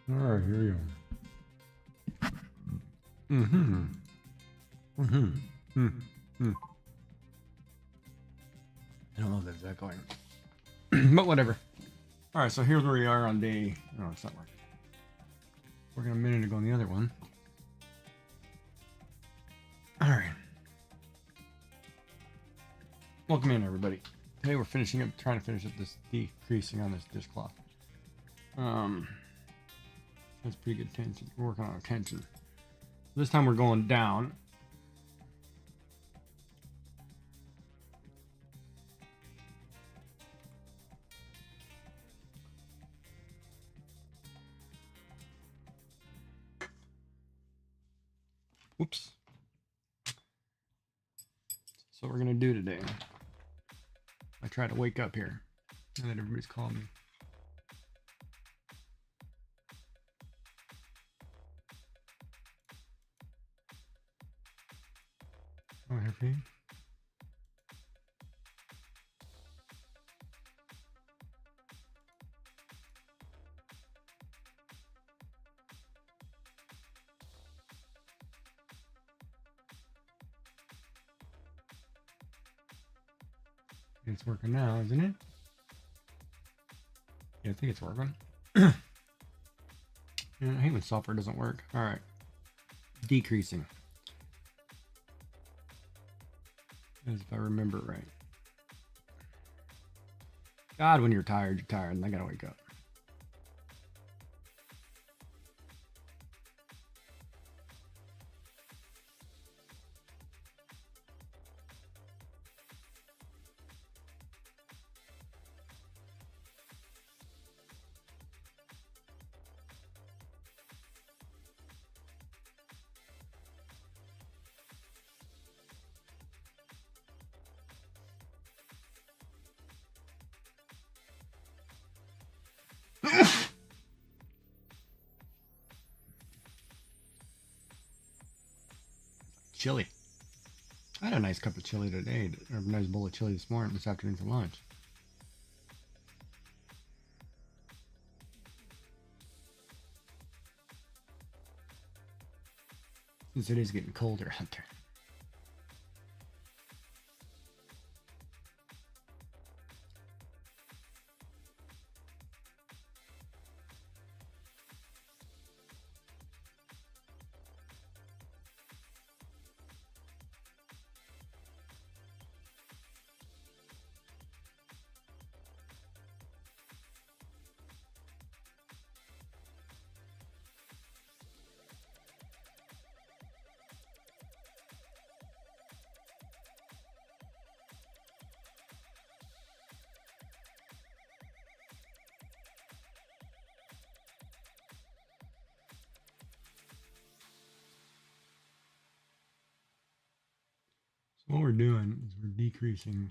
All right, here we are. Mm-hmm. Mm-hmm. Mm-hmm. I don't know if that's echoing. But whatever. All right, so here's where we are on day... Oh, it's not working. Working a minute ago on the other one. All right. Welcome in, everybody. Today we're finishing up, trying to finish up this decreasing on this dishcloth. That's pretty good tension. We're working on our tension. This time we're going down. Whoops. So what we're gonna do today. I try to wake up here. Now that everybody's calling me. Oh, happy. It's working now, isn't it? Yeah, I think it's working. Yeah, I hate when software doesn't work. All right. Decreasing. As if I remember right. God, when you're tired, and I gotta wake up. Chili. I had a nice cup of chili today, or a nice bowl of chili this afternoon for lunch. Since it is getting colder out there. So what we're doing is we're decreasing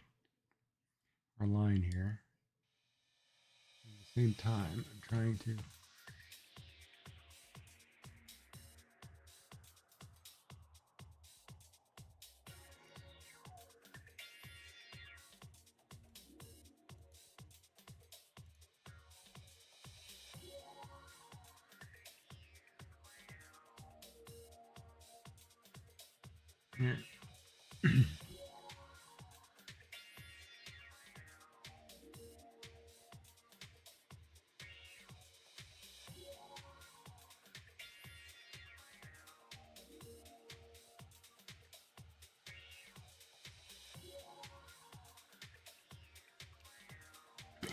our line here. At the same time, I'm trying to here.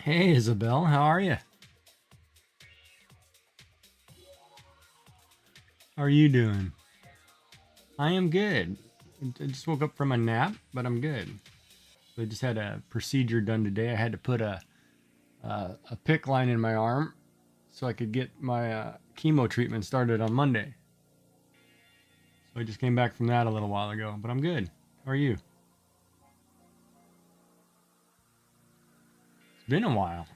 Hey, Isabel, how are you? How are you doing? I am good. I just woke up from a nap, but I'm good. So I just had a procedure done today. I had to put a PICC line in my arm so I could get my chemo treatment started on Monday. So I just came back from that a little while ago, but I'm good. How are you? It's been a while.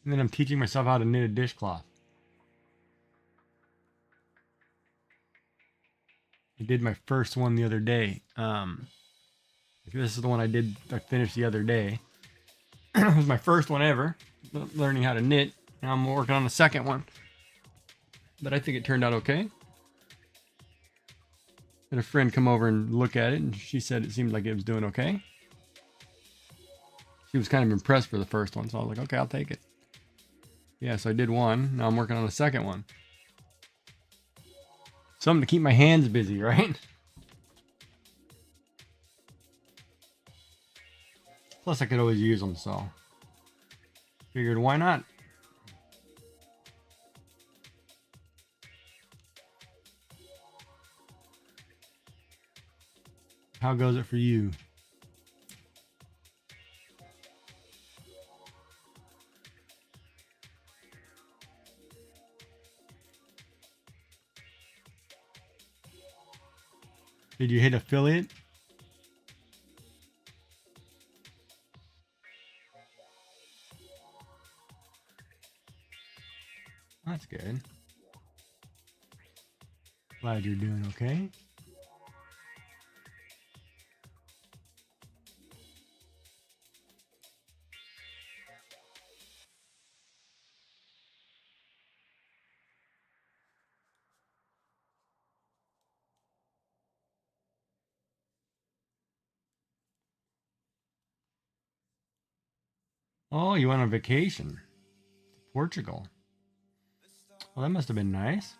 And then I'm teaching myself how to knit a dishcloth. I did my first one the other day. This is the one I finished the other day. It was my first one ever, learning how to knit. Now I'm working on the second one, but I think it turned out okay. Had a friend come over and look at it, and she said it seemed like it was doing okay. She was kind of impressed for the first one, so I was like, okay, I'll take it. Yeah, so I did one. Now I'm working on the second one. Something to keep my hands busy, right? Plus, I could always use them, so figured why not? How goes it for you? Did you hit affiliate? That's good. Glad you're doing okay. Oh, you went on vacation to Portugal. Well, that must have been nice.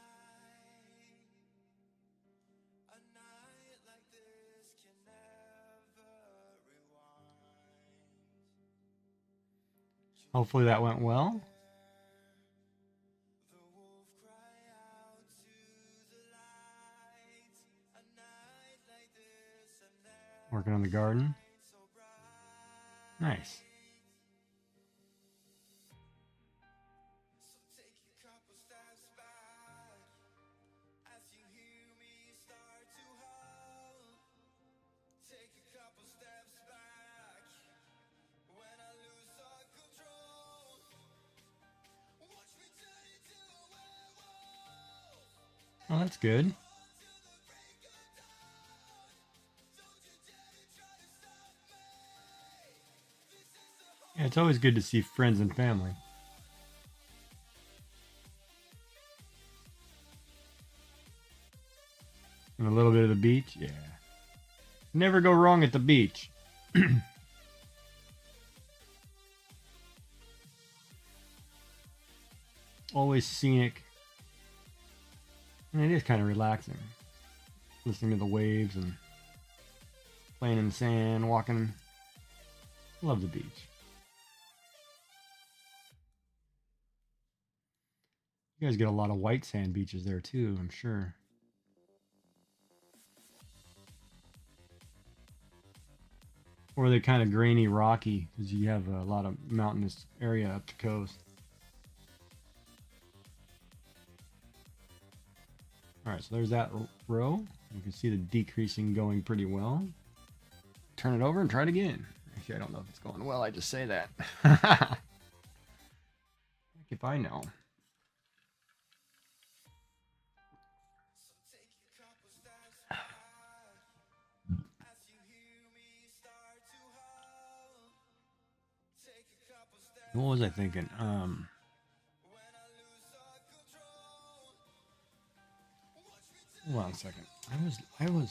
Hopefully that went well. Working on the garden. Nice. Oh, that's good. Yeah, it's always good to see friends and family. And a little bit of the beach, yeah. Never go wrong at the beach. Always scenic. And it is kind of relaxing. Listening to the waves and playing in the sand, walking. Love the beach. You guys get a lot of white sand beaches there too, I'm sure. Or they're kind of grainy, rocky, because you have a lot of mountainous area up the coast. Alright, so there's that row. You can see the decreasing going pretty well. Turn it over and try it again. Actually, I don't know if it's going well, I just say that. If I know. What was I thinking? Hold on a second. I was.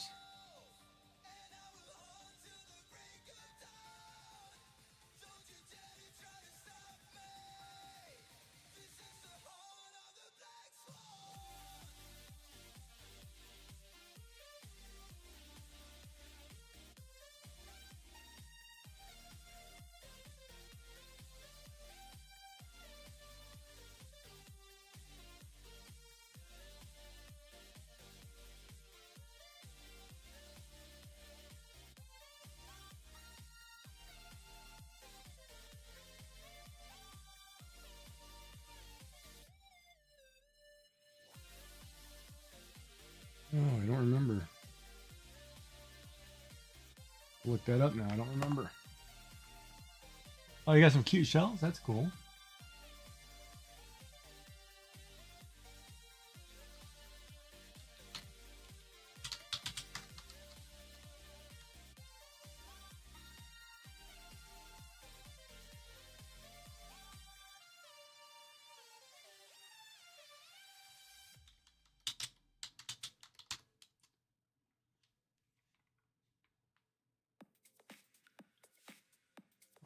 Oh, I don't remember. Look that up now. I don't remember. Oh, you got some cute shells? That's cool.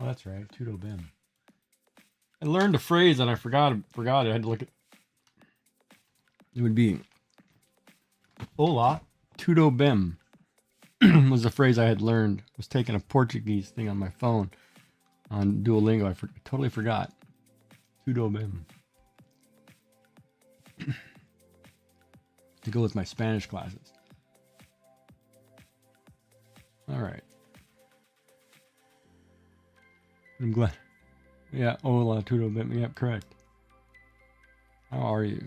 Oh, that's right. Tudo bim. I learned a phrase and I forgot it. I had to look at. It would be "Hola, tudo bem" was the phrase I had learned. I was taking a Portuguese thing on my phone on Duolingo. I totally forgot. Tudo bem. To go with my Spanish classes. All right. I'm glad. Yeah, hola, tudo bem. Yep, correct. How are you?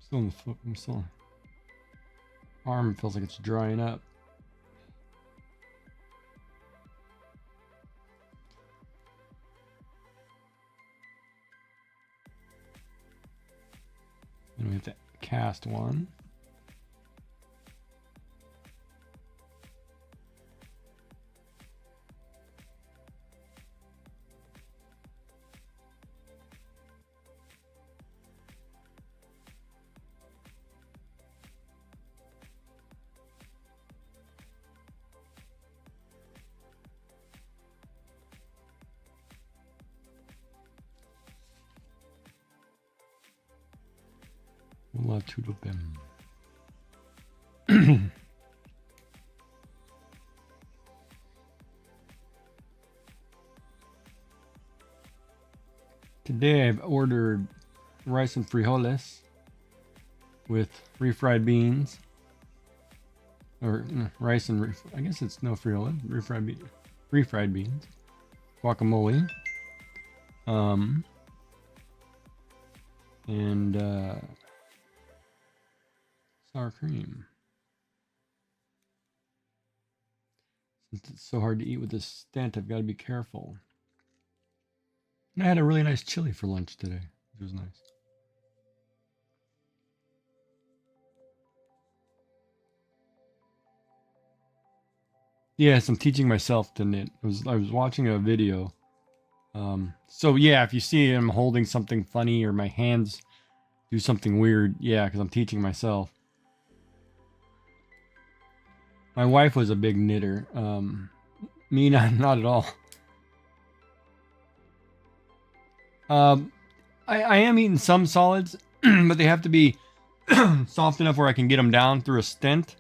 Still in the foot. I'm still. Arm feels like it's drying up. And we have to cast one. Hola, tudo bem. Today I've ordered rice and frijoles with refried beans. Or rice and I guess it's no frijoles, refried beans, guacamole, and sour cream. Since it's so hard to eat with this stent, I've got to be careful. And I had a really nice chili for lunch today, which was nice. Yes, I'm teaching myself to knit. I was watching a video. So yeah, if you see I'm holding something funny or my hands do something weird, yeah, because I'm teaching myself. My wife was a big knitter. Me, not at all. I am eating some solids, but they have to be soft enough where I can get them down through a stent.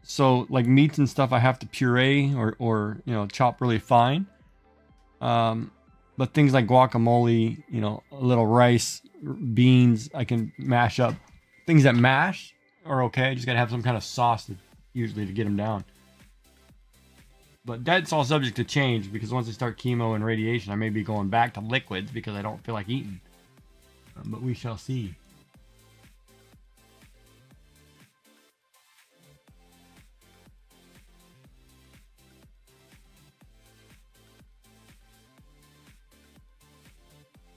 So like meats and stuff, I have to puree or chop really fine. But things like guacamole, a little rice, beans, I can mash up. Things that mash are okay. Just gotta have some kind of sauce usually to get them down. But that's all subject to change because once I start chemo and radiation, I may be going back to liquids because I don't feel like eating. But we shall see.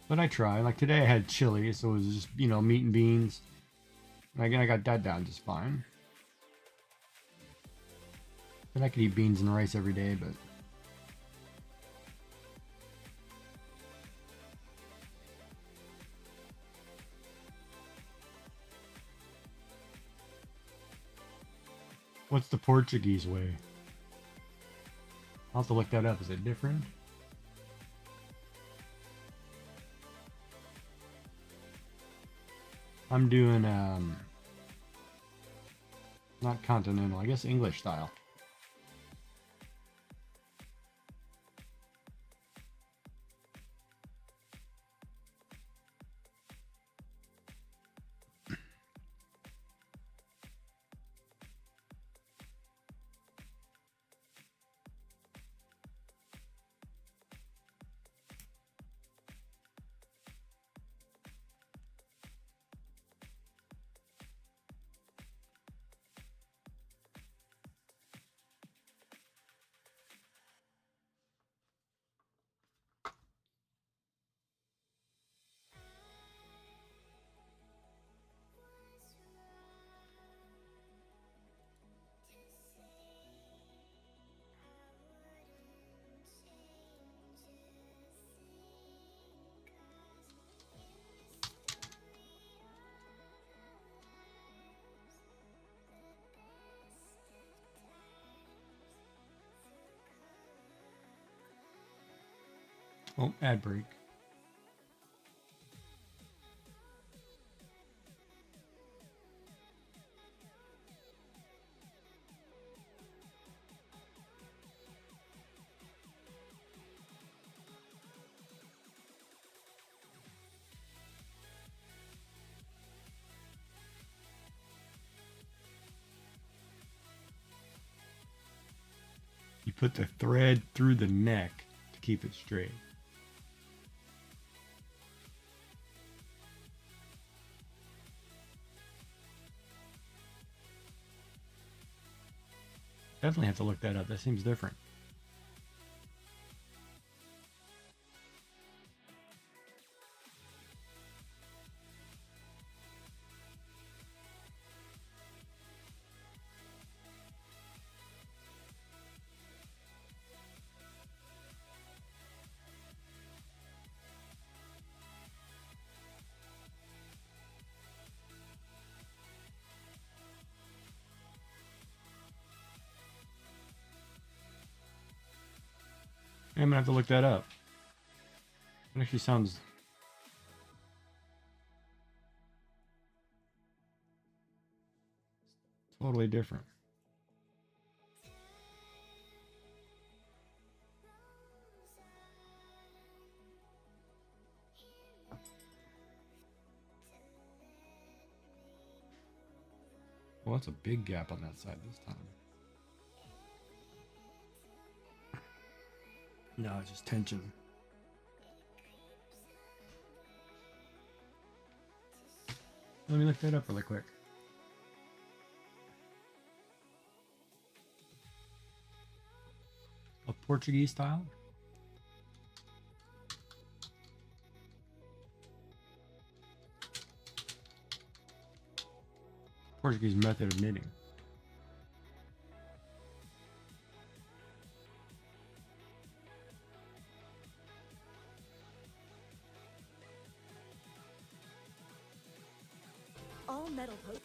But I try. Like today I had chili, so it was just, meat and beans. And again, I got that down just fine. But I could eat beans and rice every day, but... What's the Portuguese way? I'll have to look that up. Is it different? I'm doing, not continental, I guess English style. Oh, ad break. You put the thread through the neck to keep it straight. Definitely have to look that up. That seems different. I'm gonna have to look that up. It actually sounds totally different. Well, that's a big gap on that side this time. No, it's just tension. Let me look that up really quick. A Portuguese style? Portuguese method of knitting. All metal posts.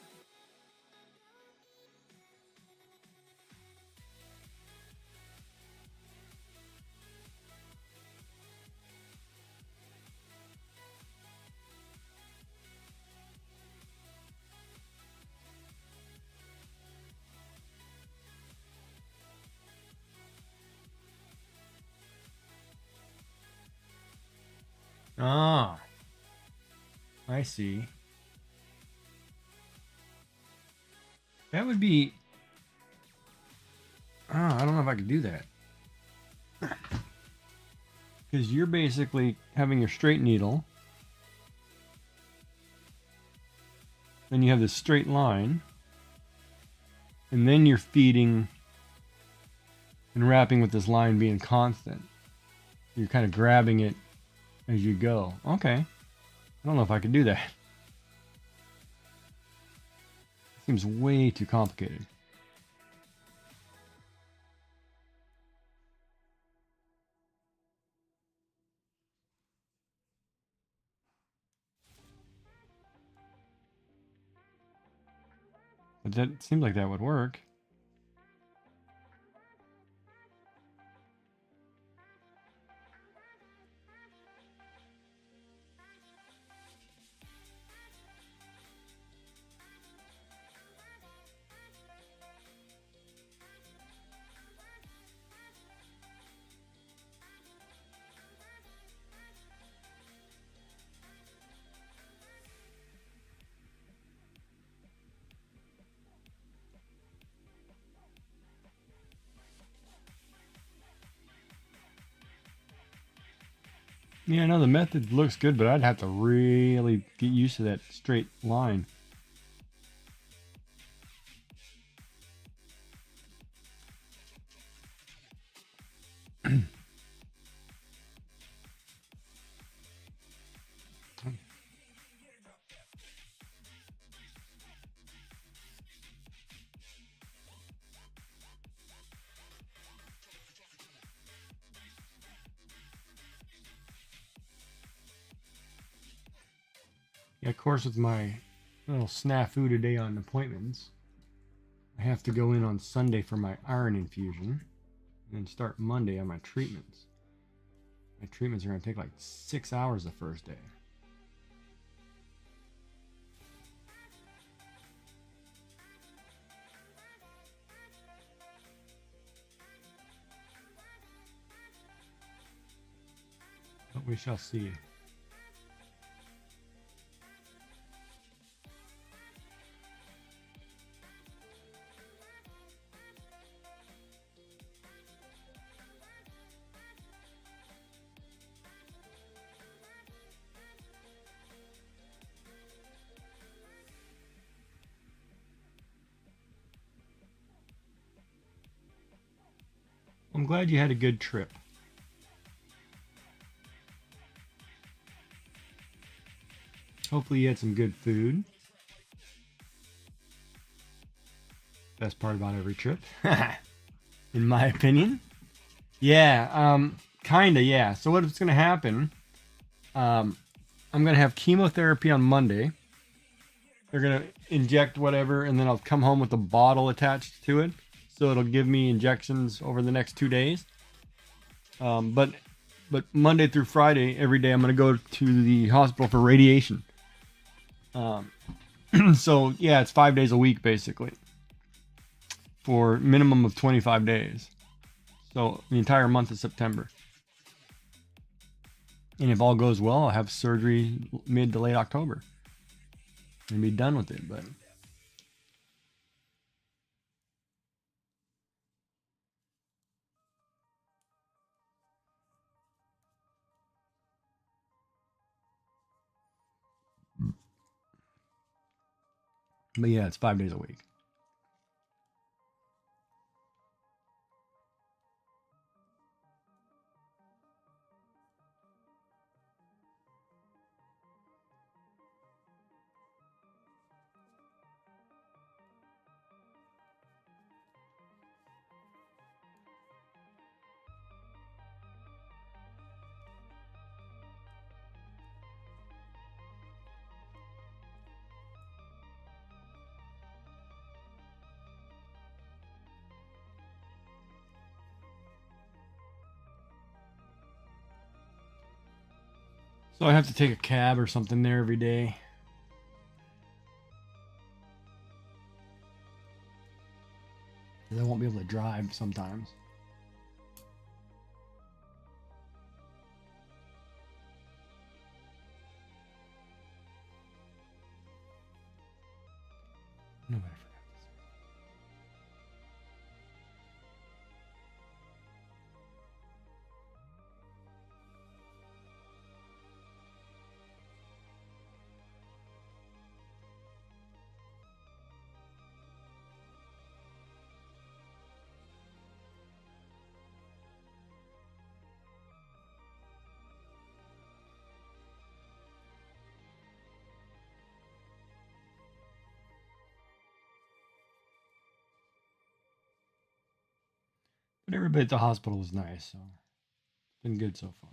Ah, I see. That would be... I don't know if I could do that. Because you're basically having your straight needle. Then you have this straight line. And then you're feeding and wrapping with this line being constant. You're kind of grabbing it as you go. Okay. I don't know if I could do that. Seems way too complicated. But that seems like that would work. Yeah, I know the method looks good, but I'd have to really get used to that straight line. Yeah, of course, with my little snafu today on appointments, I have to go in on Sunday for my iron infusion and then start Monday on my treatments. My treatments are going to take like 6 hours the first day. But we shall see. I'm glad you had a good trip. Hopefully you had some good food. Best part about every trip. In my opinion. Yeah, kinda, yeah. So what's gonna happen, I'm gonna have chemotherapy on Monday. They're gonna inject whatever, and then I'll come home with a bottle attached to it. So it'll give me injections over the next 2 days. But Monday through Friday, every day I'm gonna go to the hospital for radiation. So yeah, it's 5 days a week basically, for minimum of 25 days. So the entire month of September. And if all goes well, I'll have surgery mid to late October and be done with it. But yeah, it's 5 days a week. So I have to take a cab or something there every day. I won't be able to drive sometimes. Nobody forgot this. But everybody at the hospital was nice, so it's been good so far.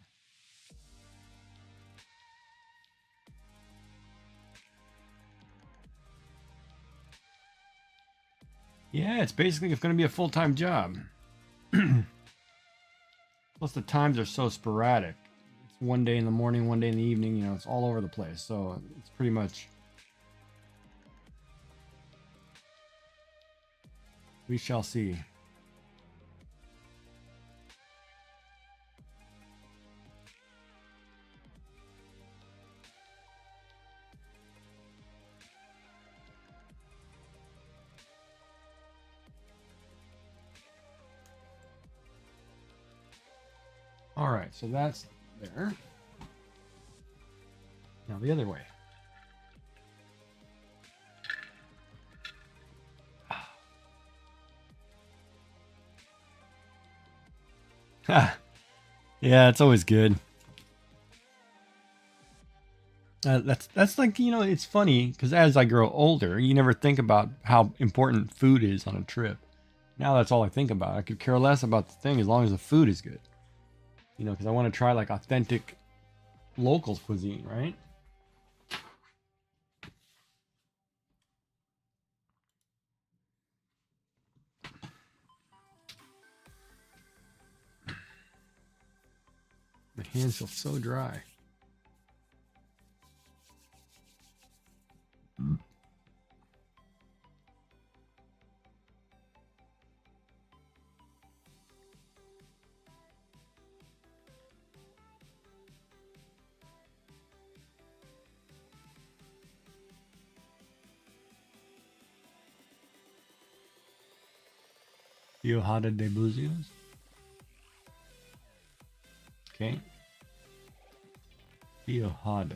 Yeah, it's going to be a full-time job. Plus the times are so sporadic. It's one day in the morning, one day in the evening, you know, it's all over the place. So it's pretty much, we shall see. All right, so that's there. Now the other way. Yeah, it's always good. That's like, you know, it's funny because as I grow older, you never think about how important food is on a trip. Now that's all I think about. I could care less about the thing as long as the food is good. You know, because I want to try like authentic local cuisine, right? My My hands feel so dry. Feijoada de Buzios. Okay. Feijoada.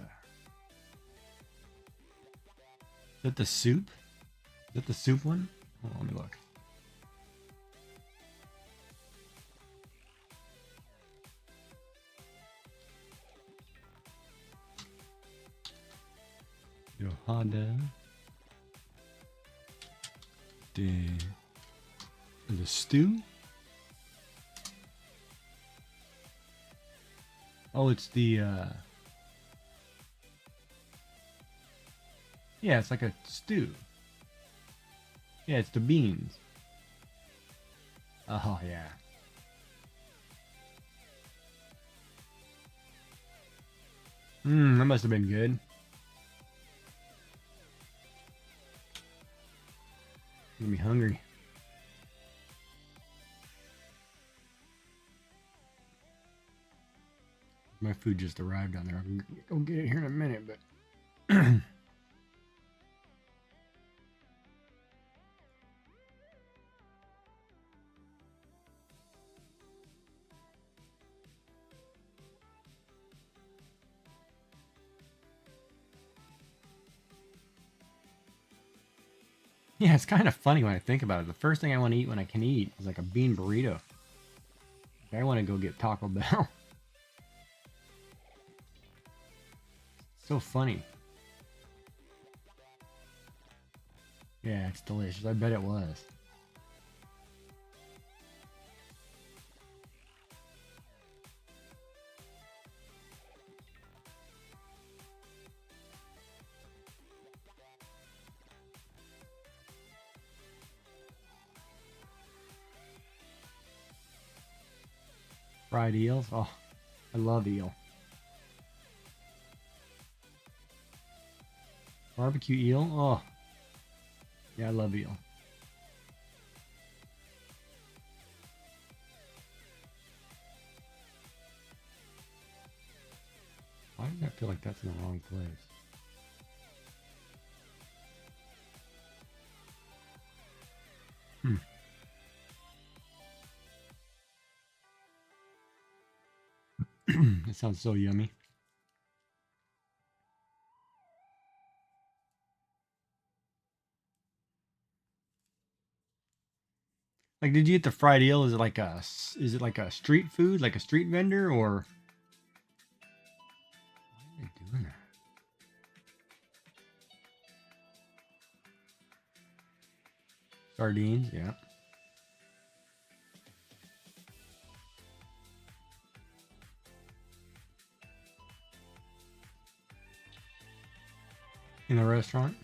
Is that the soup? Is that the soup one? Hold on, let me look. Feijoada de the stew. Oh, it's the yeah, it's like a stew. Yeah, it's the beans. Oh yeah. That must have been good. I'm gonna be hungry. My food just arrived down there. I'm gonna go get it here in a minute, but yeah, it's kind of funny when I think about it. The first thing I want to eat when I can eat is like a bean burrito. I want to go get Taco Bell. So funny. Yeah, it's delicious. I bet it was. Fried eels. Oh, I love eel. Barbecue eel. Oh, yeah, I love eel. Why does that feel like that's in the wrong place? It sounds so yummy. Like, did you get the fried eel? Is it like a street food, like a street vendor, or? Why are they doing that? Sardines, yeah. In the restaurant.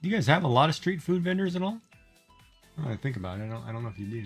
Do you guys have a lot of street food vendors at all? I don't think about it. I don't know if you do.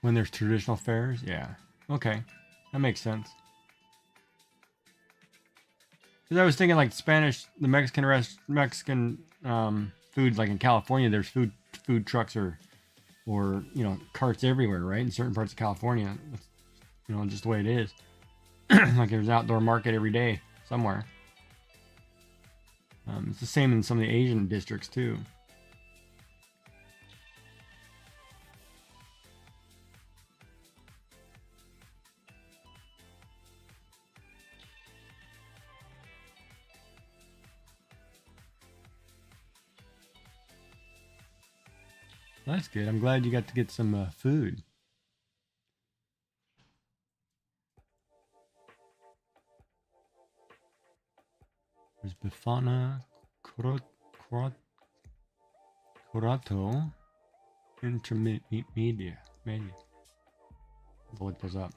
When there's traditional fairs, yeah. Okay, that makes sense. Because I was thinking like the Mexican food, like in California, there's food trucks or carts everywhere, right? In certain parts of California, that's, just the way it is. Like there's an outdoor market every day somewhere. It's the same in some of the Asian districts too. That's good. I'm glad you got to get some food. There's Bifana, Corato, Intermedia. I'll look those up.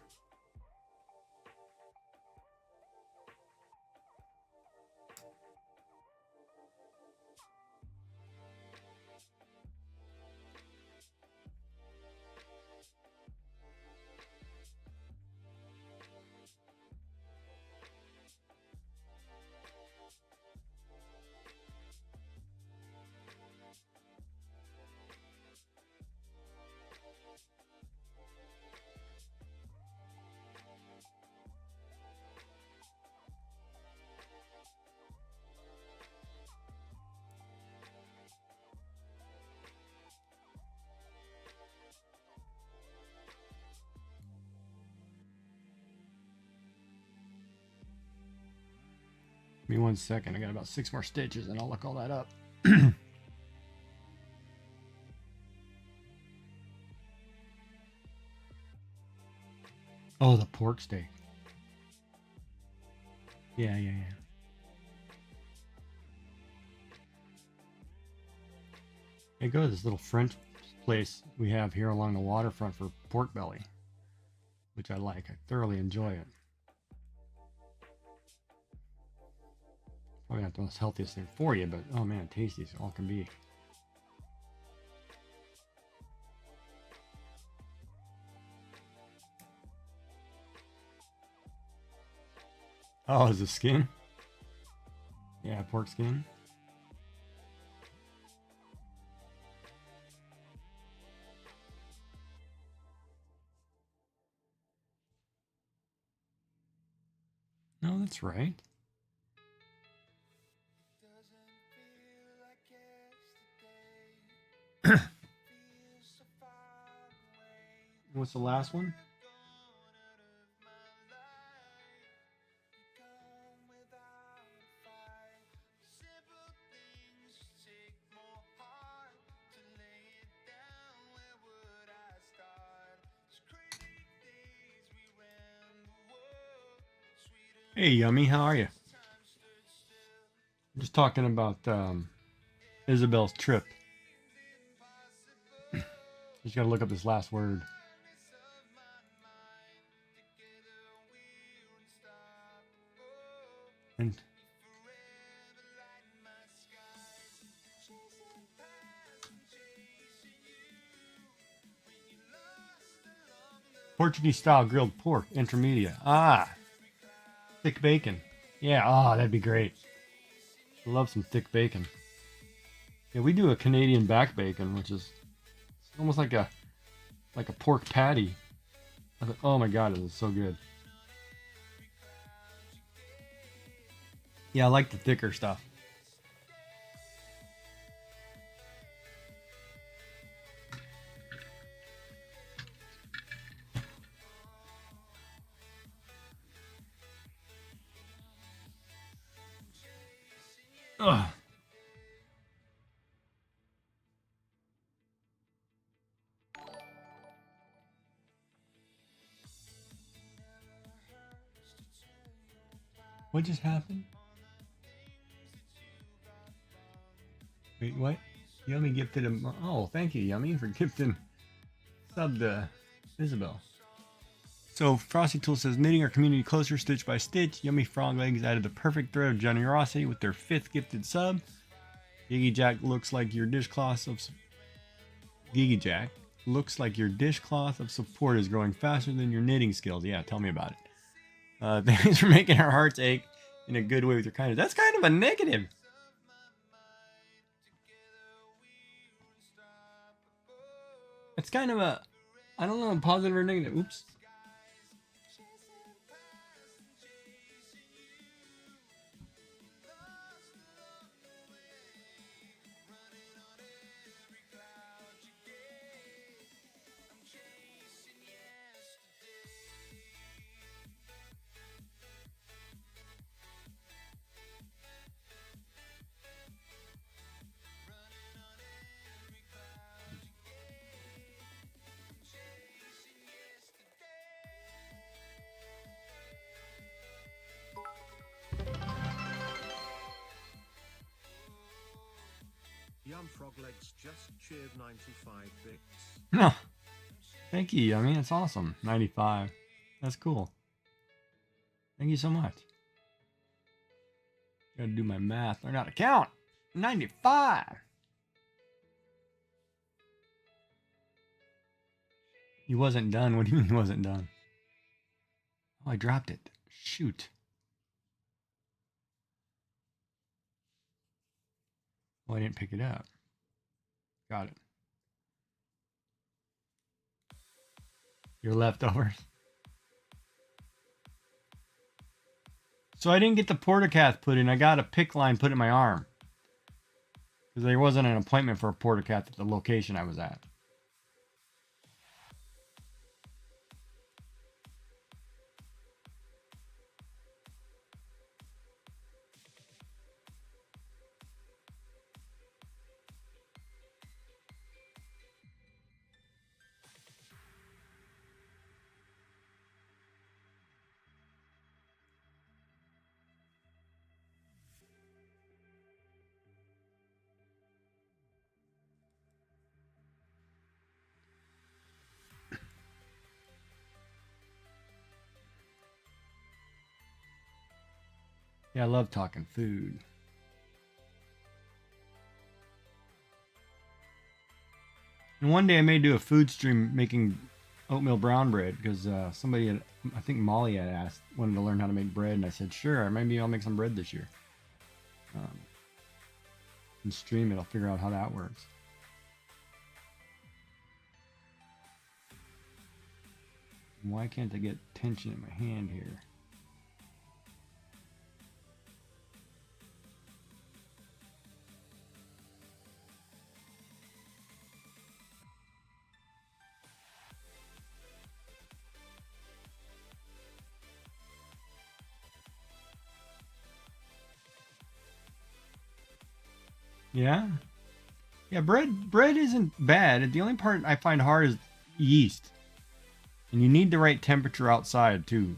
Give me 1 second. I got about 6 more stitches and I'll look all that up. Oh, the pork steak. Yeah. Hey, go to this little French place we have here along the waterfront for pork belly, which I like. I thoroughly enjoy it. Probably not the most healthiest thing for you, but oh man, tasty as all can be. Oh, is the skin? Yeah, pork skin. No, that's right. What's the last one? Hey, Yummy, how are you? I'm just talking about Isabel's trip. Just gotta look up this last word. And Portuguese style grilled pork, intermediate. Ah, thick bacon. Yeah, that'd be great. I love some thick bacon. Yeah, we do a Canadian back bacon, which is almost like a pork patty. Oh my god, it is so good. Yeah, I like the thicker stuff. Ugh. What just happened? Wait, what? Yummy gifted him. Oh, thank you, Yummy, for gifting sub to Isabel. So Frosty Tool says, knitting our community closer, stitch by stitch. Yummy Frog Legs added the perfect thread of generosity with their 5th gifted sub. GigeeJack looks like your dishcloth of GigeeJack. Looks like your dishcloth of support is growing faster than your knitting skills. Yeah, tell me about it. Thanks for making our hearts ache in a good way with your kindness. That's kind of a negative. It's kind of a, I don't know, positive or negative. Oops. Yum Frog Legs just cheered 95 bits. No. Thank you. I mean, it's awesome. 95. That's cool. Thank you so much. Gotta do my math. Learn how to count. 95. He wasn't done. What do you mean he wasn't done? Oh, I dropped it. Shoot. Oh, I didn't pick it up. Got it. Your leftovers. So I didn't get the portacath put in. I got a pick line put in my arm. Because there wasn't an appointment for a portacath at the location I was at. Yeah, I love talking food. And one day I may do a food stream making oatmeal brown bread because somebody had, I think Molly had asked, wanted to learn how to make bread, and I said, sure, maybe I'll make some bread this year. And stream it, I'll figure out how that works. Why can't I get tension in my hand here? Yeah? Yeah, bread isn't bad. The only part I find hard is yeast. And you need the right temperature outside too.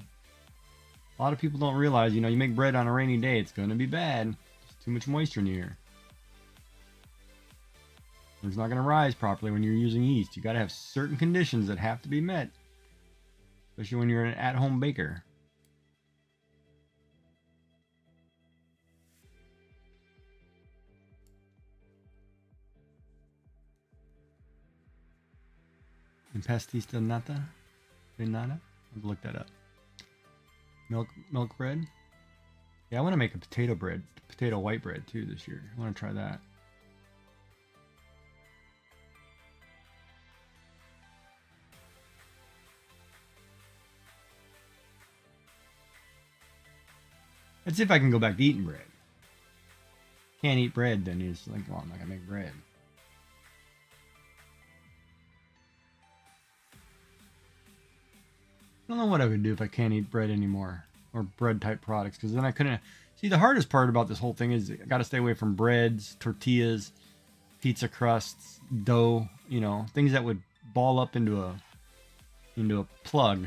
A lot of people don't realize, you make bread on a rainy day, it's gonna be bad. There's too much moisture in the air. It's not gonna rise properly when you're using yeast. You gotta have certain conditions that have to be met. Especially when you're an at-home baker. Impastista nata? Nata? I'll look that up. Milk bread? Yeah, I want to make a potato white bread too this year. I want to try that. Let's see if I can go back to eating bread. Can't eat bread, then you're just like, well, I'm not gonna make bread. I don't know what I would do if I can't eat bread anymore, or bread type products, because then I couldn't. See, the hardest part about this whole thing is I got to stay away from breads, tortillas, pizza crusts, dough. Things that would ball up into a plug.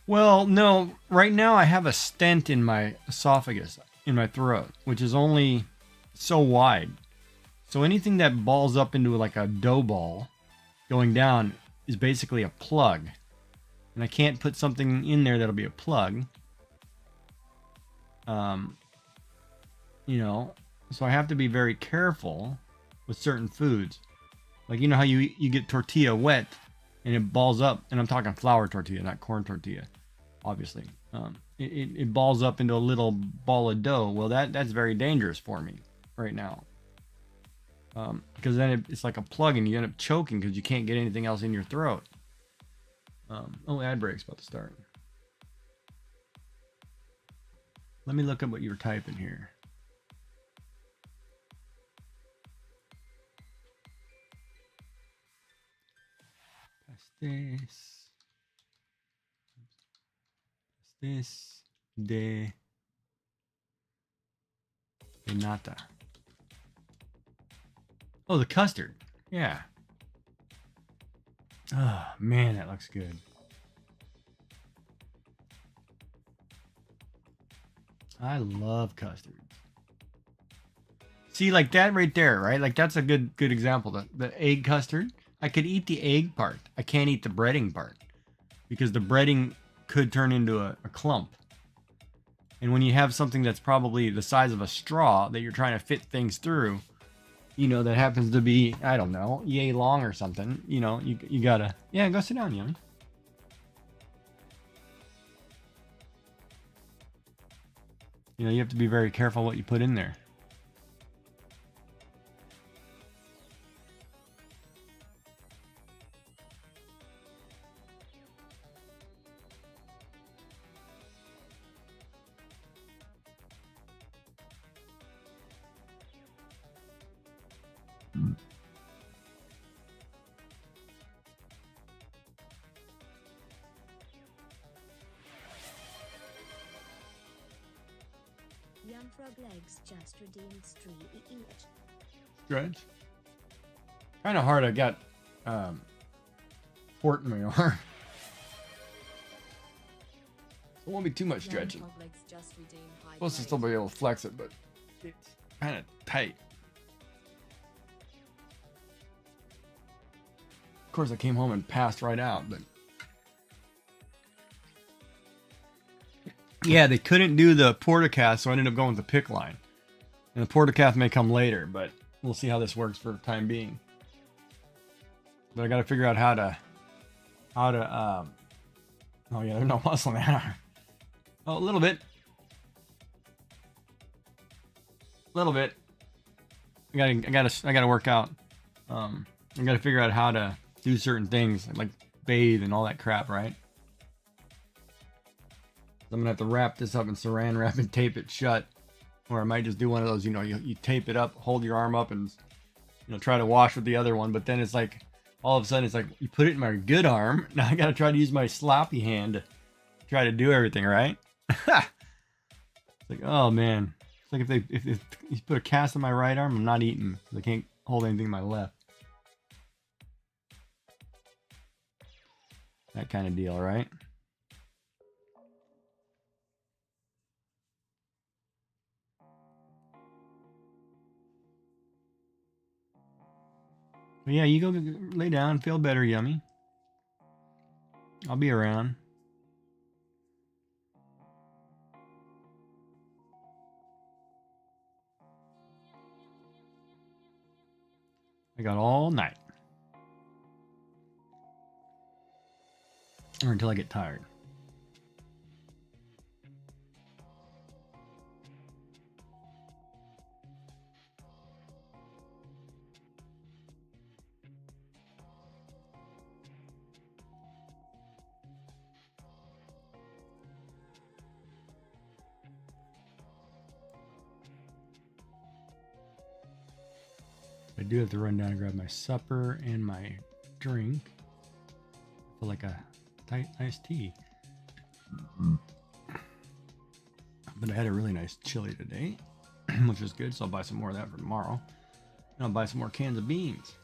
Well, no, right now I have a stent in my esophagus, in my throat, which is only so wide. So anything that balls up into like a dough ball going down is basically a plug. And I can't put something in there that'll be a plug. You know, so I have to be very careful with certain foods. Like, you know how you get tortilla wet and it balls up, and I'm talking flour tortilla, not corn tortilla, obviously. It balls up into a little ball of dough. Well, that's very dangerous for me right now. Because then it's like a plug and you end up choking because you can't get anything else in your throat. Oh, ad break's about to start. Let me look up what you were typing here. Pastéis de nata. Oh, the custard. Yeah. Oh, man, that looks good. I love custard. See, like that right there, right? Like that's a good example. The egg custard. I could eat the egg part. I can't eat the breading part because the breading could turn into a clump. And when you have something that's probably the size of a straw that you're trying to fit things through, you know, that happens to be, I don't know, yay long or something, you know, you gotta, yeah, go sit down, young. You know, you have to be very careful what you put in there. Young frog legs just redeemed stretch. Stretch. Kind of hard. I got port in my arm. It won't be too much stretching. Supposed to still be able to flex it, but it's kind of tight. Of course, I came home and passed right out, but yeah, they couldn't do the portacath, so I ended up going with the pick line. And the portacath may come later, but we'll see how this works for the time being. But I got to figure out how to oh yeah, there's no muscle in that arm. Oh, a little bit. A little bit. I gotta work out. I gotta figure out how to do certain things, like bathe and all that crap, right? I'm gonna have to wrap this up in saran wrap and tape it shut, or I might just do one of those, you know, you tape it up, hold your arm up, and you know, try to wash with the other one. But then it's like, all of a sudden, it's like you put it in my good arm. Now I gotta try to use my sloppy hand to try to do everything, right? It's like, oh man, it's like if you put a cast on my right arm, I'm not eating. I can't hold anything in my left. That kind of deal, right? But yeah, you go lay down, feel better, Yummy. I'll be around. I got all night. Or until I get tired. I do have to run down and grab my supper and my drink for like a tight iced tea. But I had a really nice chili today, which is good, so I'll buy some more of that for tomorrow. And I'll buy some more cans of beans.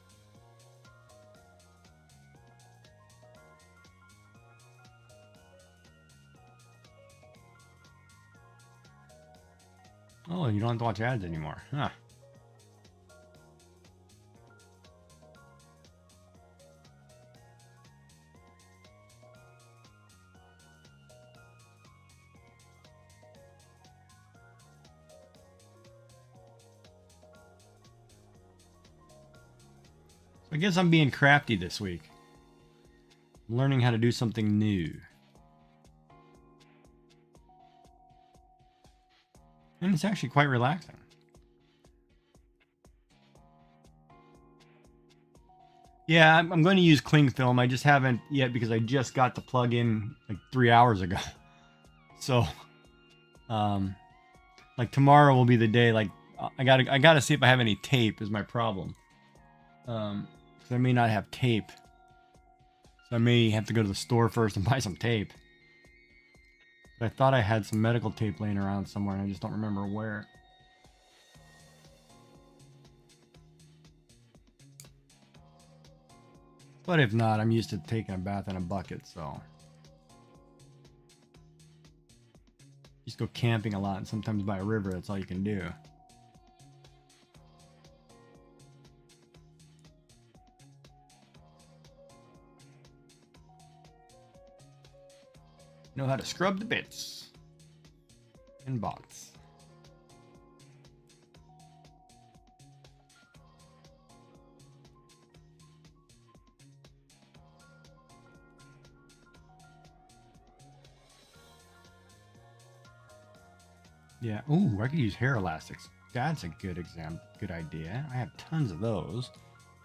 Oh, you don't have to watch ads anymore. Huh. I guess I'm being crafty this week. I'm learning how to do something new. And it's actually quite relaxing. Yeah, I'm going to use cling film. I just haven't yet because I just got the plug in like 3 hours ago. So, like tomorrow will be the day. Like I gotta see if I have any tape is my problem. Because I may not have tape. So I may have to go to the store first and buy some tape. But I thought I had some medical tape laying around somewhere and I just don't remember where. But if not, I'm used to taking a bath in a bucket, so. Just go camping a lot and sometimes by a river, that's all you can do. Know how to scrub the bits and bots. Yeah. Ooh, I could use hair elastics. That's a good idea. I have tons of those.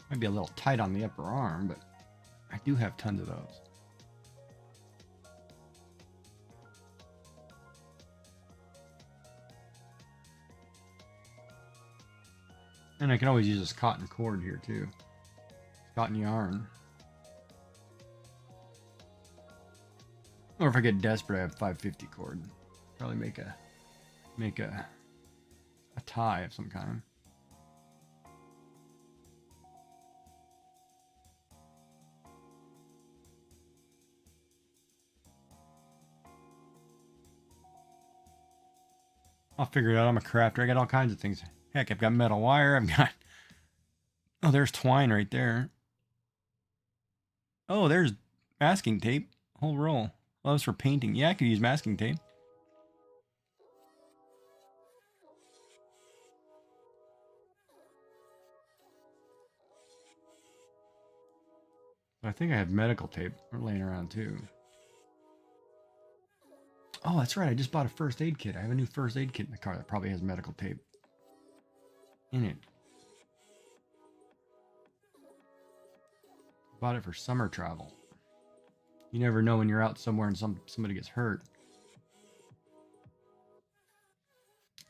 Might be a little tight on the upper arm, but I do have tons of those. And I can always use this cotton cord here too. Cotton yarn. Or if I get desperate, I have 550 cord. Probably make a tie of some kind. I'll figure it out. I'm a crafter. I got all kinds of things. Heck, I've got metal wire. I've got... Oh, there's twine right there. Oh, there's masking tape. Whole roll. Well, that's for painting. Yeah, I could use masking tape. I think I have medical tape laying around too. Oh, that's right. I just bought a first aid kit. I have a new first aid kit in the car that probably has medical tape in it. Bought it for summer travel. You never know when you're out somewhere and somebody gets hurt.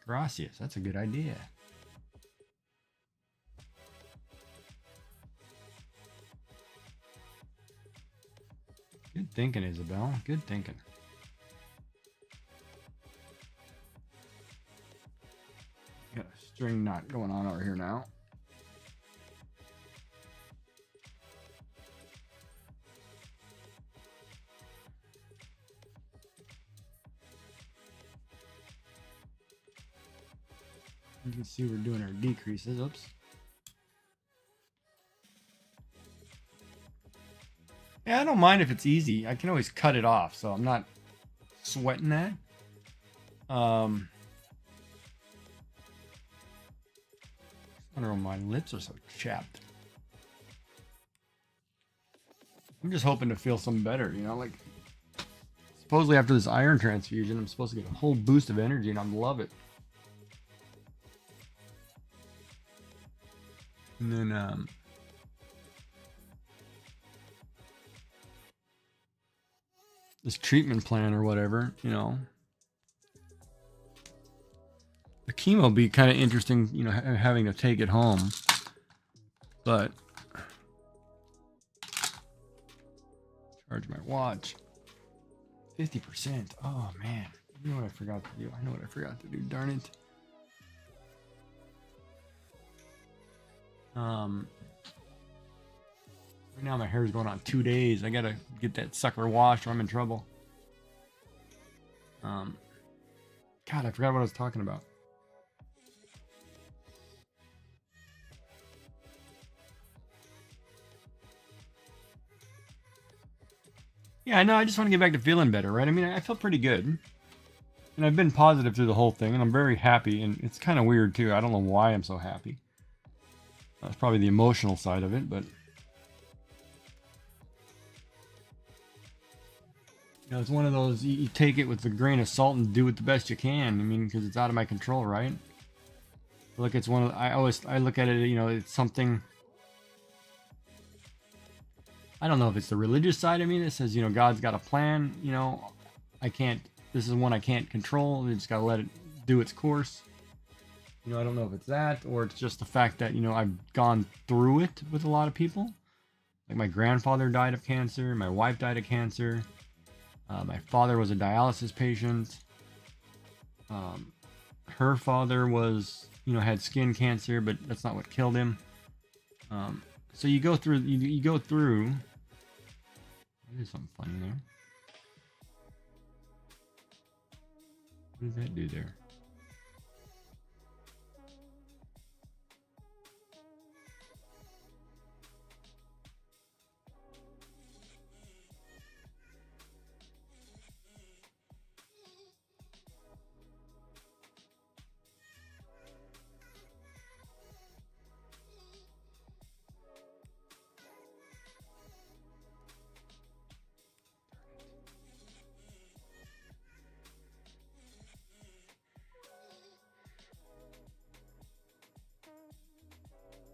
Gracias. That's a good idea. Good thinking, Isabel. Good thinking. Got a string knot going on over here now. You can see we're doing our decreases. Oops. Yeah, I don't mind if it's easy. I can always cut it off, so I'm not sweating that. I wonder why my lips are so chapped. I'm just hoping to feel some better, you know, like supposedly after this iron transfusion, I'm supposed to get a whole boost of energy and I'd love it. And then, this treatment plan or whatever, you know. The chemo would be kind of interesting, you know, having to take it home. But charge my watch. 50%. Oh man. You know what I forgot to do? I know what I forgot to do, darn it. Right now my hair's going on 2 days. I gotta get that sucker washed or I'm in trouble. God, I forgot what I was talking about. Yeah, no, I just want to get back to feeling better, right? I mean, I feel pretty good. And I've been positive through the whole thing, and I'm very happy. And it's kind of weird, too. I don't know why I'm so happy. That's probably the emotional side of it, but... You know, it's one of those, you take it with a grain of salt and do it the best you can. I mean, because it's out of my control, right? Look, it's one of, I look at it, you know, it's something... I don't know if it's the religious side of me that says, you know, God's got a plan, you know, this is one I can't control. I just got to let it do its course. You know, I don't know if it's that, or it's just the fact that, you know, I've gone through it with a lot of people. Like my grandfather died of cancer. My wife died of cancer. My father was a dialysis patient. Her father was, you know, had skin cancer, but that's not what killed him. So you go through, you go through. There's something funny there. What does that do there?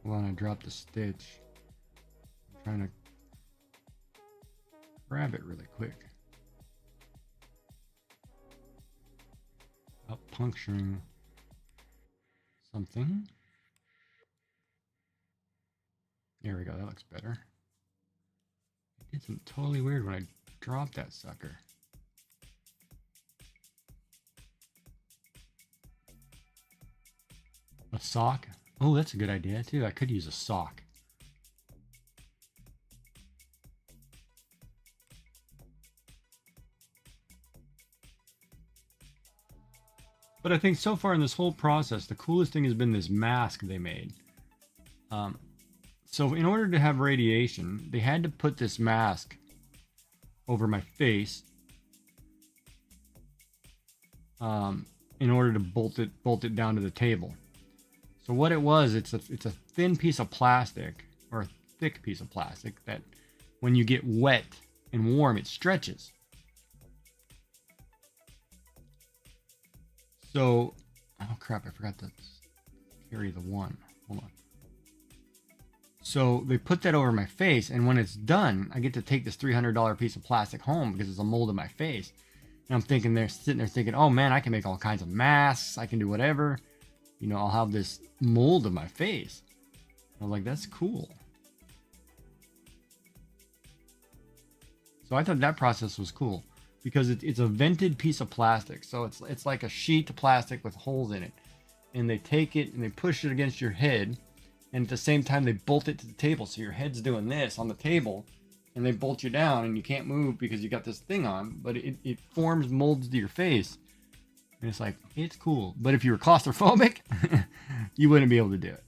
When I drop the stitch, I'm trying to grab it really quick without puncturing something. There we go, that looks better. It did something totally weird when I dropped that sucker. A sock? Oh, that's a good idea too. I could use a sock. But I think so far in this whole process, the coolest thing has been this mask they made. So in order to have radiation, they had to put this mask over my face in order to bolt it down to the table. So what it was, it's a thin piece of plastic, or a thick piece of plastic, that when you get wet and warm, it stretches. So, oh crap, I forgot to carry the one. Hold on. So they put that over my face, and when it's done, I get to take this $300 piece of plastic home because it's a mold of my face. And I'm thinking, they're sitting there thinking, oh man, I can make all kinds of masks. I can do whatever. You know, I'll have this mold of my face. I was like, that's cool. So I thought that process was cool because it's a vented piece of plastic. So it's like a sheet of plastic with holes in it. And they take it and they push it against your head. And at the same time, they bolt it to the table. So your head's doing this on the table. And they bolt you down and you can't move because you got this thing on. But it forms molds to your face. And it's like, it's cool. But if you were claustrophobic, you wouldn't be able to do it.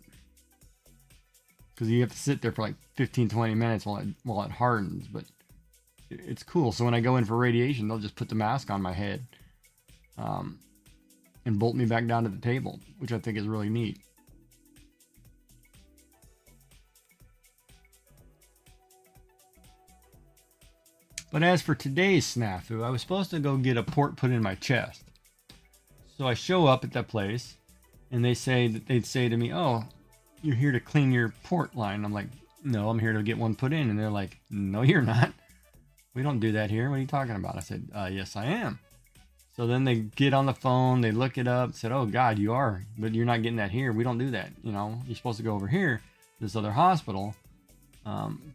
Because you have to sit there for like 15, 20 minutes while it hardens. But it's cool. So when I go in for radiation, they'll just put the mask on my head. And bolt me back down to the table. Which I think is really neat. But as for today's snafu, I was supposed to go get a port put in my chest. So I show up at that place, and they'd say to me, oh, you're here to clean your port line. I'm like, no, I'm here to get one put in. And they're like, no, you're not. We don't do that here. What are you talking about? I said, yes, I am. So then they get on the phone, they look it up, said, oh God, you are, but you're not getting that here. We don't do that. You know, you're supposed to go over here, this other hospital.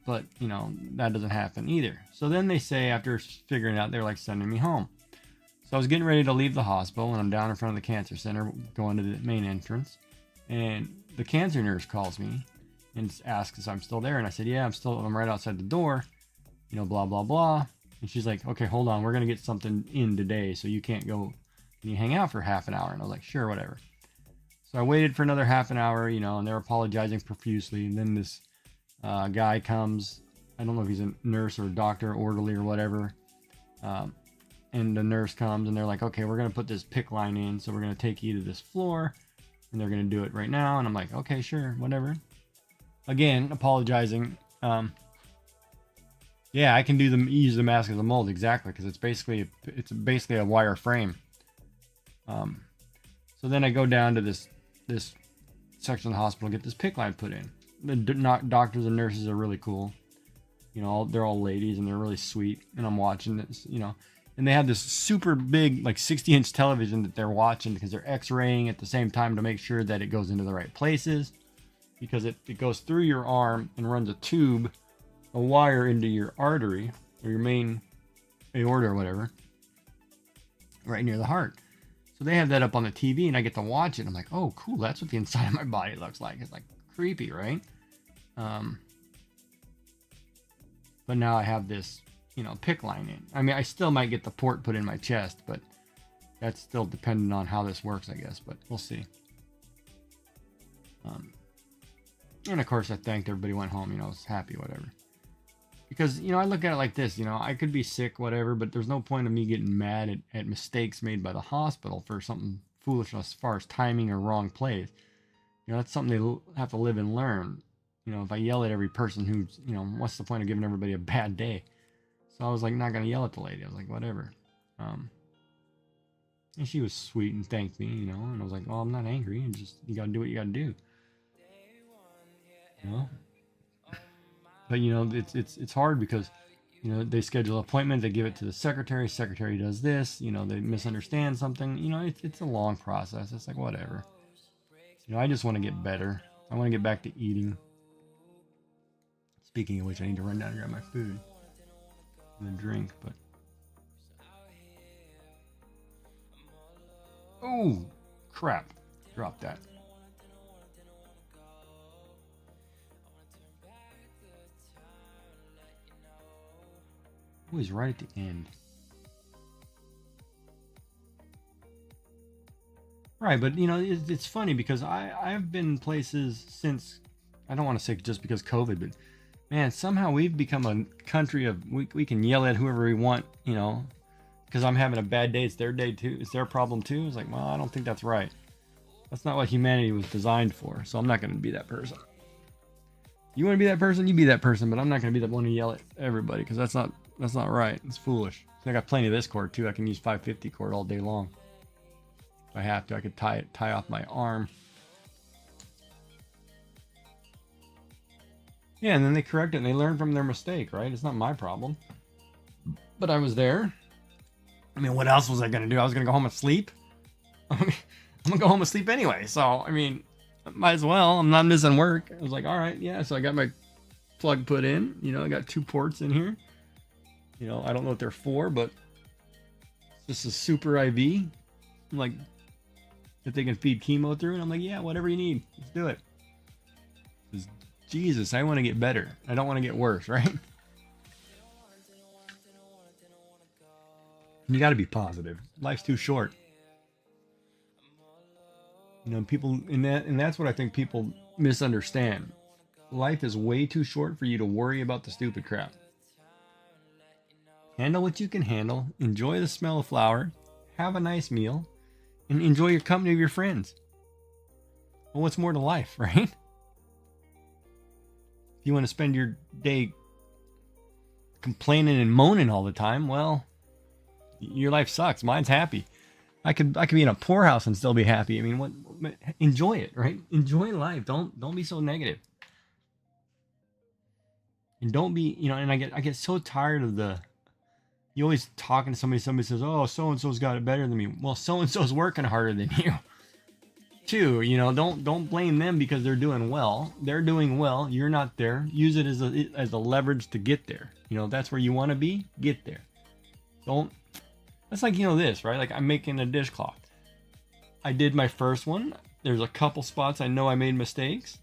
But you know, that doesn't happen either. So then they say, after figuring it out, they're like sending me home. So I was getting ready to leave the hospital, and I'm down in front of the cancer center going to the main entrance, and the cancer nurse calls me and asks if I'm still there. And I said, yeah, I'm right outside the door, you know, blah, blah, blah. And she's like, okay, hold on. We're going to get something in today. So you can't go. Can you hang out for half an hour? And I was like, sure, whatever. So I waited for another half an hour, you know, and they're apologizing profusely. And then this guy comes I don't know if he's a nurse or a doctor, orderly or whatever. And the nurse comes and they're like, okay, we're going to put this PICC line in. So we're going to take you to this floor and they're going to do it right now. And I'm like, okay, sure, whatever. Again, apologizing. Yeah, I can use the mask as a mold, exactly, because it's basically a wire frame. So then I go down to this section of the hospital, get this PICC line put in. The doctors and nurses are really cool. You know, they're all ladies and they're really sweet. And I'm watching this, you know, and they have this super big, like 60-inch television that they're watching because they're X-raying at the same time to make sure that it goes into the right places, because it goes through your arm and runs a wire into your artery or your main aorta or whatever, right near the heart. So they have that up on the TV and I get to watch it. I'm like, oh, cool. That's what the inside of my body looks like. It's like creepy, right? But now I have this, you know, PICC line in. I mean, I still might get the port put in my chest, but that's still dependent on how this works, I guess, but we'll see. And of course I thanked everybody, went home, you know, I was happy, whatever. Because, you know, I look at it like this, you know, I could be sick, whatever, but there's no point of me getting mad at mistakes made by the hospital for something foolish as far as timing or wrong place. You know, that's something they have to live and learn. You know, if I yell at every person who's, you know, what's the point of giving everybody a bad day? So I was like, not going to yell at the lady. I was like, whatever. And she was sweet and thanked me, you know, and I was like, well, I'm not angry. And just, you got to do what you got to do. You know? But, you know, it's hard because, you know, they schedule an appointment, they give it to the secretary does this, you know, they misunderstand something, you know, it's a long process. It's like, whatever. You know, I just want to get better. I want to get back to eating. Speaking of which, I need to run down and grab my food and a drink, but. Oh, crap. Drop that. Oh, he's right at the end. Right, but you know, it's funny because I've been places since, I don't want to say just because COVID, but man, somehow we've become a country of, we can yell at whoever we want, you know, because I'm having a bad day, it's their day too, it's their problem too. It's like, well, I don't think that's right. That's not what humanity was designed for, so I'm not going to be that person. You want to be that person, you be that person, but I'm not going to be the one to yell at everybody, because that's not right. It's foolish. I got plenty of this cord too. I can use 550 cord all day long. If I have to, I could tie off my arm. Yeah, and then they correct it and they learn from their mistake, right? It's not my problem. But I was there. I mean, what else was I going to do? I was going to go home and sleep. I'm going to go home and sleep anyway. So, I mean, might as well. I'm not missing work. I was like, all right, yeah. So I got my plug put in. You know, I got 2 ports in here. You know, I don't know what they're for, but this is super IV. I'm like, if they can feed chemo through, and I'm like, yeah, whatever you need, let's do it. Jesus, I want to get better. I don't want to get worse, right? You got to be positive. Life's too short. You know, people, and that's what I think people misunderstand. Life is way too short for you to worry about the stupid crap. Handle what you can handle. Enjoy the smell of flour. Have a nice meal. And enjoy your company of your friends. Well, what's more to life, right? If you want to spend your day complaining and moaning all the time, well, your life sucks. Mine's happy. I could be in a poorhouse and still be happy. I mean, enjoy it, right? Enjoy life. Don't be so negative. And don't be, you know, and I get so tired of you always talking to somebody says, oh, so-and-so's got it better than me. Well, so-and-so's working harder than you. Too, you know, don't blame them because they're doing well. They're doing well. You're not there. Use it as a leverage to get there. You know, that's where you want to be. Get there. That's like, you know, this, right? Like I'm making a dishcloth. I did my first one. There's a couple spots I know I made mistakes.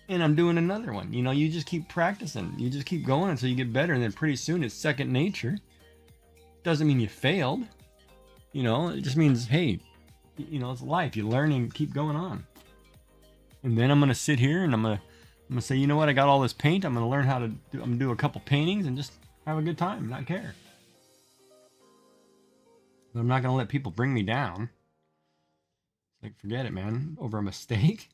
And I'm doing another one. You know, you just keep practicing. You just keep going until you get better. And then pretty soon it's second nature. Doesn't mean you failed. You know, it just means, hey, you know, it's life. You learn and keep going on. And then I'm going to sit here and I'm going to I'm gonna say, you know what? I got all this paint. I'm gonna learn how to do. I'm gonna do a couple paintings and just have a good time, not care. But I'm not gonna let people bring me down. Like, forget it, man. Over a mistake.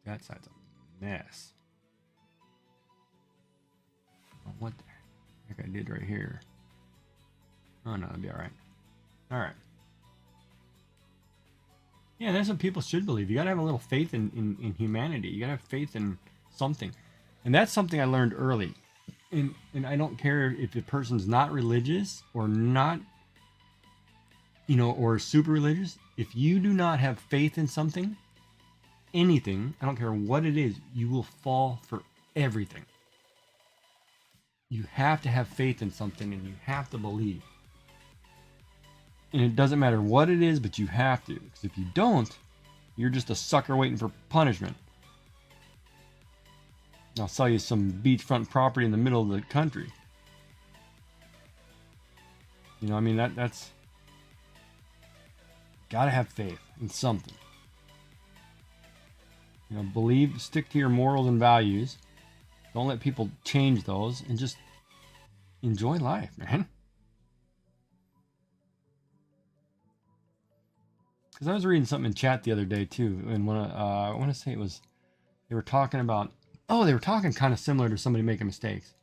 That side's a mess. Oh, what the heck I did right here? Oh no, it'll be alright. Alright. Yeah, that's what people should believe. You gotta have a little faith in humanity. You gotta have faith in something. And that's something I learned early. And I don't care if the person's not religious or not, you know, or super religious. If you do not have faith in something, anything, I don't care what it is, you will fall for everything. You have to have faith in something and you have to believe. And it doesn't matter what it is, but you have to. Because if you don't, you're just a sucker waiting for punishment. I'll sell you some beachfront property in the middle of the country. You know, I mean, that's... Gotta have faith in something. You know, believe, stick to your morals and values. Don't let people change those, and just enjoy life, man. Because I was reading something in chat the other day too, and when I want to say it was, they were talking about, they were talking kind of similar to somebody making mistakes.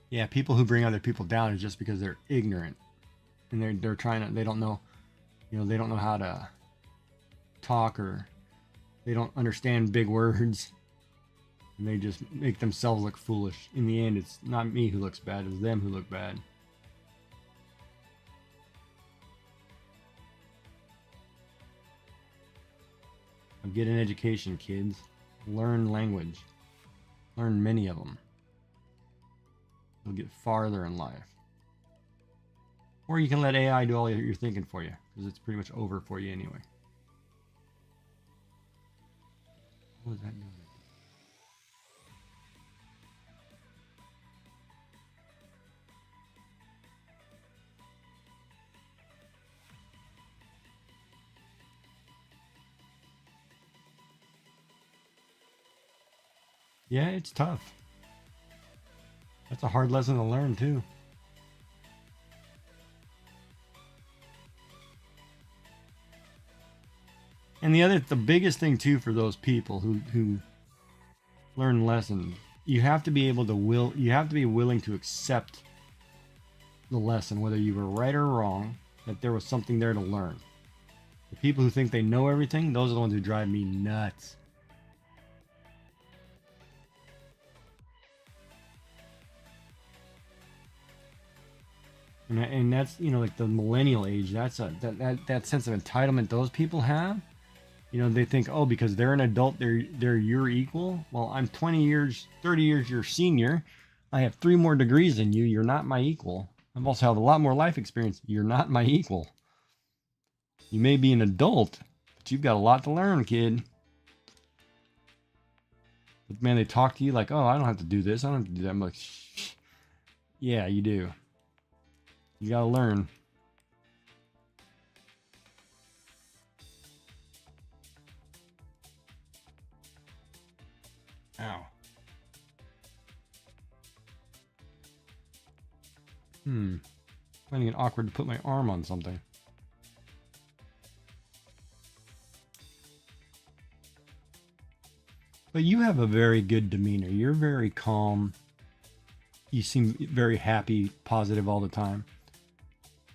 Yeah, people who bring other people down is just because they're ignorant, and they're trying to, they don't know, you know, they don't know how to talk, or they don't understand big words, and they just make themselves look foolish. In the end, it's not me who looks bad, it's them who look bad. Get an education, kids. Learn language. Learn many of them. You'll get farther in life. Or you can let AI do all your thinking for you, because it's pretty much over for you anyway. What was that doing? Yeah, it's tough. That's a hard lesson to learn too. And the biggest thing too for those people who learn lessons, you have to be able to you have to be willing to accept the lesson, whether you were right or wrong, that there was something there to learn. The people who think they know everything, those are the ones who drive me nuts. And that's, you know, like the millennial age, that's that sense of entitlement those people have. You know, they think, oh, because they're an adult, they're your equal. Well, I'm 20 years, 30 years your senior. I have 3 more degrees than you. You're not my equal. I've also had a lot more life experience. You're not my equal. You may be an adult, but you've got a lot to learn, kid. But man, they talk to you like, oh, I don't have to do this. I don't have to do that. I'm like, yeah, you do. You gotta learn. Ow. Finding it awkward to put my arm on something. But you have a very good demeanor. You're very calm. You seem very happy, positive all the time.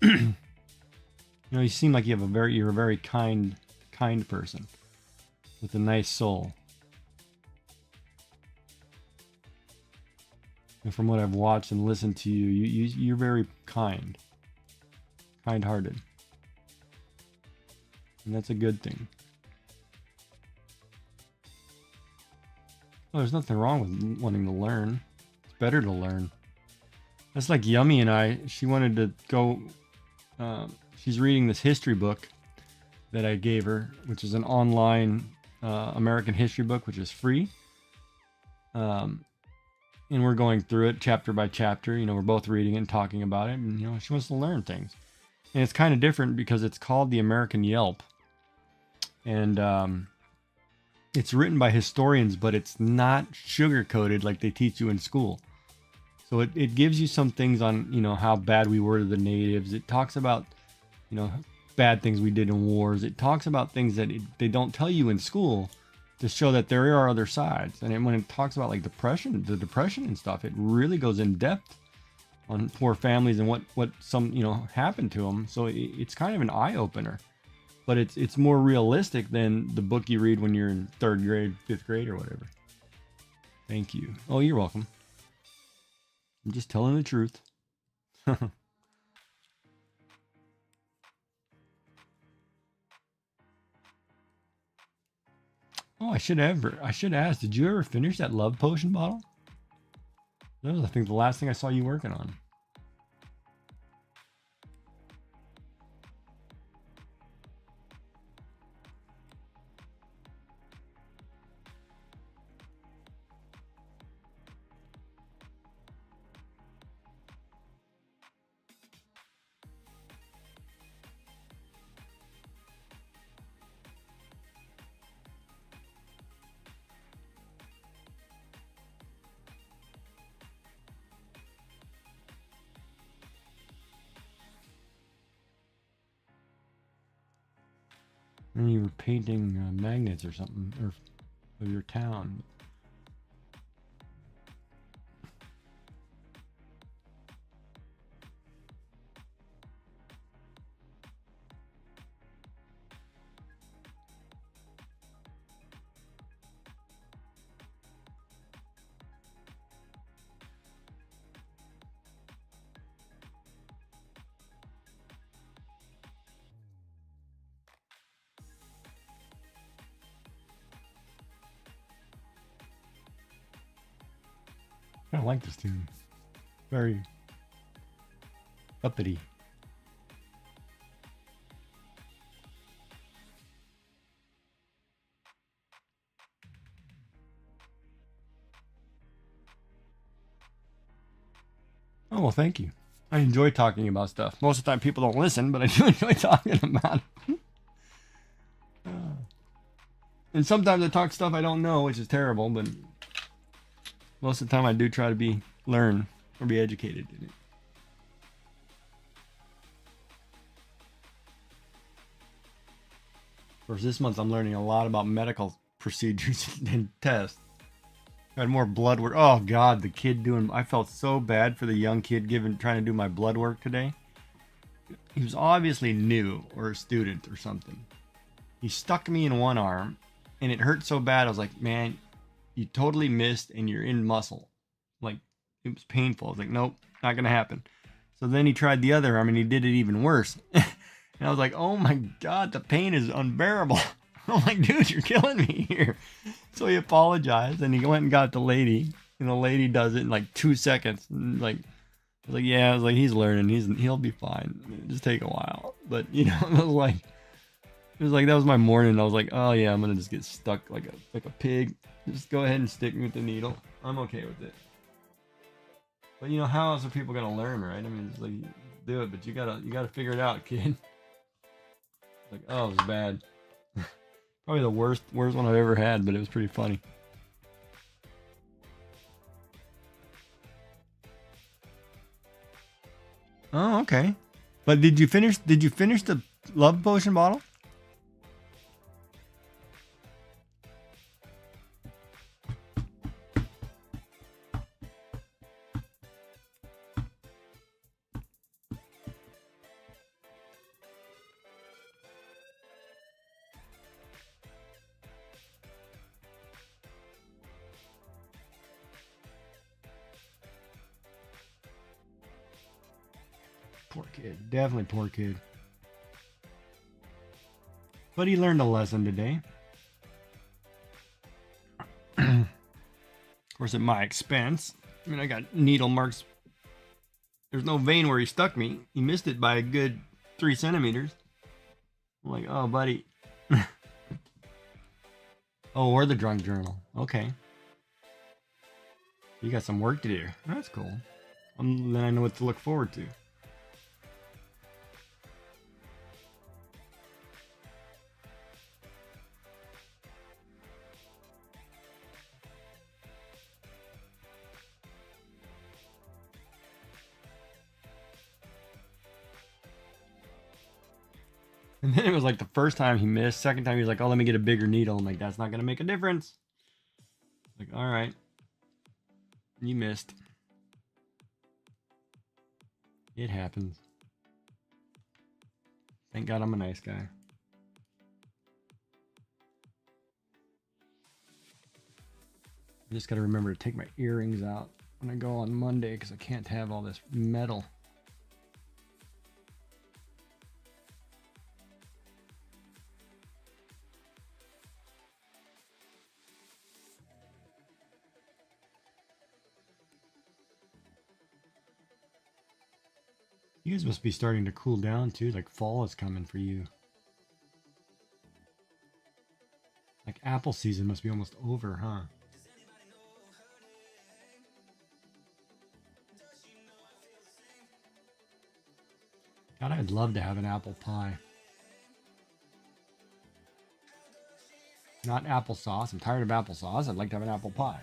You know, you seem like you're a very kind person with a nice soul. And from what I've watched and listened to you, you're very kind-hearted. And that's a good thing. Well, there's nothing wrong with wanting to learn. It's better to learn. That's like Yummy and I. She wanted to go... she's reading this history book that I gave her, which is an online American history book, which is free. And we're going through it chapter by chapter. You know, we're both reading it and talking about it, and you know, she wants to learn things. And it's kind of different because it's called The American Yelp, and it's written by historians, but it's not sugar coated like they teach you in school. So it gives you some things on, you know, how bad we were to the natives. It talks about, you know, bad things we did in wars. It talks about things that they don't tell you in school, to show that there are other sides. And when it talks about like the depression and stuff, it really goes in depth on poor families and what some, you know, happened to them. So it's kind of an eye opener, but it's more realistic than the book you read when you're in 3rd grade, 5th grade, or whatever. Thank you. Oh, you're welcome. I'm just telling the truth. Oh, I should ask, did you ever finish that love potion bottle? That was, I think, the last thing I saw you working on. And you were painting magnets or something, or of your town. I don't like this tune. Very uppity. Oh, well, thank you. I enjoy talking about stuff. Most of the time people don't listen, but I do enjoy talking about it. And sometimes I talk stuff I don't know, which is terrible, but most of the time I do try to learn or be educated in it. Of course, this month I'm learning a lot about medical procedures and tests. I had more blood work. Oh God, the kid I felt so bad for the young kid trying to do my blood work today. He was obviously new or a student or something. He stuck me in one arm and it hurt so bad. I was like, man, you totally missed and you're in muscle. Like, it was painful. I was like, nope, not gonna happen. So then he tried the other arm and he did it even worse. And I was like, oh my God, the pain is unbearable. I'm like, dude, you're killing me here. So he apologized and he went and got the lady, and the lady does it in like 2 seconds. And like, I was like, yeah, I was like, he's learning, he'll be fine. It'll just take a while. But you know, it was like that was my morning. I was like, oh yeah, I'm gonna just get stuck like a pig. Just go ahead and stick me with the needle. I'm okay with it. But you know, how else are people gonna learn, right? I mean, it's like, do it, but you gotta figure it out, kid. Like, oh, it was bad. Probably the worst one I've ever had, but it was pretty funny. Oh, okay. But did you finish the love potion bottle? Poor kid. Definitely poor kid. But he learned a lesson today. Of course, at my expense. I mean, I got needle marks. There's no vein where he stuck me. He missed it by a good 3 centimeters. I'm like, oh, buddy. Oh, or the drunk journal. Okay. You got some work to do. That's cool. Then I know what to look forward to. And then it was like the first time he missed. Second time he was like, oh, let me get a bigger needle. I'm like, that's not going to make a difference. Like, all right. You missed. It happens. Thank God I'm a nice guy. I just got to remember to take my earrings out when I go on Monday because I can't have all this metal. You guys must be starting to cool down too, like fall is coming for you. Like apple season must be almost over, huh? God, I'd love to have an apple pie. Not applesauce. I'm tired of applesauce. I'd like to have an apple pie.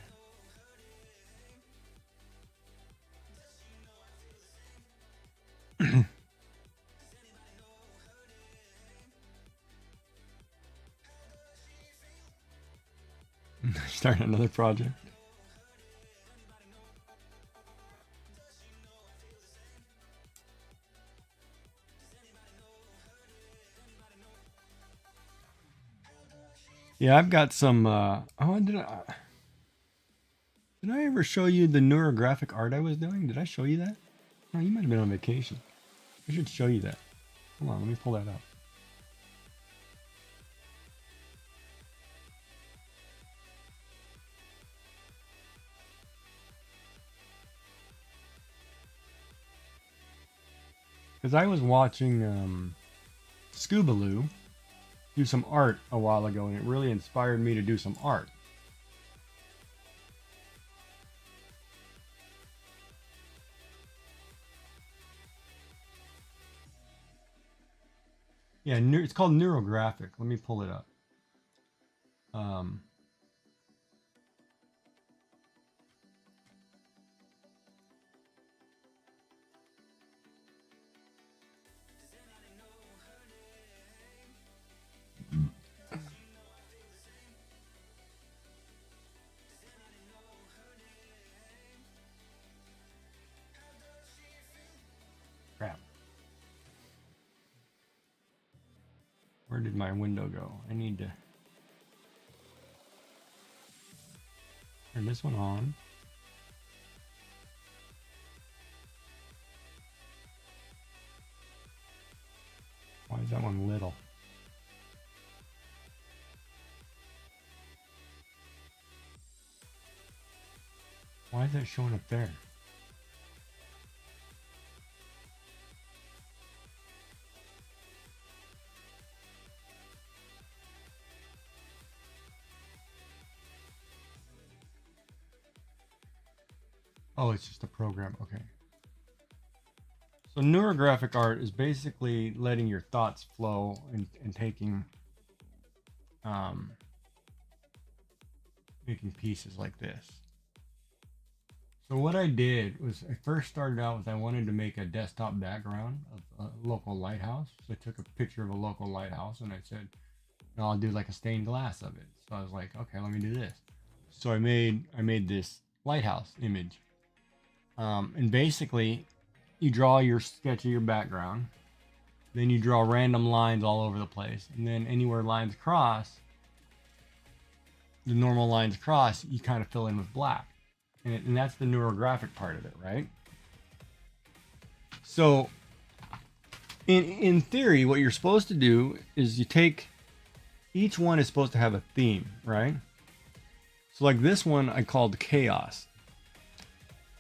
Start another project. Yeah, I've got some. Oh, did I ever show you the neurographic art I was doing? Did I show you that? Oh, you might have been on vacation. I should show you that. Hold on, let me pull that up. Because I was watching Scoobaloo do some art a while ago, and it really inspired me to do some art. Yeah, it's called neurographic. Let me pull it up. Crap. Where did my window go? I need to turn this one on. Why is that one little? Why is that showing up there? Oh, it's just a program. Okay. So neurographic art is basically letting your thoughts flow and taking making pieces like this. So what I did was I first started out with I wanted to make a desktop background of a local lighthouse. So I took a picture of a local lighthouse and I said, no, I'll do like a stained glass of it. So I was like, okay, let me do this. So I made this lighthouse image. And basically you draw your sketch of your background, then you draw random lines all over the place, and then anywhere lines cross, the normal lines cross, you kind of fill in with black. And that's the neurographic part of it, right? So in theory, what you're supposed to do is you take, each one is supposed to have a theme, right? So like this one I called chaos.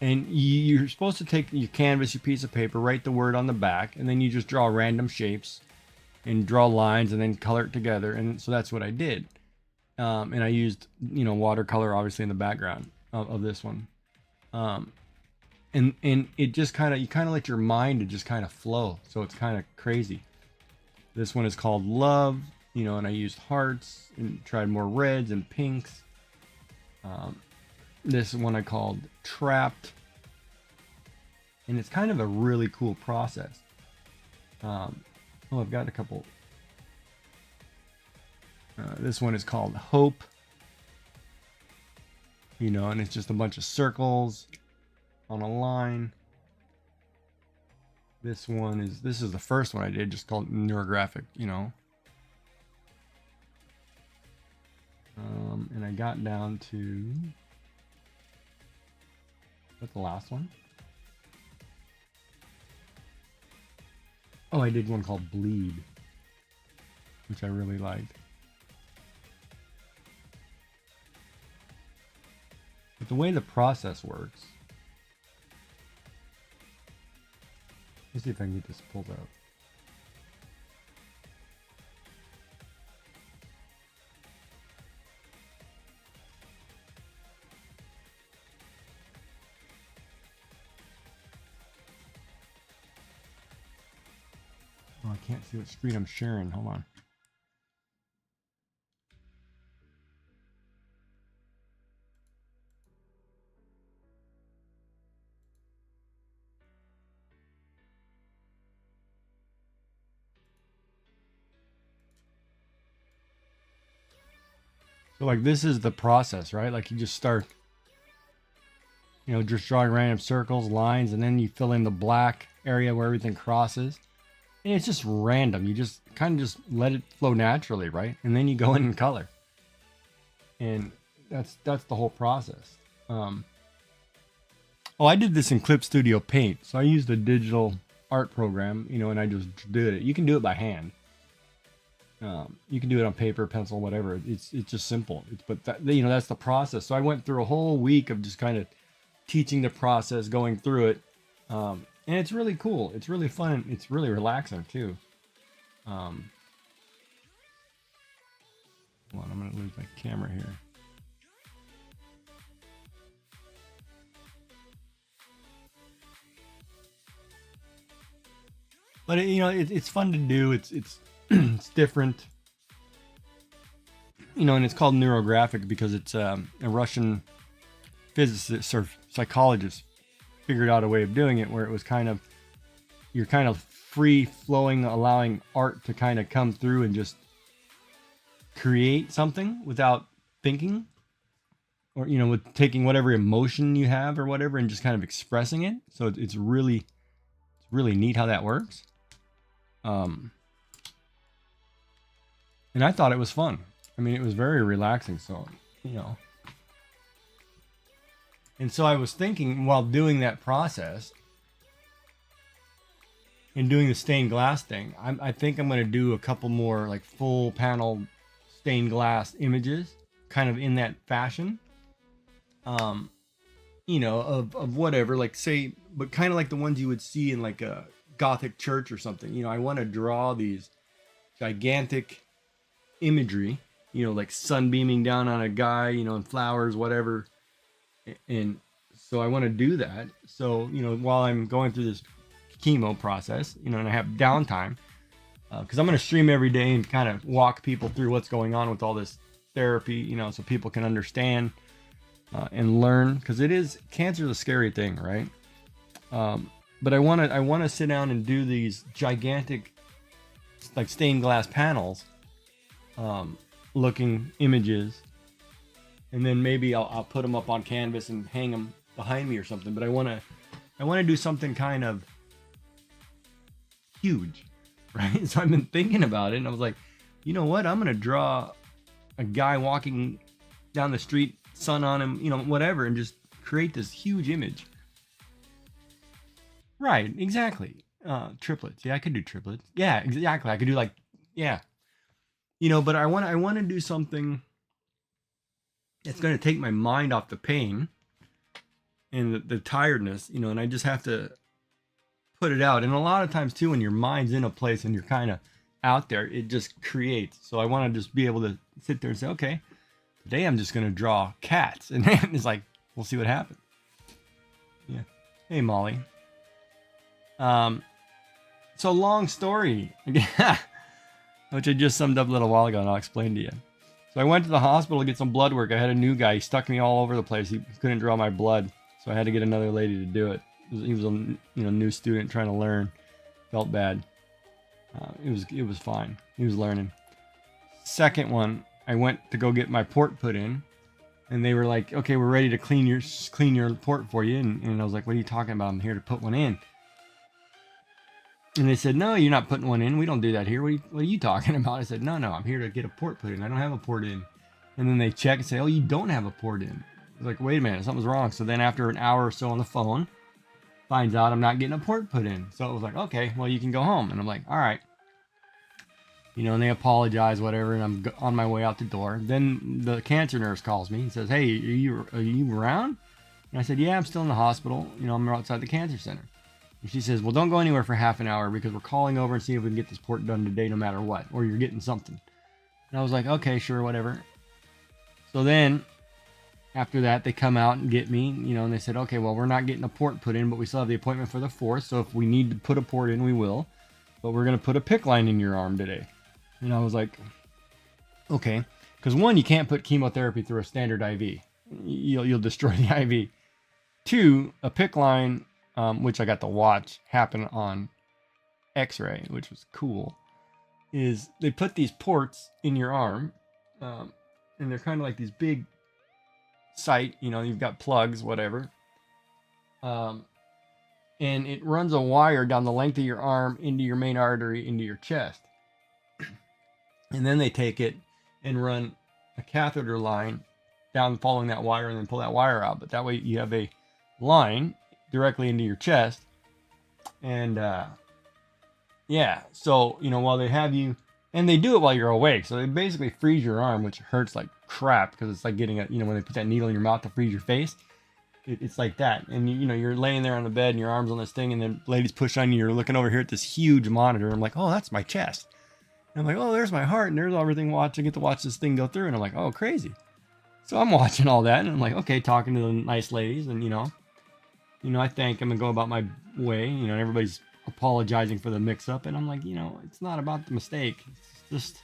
And you're supposed to take your canvas, your piece of paper, write the word on the back, and then you just draw random shapes and draw lines and then color it together. And so that's what I did. And I used, watercolor obviously in the background of this one. And it just kind of, you kind of let your mind to just kind of flow. So it's kind of crazy. This one is called Love, you know, and I used hearts and tried more reds and pinks. This one I called Trapped, and it's kind of a really cool process. Oh, I've got a couple. This one is called Hope, you know, and it's just a bunch of circles on a line. This is the first one I did, just called neurographic, you know. And I got down to, what's the last one? Oh, I did one called Bleed, which I really liked. But the way the process works, let's see if I can get this pulled out. Oh, I can't see what screen I'm sharing. Hold on. So like this is the process, right? Like you just start, you know, just drawing random circles, lines, and then you fill in the black area where everything crosses. And it's just random. You just kind of just let it flow naturally, right? And then you go in and color. And that's the whole process. Oh, I did this in Clip Studio Paint. So I used a digital art program, you know, and I just did it. You can do it by hand. You can do it on paper, pencil, whatever. It's just simple. But that, you know, that's the process. So I went through a whole week of just kind of teaching the process, going through it. And it's really cool. It's really fun. It's really relaxing too. Hold on, I'm gonna lose my camera here. But you know, it's fun to do. It's it's different. You know, and it's called neurographic because it's a Russian physicist or psychologist figured out a way of doing it where it was kind of, you're kind of free flowing, allowing art to kind of come through and just create something without thinking, or, you know, with taking whatever emotion you have or whatever and just kind of expressing it. So it's really neat how that works. And I thought it was fun. I mean, it was very relaxing. So, you know, and so I was thinking while doing that process and doing the stained glass thing, I think I'm going to do a couple more like full panel stained glass images, kind of in that fashion. You know, of whatever, like say, but kind of like the ones you would see in like a Gothic church or something. You know, I want to draw these gigantic imagery, you know, like sun beaming down on a guy, you know, and flowers, whatever. And so I want to do that. So, you know, while I'm going through this chemo process, you know, and I have downtime, because I'm going to stream every day and kind of walk people through what's going on with all this therapy, you know, so people can understand and learn, because cancer is a scary thing, right? But I want to sit down and do these gigantic, like stained glass panels, looking images. And then maybe I'll put them up on canvas and hang them behind me or something. But I want to do something kind of huge, right? So I've been thinking about it, and I was like, you know what? I'm gonna draw a guy walking down the street, sun on him, you know, whatever, and just create this huge image. Right? Exactly. Triplets. Yeah, I could do triplets. Yeah, exactly. I could do like, yeah, you know. But I want to do something. It's going to take my mind off the pain and the tiredness, you know, and I just have to put it out. And a lot of times too, when your mind's in a place and you're kind of out there, it just creates. So I want to just be able to sit there and say, okay, today I'm just going to draw cats. And then it's like, we'll see what happens. Hey, Molly. So long story, which I just summed up a little while ago, and I'll explain to you. So I went to the hospital to get some blood work. I had a new guy. He stuck me all over the place. He couldn't draw my blood, so I had to get another lady to do it. He was a new student trying to learn. Felt bad. It was fine. He was learning. Second one, I went to go get my port put in, and they were like, "Okay, we're ready to clean your port for you." And I was like, "What are you talking about? I'm here to put one in." And they said, "No, you're not putting one in. We don't do that here. What are you talking about?" I said, No, I'm here to get a port put in. I don't have a port in." And then they check and say, "Oh, you don't have a port in." I was like, "Wait a minute, something's wrong." So then after an hour or so on the phone, finds out I'm not getting a port put in. So it was like, "Okay, well, you can go home." And I'm like, "All right." And they apologize, whatever, and I'm on my way out the door. Then the cancer nurse calls me and says, "Hey, are you around?" And I said, "Yeah, I'm still in the hospital. I'm outside the cancer center." And she says, "Well, don't go anywhere for half an hour because we're calling over and see if we can get this port done today no matter what, or you're getting something." And I was like, "Okay, sure, whatever." So then after that, they come out and get me, and they said, "Okay, well, we're not getting a port put in, but we still have the appointment for the 4th. So if we need to put a port in, we will. But we're going to put a PICC line in your arm today." And I was like, "Okay." Because one, you can't put chemotherapy through a standard IV. You'll destroy the IV. Two, a PICC line, which I got to watch happen on X-ray, which was cool, is they put these ports in your arm, and they're kind of like these big sight, you've got plugs, whatever, and it runs a wire down the length of your arm into your main artery into your chest. And then they take it and run a catheter line down following that wire and then pull that wire out. But that way you have a line directly into your chest. And so, while they have you, and they do it while you're awake. So they basically freeze your arm, which hurts like crap because it's like getting when they put that needle in your mouth to freeze your face. It's like that. And you're laying there on the bed and your arm's on this thing, and then ladies push on you. You're looking over here at this huge monitor. I'm like, "Oh, that's my chest." And I'm like, "Oh, there's my heart, and there's everything watching. I get to watch this thing go through." And I'm like, "Oh, crazy." So I'm watching all that, and I'm like, okay, talking to the nice ladies, and I thank them and go about my way. And everybody's apologizing for the mix-up, and I'm like, it's not about the mistake. It's just,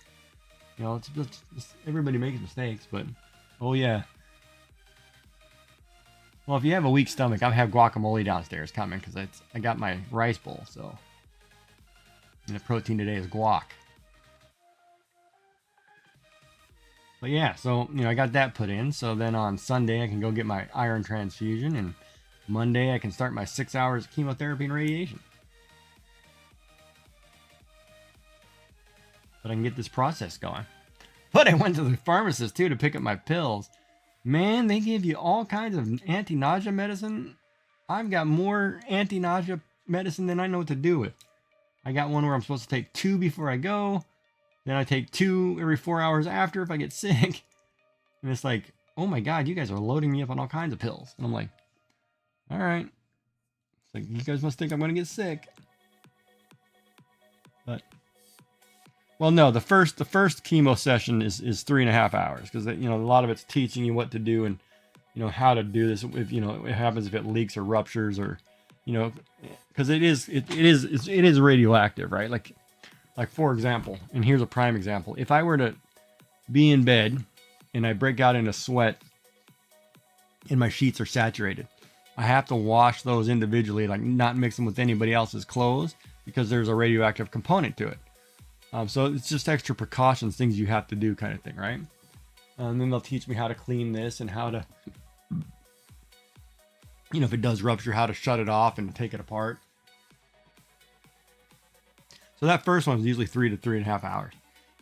it's just everybody makes mistakes, but oh yeah. Well, if you have a weak stomach, I have guacamole downstairs coming because I got my rice bowl, so. And the protein today is guac. But yeah, so, I got that put in. So then on Sunday, I can go get my iron transfusion. And Monday, I can start my 6 hours of chemotherapy and radiation. But I can get this process going. But I went to the pharmacist, too, to pick up my pills. Man, they give you all kinds of anti-nausea medicine. I've got more anti-nausea medicine than I know what to do with. I got one where I'm supposed to take 2 before I go. Then I take 2 every 4 hours after if I get sick. And it's like, oh my God, you guys are loading me up on all kinds of pills. And I'm like, all right. It's like, you guys must think I'm going to get sick. But, well, no, the first chemo session is 3.5 hours. Because, a lot of it's teaching you what to do and, how to do this. If, it happens if it leaks or ruptures or, because it is radioactive, right? Like, for example, and here's a prime example. If I were to be in bed and I break out into sweat and my sheets are saturated, I have to wash those individually, like not mix them with anybody else's clothes because there's a radioactive component to it. So it's just extra precautions, things you have to do kind of thing, right? And then they'll teach me how to clean this and how to, if it does rupture, how to shut it off and take it apart. So that first one was usually 3 to 3.5 hours.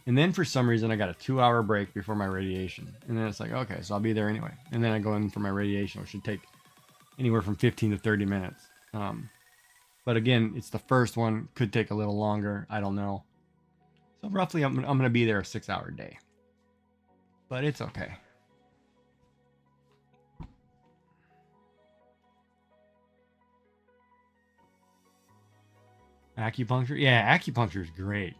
And then for some reason, I got a 2-hour break before my radiation. And then it's like, okay, so I'll be there anyway. And then I go in for my radiation, which should take anywhere from 15 to 30 minutes. But again, it's the first one. Could take a little longer. I don't know. So roughly, I'm going to be there a 6-hour day. But it's okay. Acupuncture? Yeah, acupuncture is great.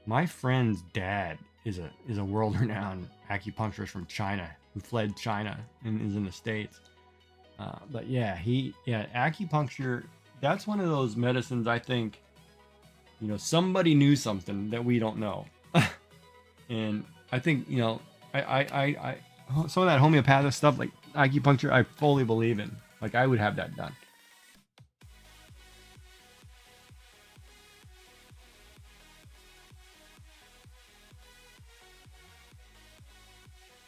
My friend's dad is a world-renowned acupuncturist from China who fled China and is in the States. But yeah, acupuncture, that's one of those medicines I think, somebody knew something that we don't know. And I think, some of that homeopathic stuff like acupuncture, I fully believe in. Like I would have that done.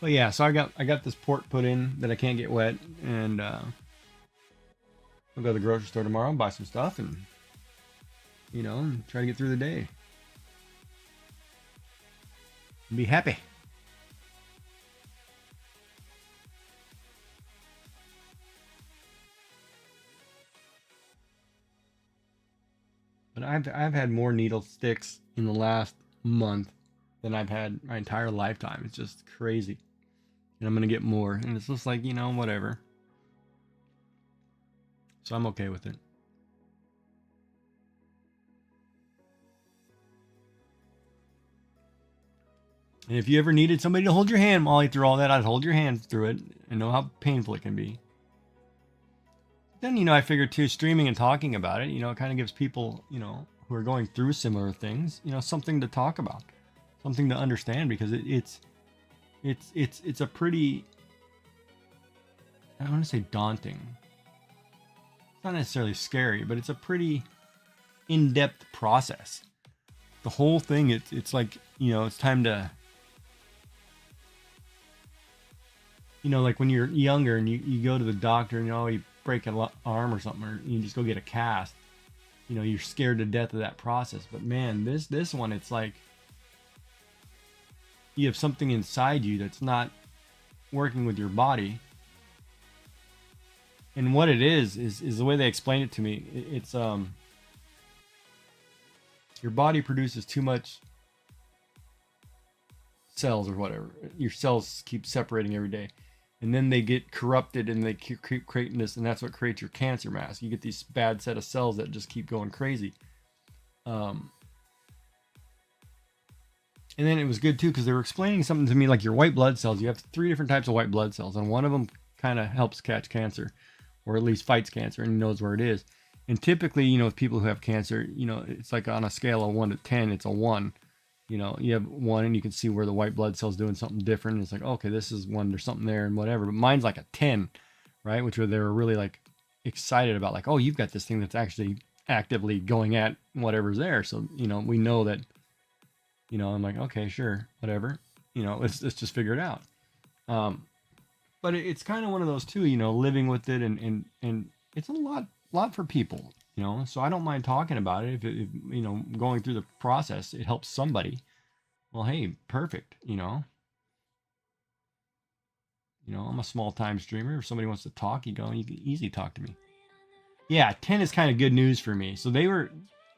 But yeah, so I got this port put in that I can't get wet, and I'll go to the grocery store tomorrow and buy some stuff, and and try to get through the day. And be happy. But I've had more needle sticks in the last month than I've had my entire lifetime. It's just crazy. And I'm gonna get more, and it's just like, whatever. So I'm okay with it. And if you ever needed somebody to hold your hand, Molly, through all that, I'd hold your hand through it and know how painful it can be. Then, I figured too, streaming and talking about it, it kind of gives people, who are going through similar things, something to talk about, something to understand, because it's a pretty, I don't want to say daunting. It's not necessarily scary, but it's a pretty in-depth process. The whole thing, it's like, it's time to, like when you're younger and you go to the doctor and you break an arm or something, or you just go get a cast, you're scared to death of that process. But man, this one, it's like you have something inside you that's not working with your body. And what it is the way they explain it to me. It's your body produces too much cells or whatever. Your cells keep separating every day, and then they get corrupted and they keep creating this, and that's what creates your cancer mass. You get these bad set of cells that just keep going crazy. And then it was good too, because they were explaining something to me like your white blood cells. You have 3 different types of white blood cells, and one of them kind of helps catch cancer, or at least fights cancer and knows where it is. And typically, with people who have cancer, it's like on a scale of 1 to 10, it's a 1. You have 1 and you can see where the white blood cell's doing something different. And it's like, okay, this is 1, there's something there and whatever. But mine's like a 10, right? Which they were really like excited about, like, oh, you've got this thing that's actually actively going at whatever's there. So, we know that, I'm like, okay, sure, whatever. Let's just figure it out. But it's kind of one of those too, living with it, and it's a lot for people, so I don't mind talking about it. If going through the process, it helps somebody. Well, hey, perfect. I'm a small time streamer. If somebody wants to talk, you can easily talk to me. Yeah, 10 is kind of good news for me. So they were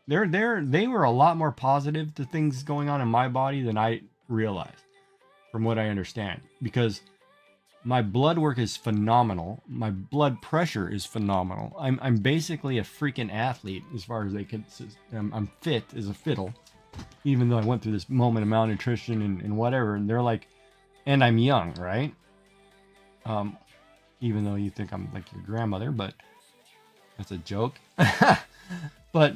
a lot more positive to things going on in my body than I realized, from what I understand, because my blood work is phenomenal. My blood pressure is phenomenal. I'm basically a freaking athlete as far as they can. I'm fit as a fiddle, even though I went through this moment of malnutrition and whatever. And they're like, and I'm young, right? Even though you think I'm like your grandmother, but that's a joke. But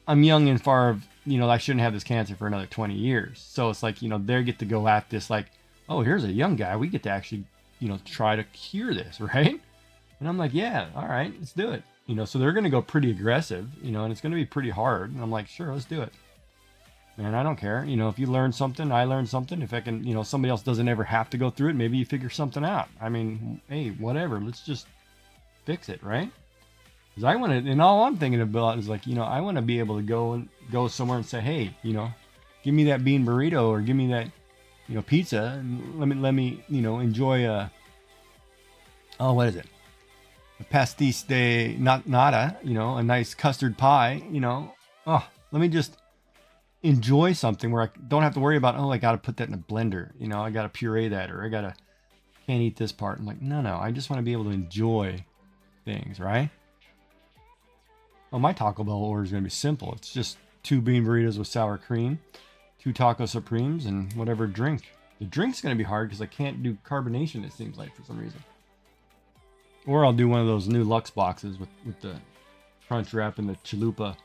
I'm young and far of, I shouldn't have this cancer for another 20 years. So it's like, they get to go at this like, oh, here's a young guy. We get to actually, try to cure this, right? And I'm like, yeah, all right, let's do it. So they're going to go pretty aggressive, and it's going to be pretty hard. And I'm like, sure, let's do it. Man, I don't care. If you learn something, I learn something. If I can, somebody else doesn't ever have to go through it, maybe you figure something out. I mean, hey, whatever. Let's just fix it, right? Because I want to, and all I'm thinking about is like, I want to be able to go somewhere and say, hey, give me that bean burrito, or give me that, pizza, and let me, enjoy what is it? A pastis de nata, a nice custard pie, let me just enjoy something where I don't have to worry about, oh, I got to put that in a blender, I got to puree that, or can't eat this part. I'm like, no, I just want to be able to enjoy things, right? Well, my Taco Bell order is going to be simple. It's just 2 bean burritos with sour cream, 2 taco supremes, and whatever drink. The drink's going to be hard because I can't do carbonation, it seems like, for some reason. Or I'll do one of those new Lux boxes with the crunch wrap and the chalupa.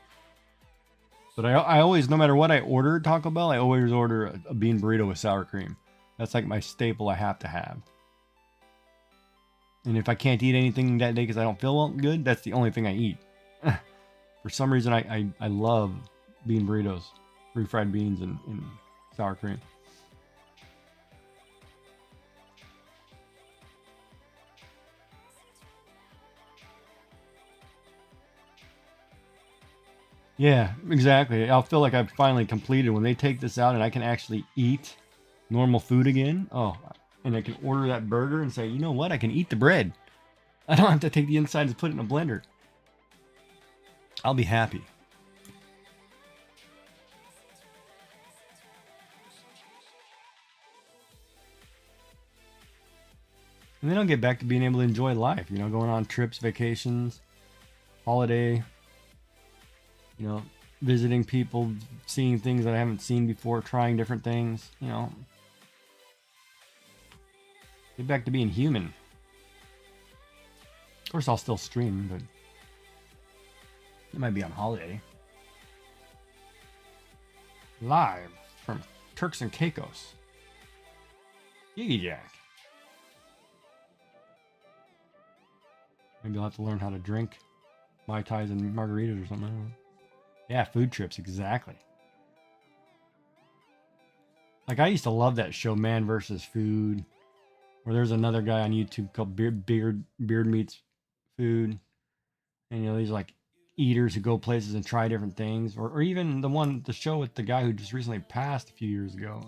But I always, no matter what I order at Taco Bell, I always order a bean burrito with sour cream. That's like my staple I have to have. And if I can't eat anything that day because I don't feel good, that's the only thing I eat. For some reason, I love bean burritos, refried beans and sour cream. Yeah, exactly. I'll feel like I've finally completed when they take this out and I can actually eat normal food again. Oh, and I can order that burger and say, you know what? I can eat the bread. I don't have to take the inside and put it in a blender. I'll be happy. And then I'll get back to being able to enjoy life, you know, going on trips, vacations, holiday, you know, visiting people, seeing things that I haven't seen before, trying different things, you know. Get back to being human. Of course, I'll still stream, but it might be on holiday. Live from Turks and Caicos. GigeeJack. Maybe I'll have to learn how to drink Mai Tais and margaritas or something. I don't know. Yeah, food trips, exactly. Like, I used to love that show, Man vs. Food, where there's another guy on YouTube called Beard Meets Food. And, you know, these like eaters who go places and try different things. Or even the show with the guy who just recently passed a few years ago.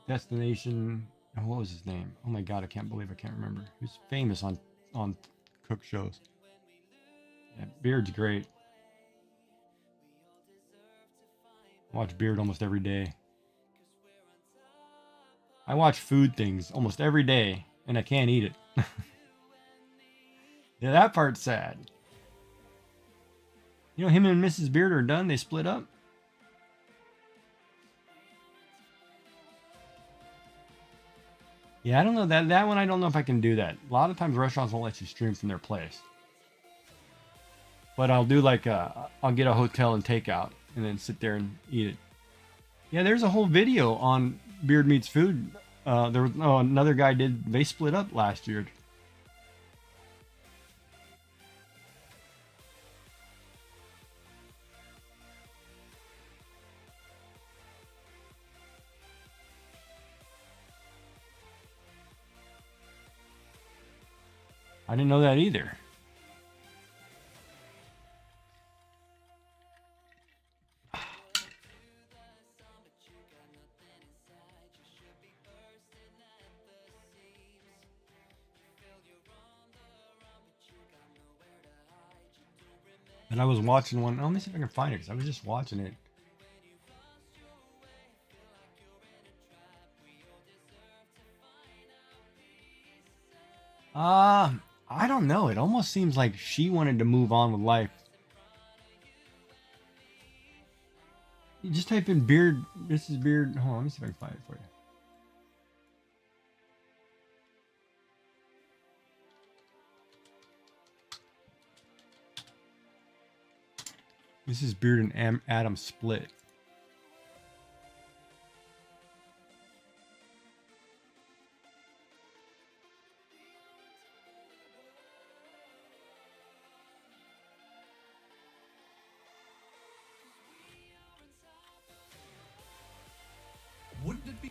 Destination, what was his name? Oh my God, I can't believe I can't remember. Who's famous on cook shows. Yeah, Beard's great. I watch Beard almost every day. I watch food things almost every day, and I can't eat it. Yeah, that part's sad. You know, him and Mrs. Beard are done. They split up. Yeah, I don't know. That one, I don't know if I can do that. A lot of times restaurants won't let you stream from their place. But I'll do like I'll get a hotel and take out and then sit there and eat it. Yeah, there's a whole video on Beard Meets Food. There was another guy they split up last year. I didn't know that either. And I was watching one. Let me see if I can find it because I was just watching it. I don't know. It almost seems like she wanted to move on with life. You just type in Beard. This is Beard. Hold on, let me see if I can find it for you. This is Beard and Adam split. Wouldn't it be?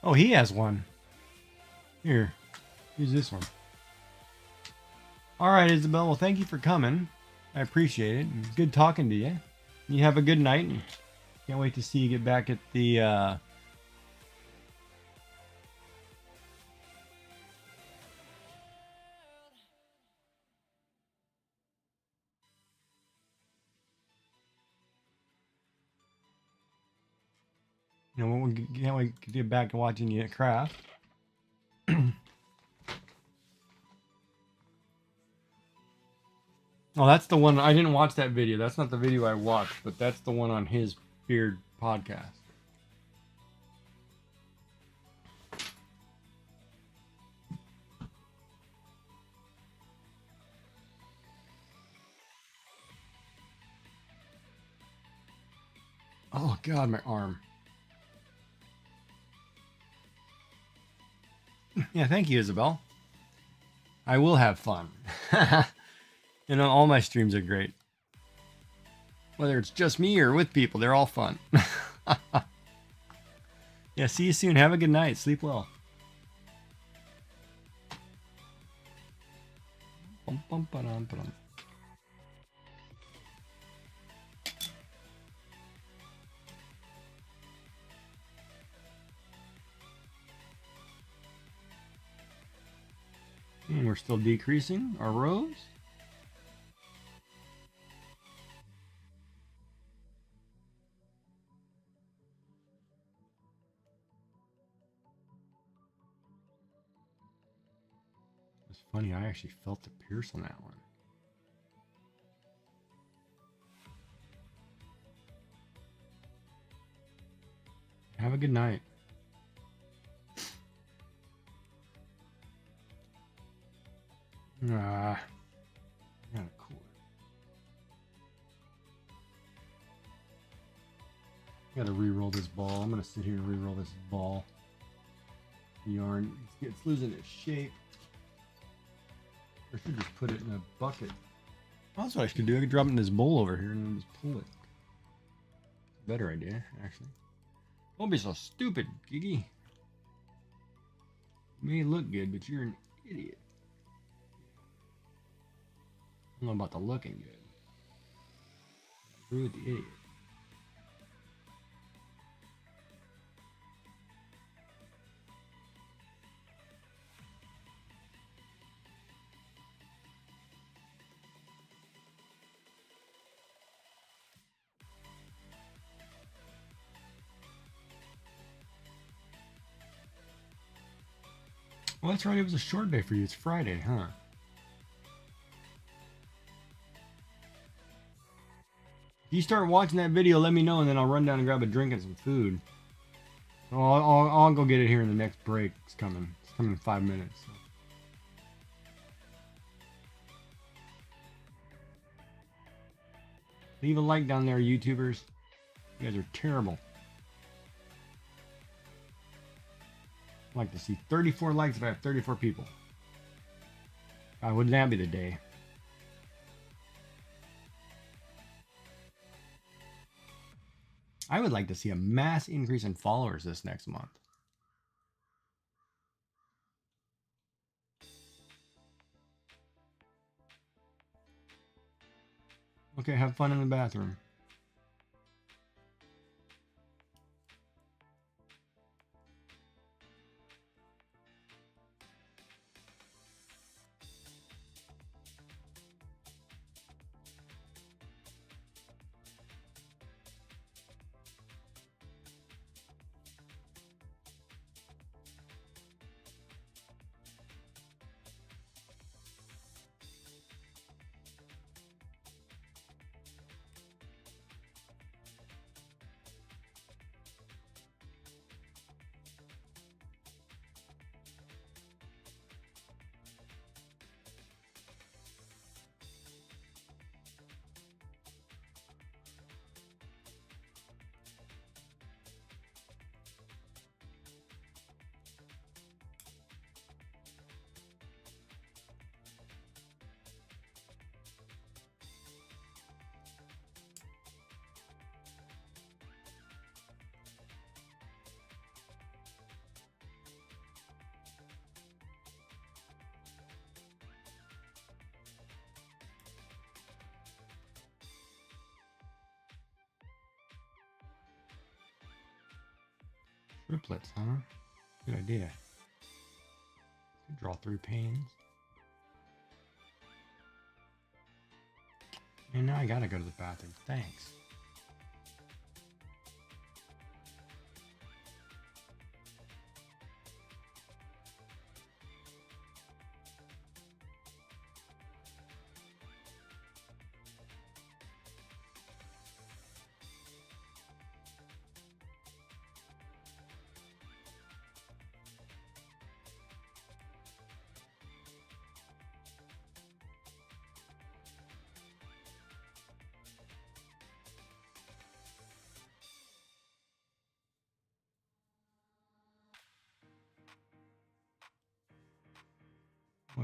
Oh, he has one. Here, use this one. All right, Isabel. Well, thank you for coming. I appreciate it. Good talking to you. You have a good night. And can't wait to see you get back at the. You know, we can't wait to get back and watching you craft. Oh, that's the one. I didn't watch that video. That's not the video I watched, but that's the one on his Beard podcast. Oh, God, my arm. Yeah, thank you, Isabel. I will have fun. You know, all my streams are great. Whether it's just me or with people, they're all fun. Yeah, see you soon. Have a good night. Sleep well. Bum, bum, ba-dum, ba-dum. And we're still decreasing our rows. It's funny, I actually felt the pierce on that one. Have a good night. I gotta cool it. Gotta re-roll this ball. I'm gonna sit here and re-roll this ball. Yarn. It's losing its shape. I should just put it in a bucket. Oh, that's what I should do. I could drop it in this bowl over here and then just pull it. Better idea, actually. Don't be so stupid, Gigi. You may look good, but you're an idiot. I don't know about the looking good. Agree with the idiot. Well, that's right. It was a short day for you. It's Friday, huh? If you start watching that video, let me know, and then I'll run down and grab a drink and some food. I'll go get it here in the next break. It's coming. It's coming in 5 minutes. So. Leave a like down there, YouTubers. You guys are terrible. I'd like to see 34 likes if I have 34 people. Wouldn't that be the day? I would like to see a mass increase in followers this next month. Okay, have fun in the bathroom. Triplets, huh? Good idea. Draw 3 panes. And now I gotta go to the bathroom. Thanks.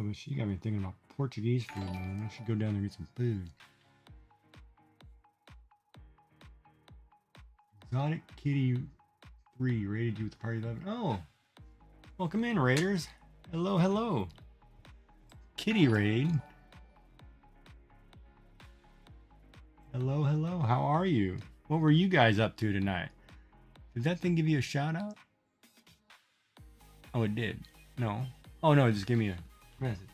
Oh, but she got me thinking about Portuguese food, man. I should go down there and get some food. Exotic Kitty 3 rated you with the party 11. Oh, welcome in, Raiders. Hello, hello. Kitty raid. Hello, hello. How are you? What were you guys up to tonight? Did that thing give you a shout out? Oh, it did. No. Oh, no, it just gave me a message.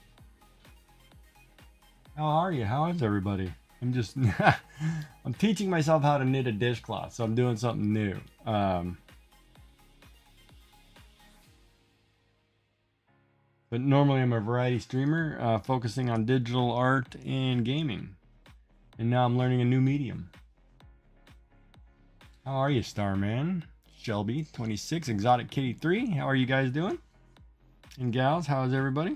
How are you? How is everybody? I'm just, I'm teaching myself how to knit a dishcloth, so I'm doing something new. But normally I'm a variety streamer, focusing on digital art and gaming. And now I'm learning a new medium. How are you, Starman? Shelby, 26, Exotic Kitty 3. How are you guys doing? And gals, how is everybody?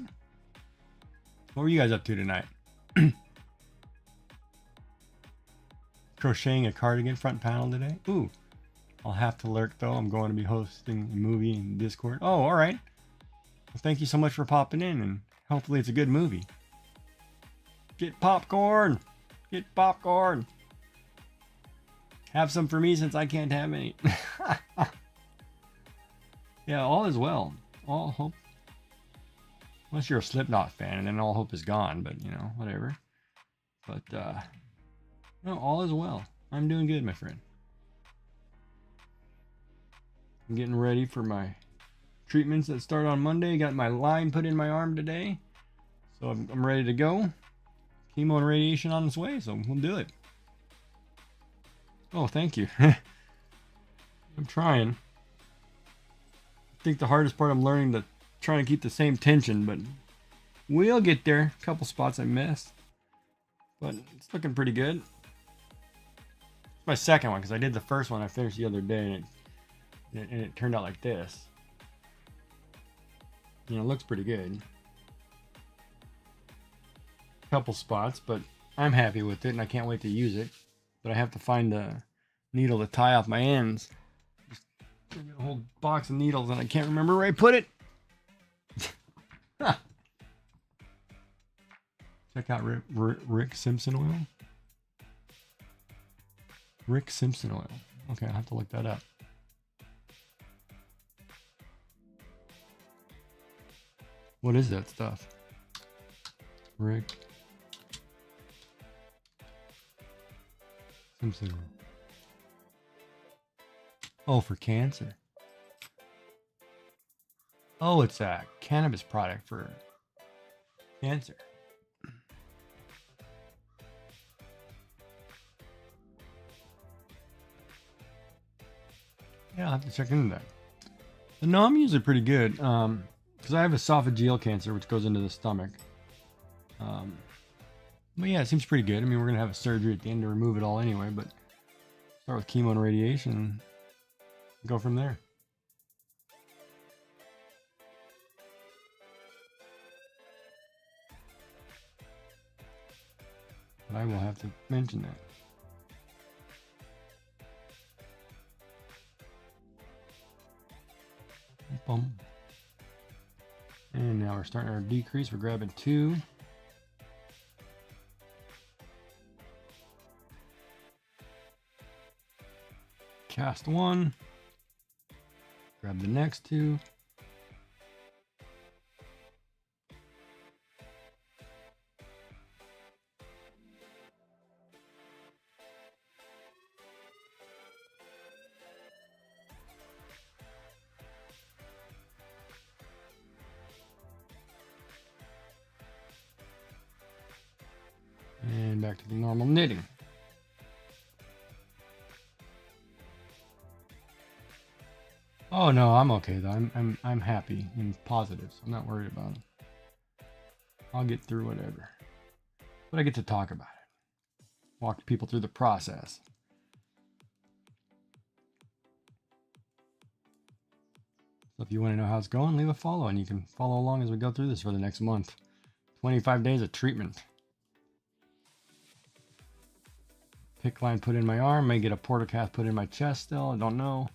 What were you guys up to tonight? Crocheting a cardigan front panel today. Ooh, I'll have to lurk though. I'm going to be hosting a movie in Discord. Oh, all right. Well, thank you so much for popping in, and hopefully it's a good movie. Get popcorn. Get popcorn. Have some for me since I can't have any. Yeah, all is well. All hope. Unless you're a Slipknot fan, and then all hope is gone. But you know, whatever. But no, all is well. I'm doing good, my friend. I'm getting ready for my treatments that start on Monday. Got my line put in my arm today, so I'm ready to go. Chemo and radiation on its way, so we'll do it. Oh, thank you. I'm trying. I think the hardest part I'm learning to try and keep the same tension, but we'll get there. A couple spots I missed, but it's looking pretty good. It's my second one because I did the first one I finished the other day, and it turned out like this. You know, it looks pretty good. Couple spots, but I'm happy with it, and I can't wait to use it. But I have to find a needle to tie off my ends. Just got a whole box of needles, and I can't remember where I put it. Check out Rick Simpson oil. Rick Simpson oil. Okay, I'll have to look that up. What is that stuff? Rick Simpson oil. Oh, for cancer. Oh, it's a cannabis product for cancer. Yeah, I'll have to check into that. But no, I'm usually pretty good. Because I have esophageal cancer, which goes into the stomach. But yeah, it seems pretty good. I mean, we're going to have a surgery at the end to remove it all anyway, but start with chemo and radiation and go from there. But I will have to mention that. Boom. And now we're starting our decrease. We're grabbing 2. Cast 1. Grab the next 2. And back to the normal knitting. Oh no, I'm okay though. I'm happy and positive, so I'm not worried about it. I'll get through whatever. But I get to talk about it. Walk people through the process. So if you want to know how it's going, leave a follow and you can follow along as we go through this for the next month. 25 days of treatment. Pick line put in my arm, may get a portacath put in my chest still, I don't know.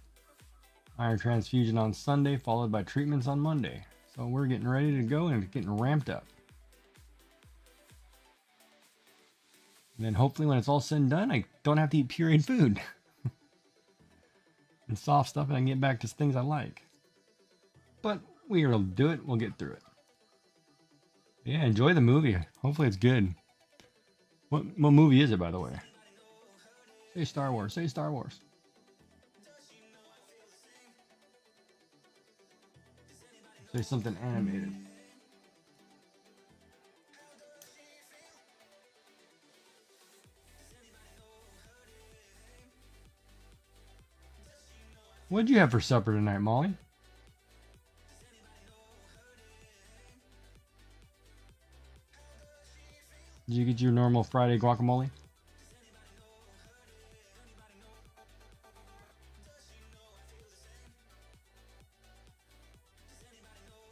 Iron transfusion on Sunday, followed by treatments on Monday. So we're getting ready to go and getting ramped up. And then hopefully when it's all said and done, I don't have to eat pureed food. And soft stuff, and I can get back to things I like. But we'll do it. We'll get through it. Yeah, enjoy the movie. Hopefully it's good. What movie is it, by the way? Say Star Wars. Say Star Wars. Say something animated. What'd you have for supper tonight, Molly? Did you get your normal Friday guacamole?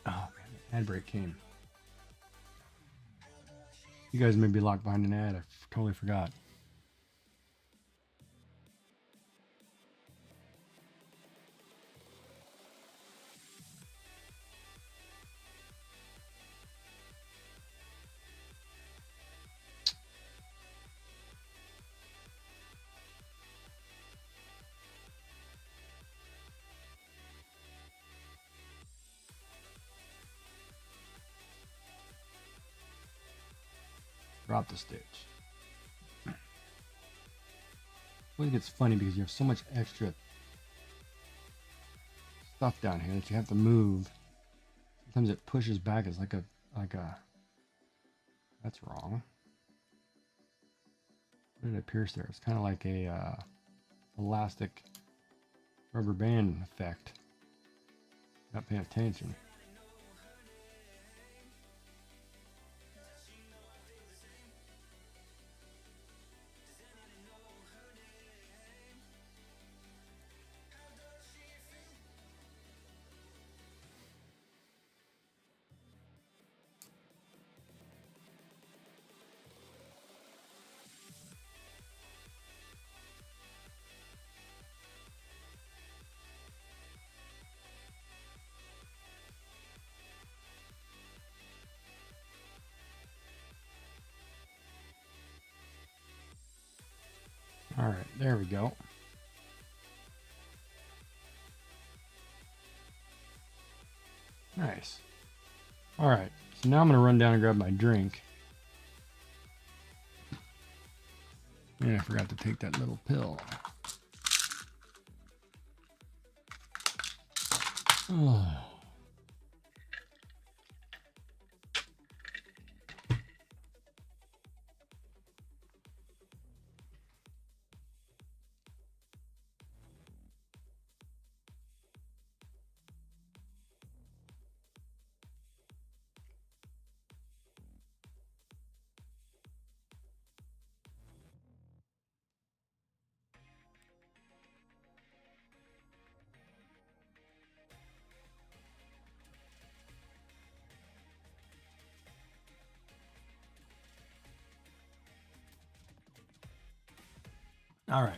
Oh man, the ad break came. You guys may be locked behind an ad. I totally forgot. Drop the stitch. I think it's funny because you have so much extra stuff down here that you have to move. Sometimes it pushes back. It's like a that's wrong. What did it pierce there? It's kind of like a elastic rubber band effect. Not paying attention. All right, there we go. Nice. All right, so now I'm gonna run down and grab my drink. And I forgot to take that little pill. Oh. All right.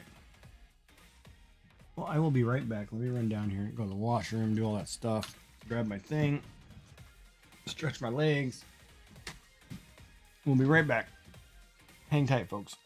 Well, I will be right back. Let me run down here, go to the washroom, do all that stuff, grab my thing, stretch my legs. We'll be right back. Hang tight, folks.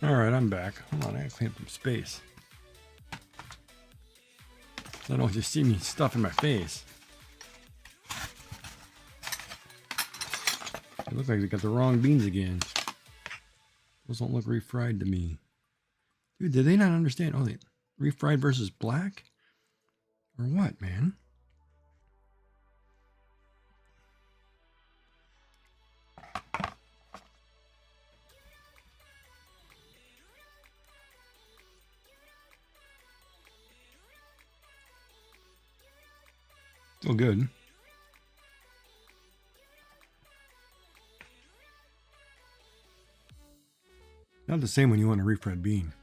All right, I'm back. Hold on, I gotta clean up some space. I don't just see me stuffing my face. It looks like they got the wrong beans again. Those don't look refried to me. Dude, did they not understand? Oh, they refried versus black? Or what, man? Still good. Not the same when you want a refried bean.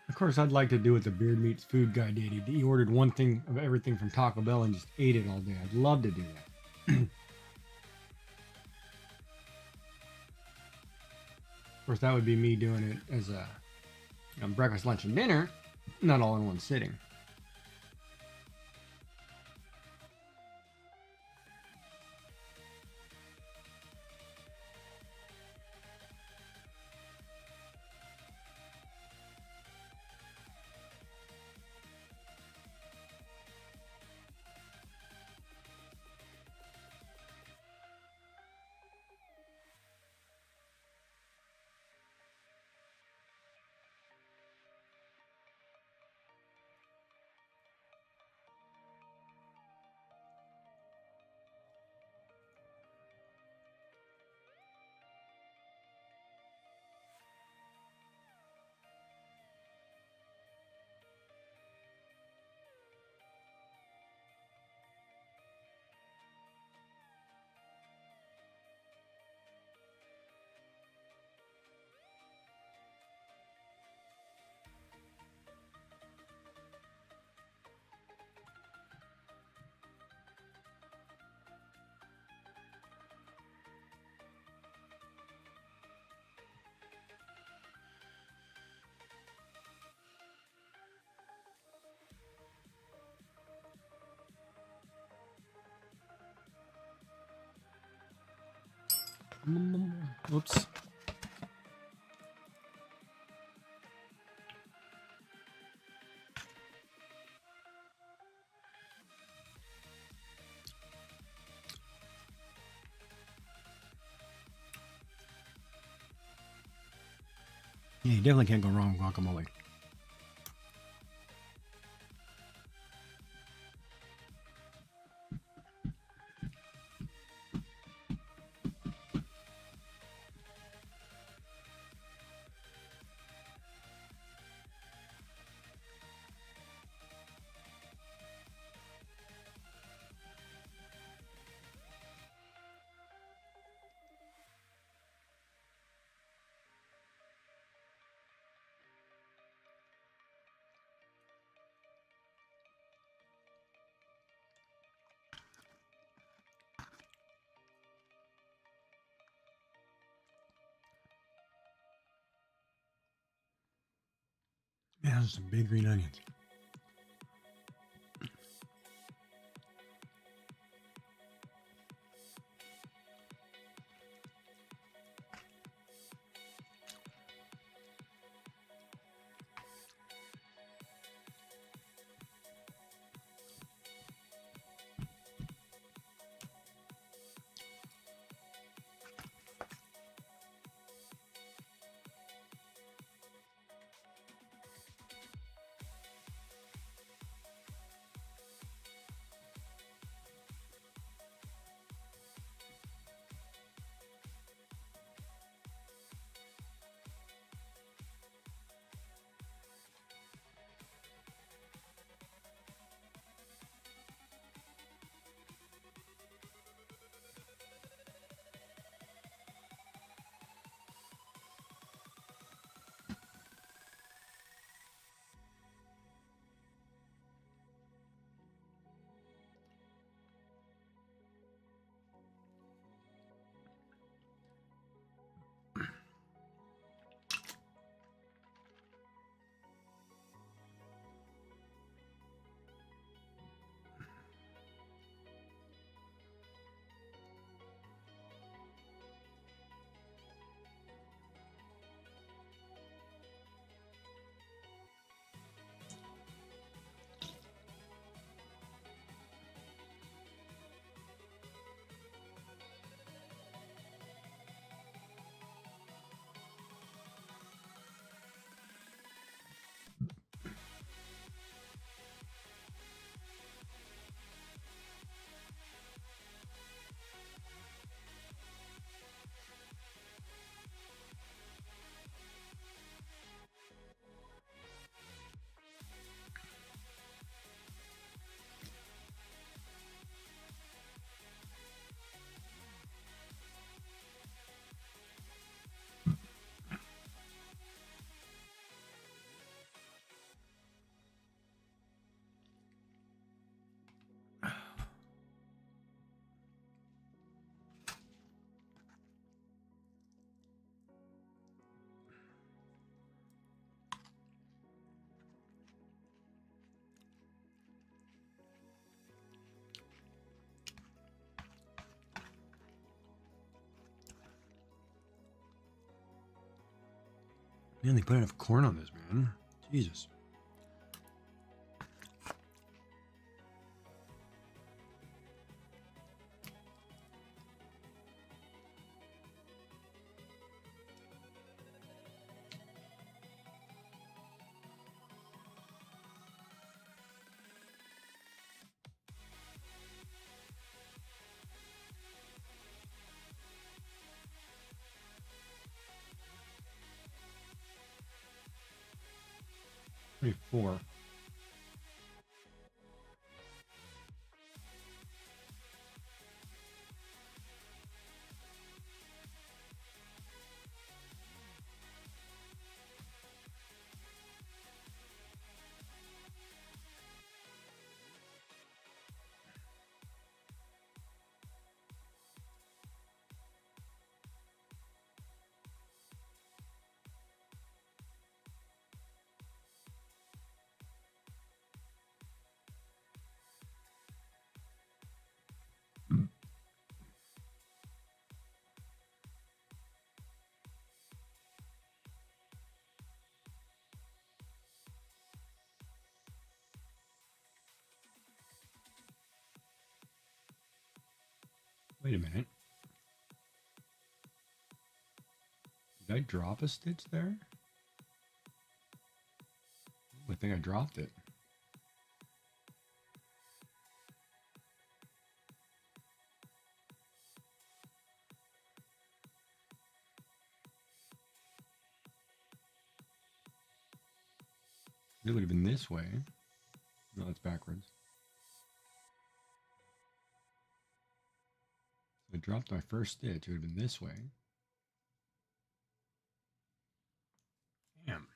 Of course, I'd like to do what the Beard Meats food guy did. He ordered one thing of everything from Taco Bell and just ate it all day. I'd love to do that. Of course, that would be me doing it as a breakfast, lunch, and dinner, not all in one sitting. Oops. Yeah, you definitely can't go wrong with guacamole. Yeah, those are some big green onions. Man, they put enough corn on this, man. Jesus. Maybe 4. Wait a minute. Did I drop a stitch there? think I dropped it. It would have been this way. No, it's backwards. So I dropped my first stitch. It would have been this way. Damn.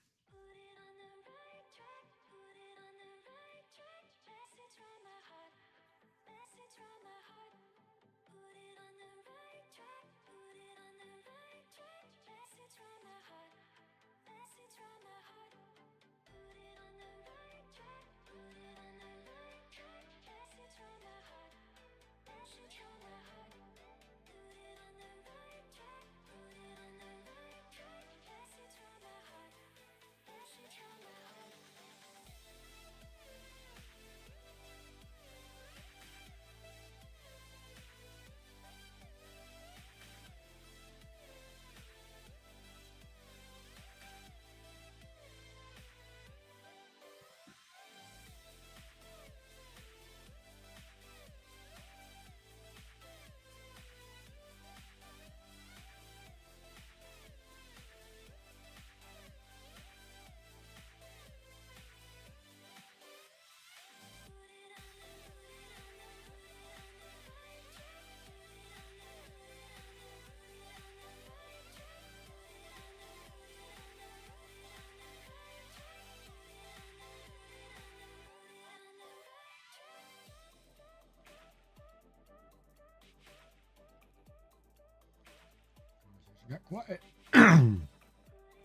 Got quiet.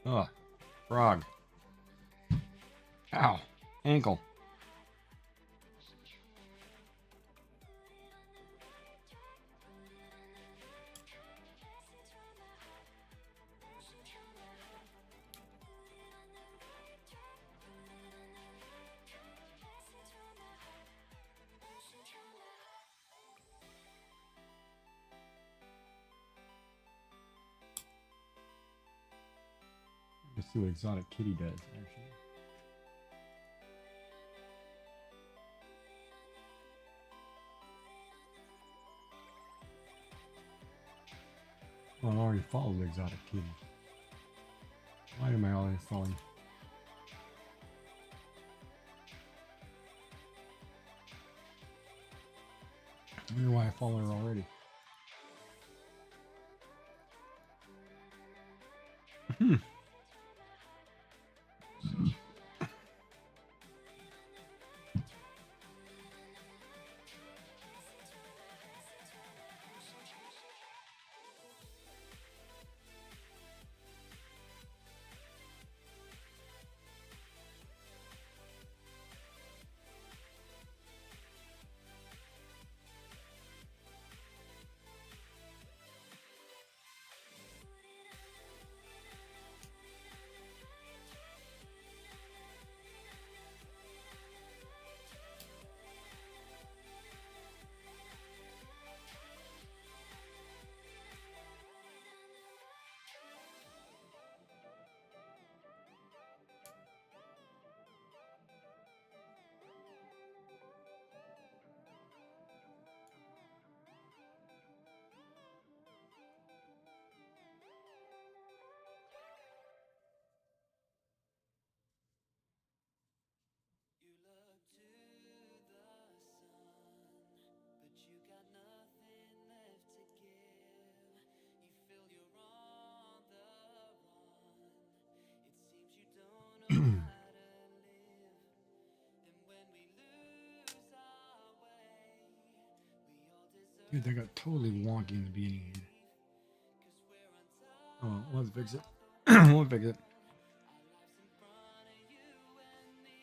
Oh, frog. Ow, ankle. Let's see what Exotic Kitty does, actually. Oh, I already followed Exotic Kitty. Why am I always following? I wonder why I follow her already. Dude, that got totally wonky in the beginning here. Oh, we'll have to fix it. We'll fix it.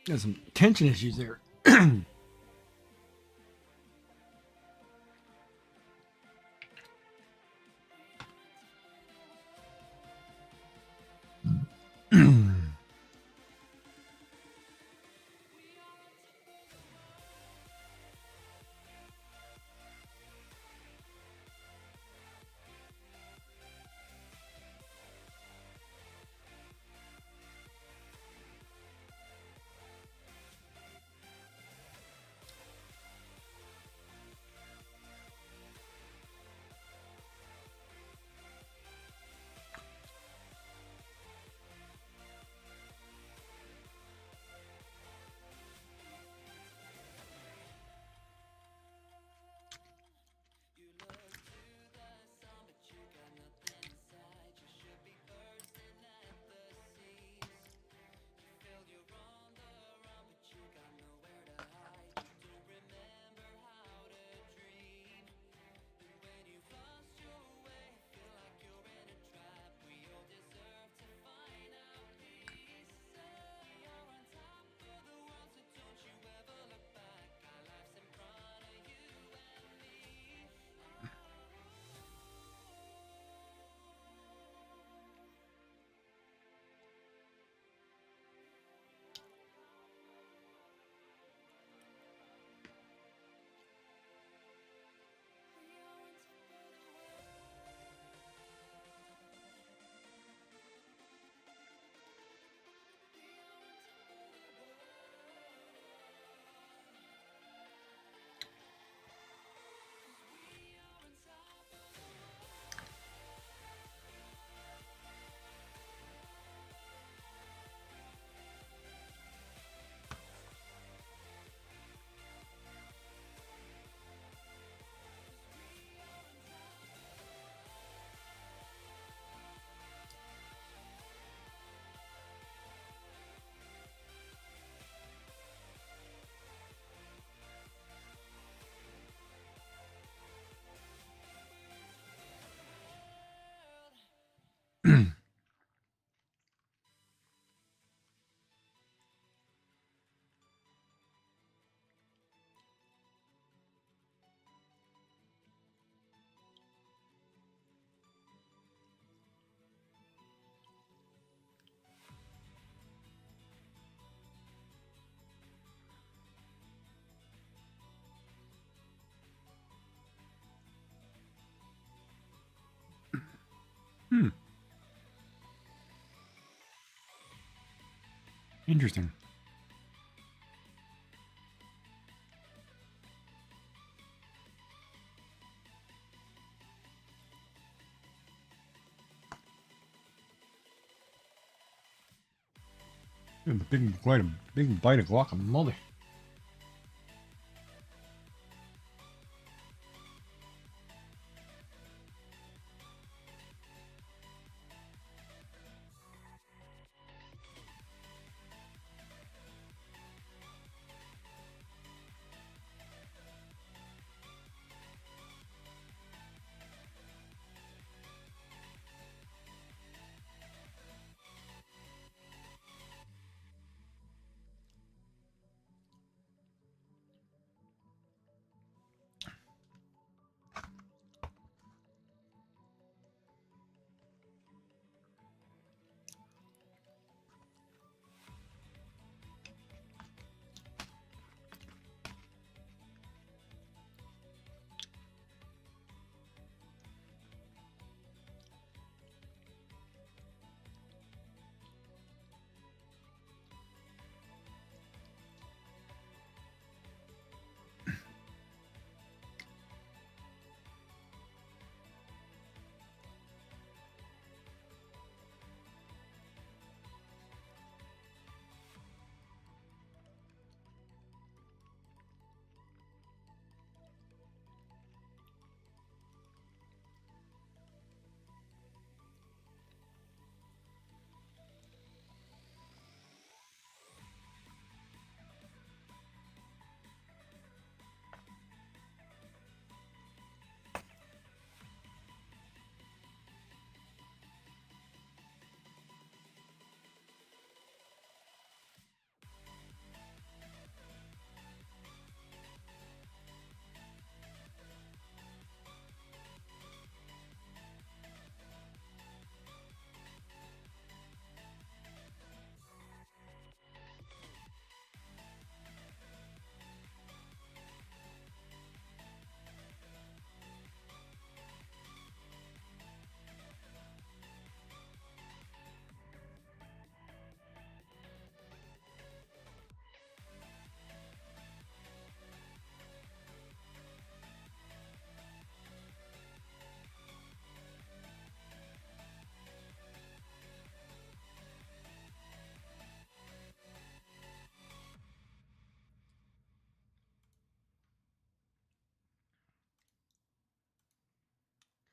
Got some tension issues there. Hmm. Interesting. Quite a big bite of guacamole.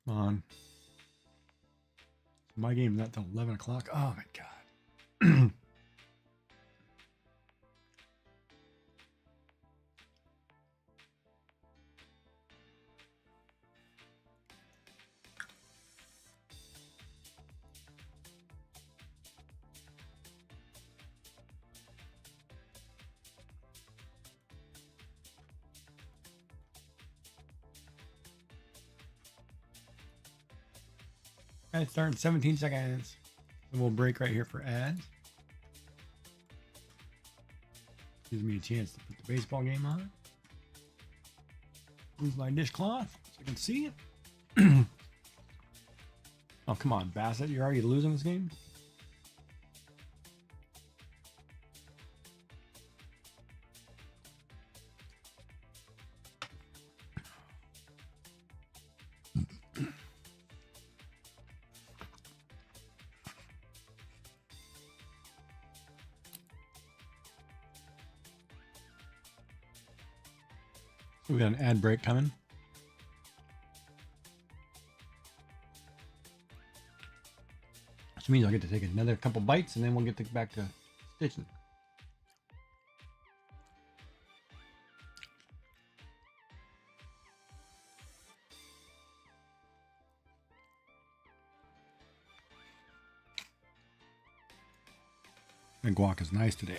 Come on. My game's not till 11 o'clock. Oh my god. Guys, start in 17 seconds. And we'll break right here for ads. Gives me a chance to put the baseball game on. Move my dishcloth so I can see it. Oh, come on, Bassett. You're already losing this game? We got an ad break coming. Which means I'll get to take another couple bites and then we'll get back to stitching. That guac is nice today.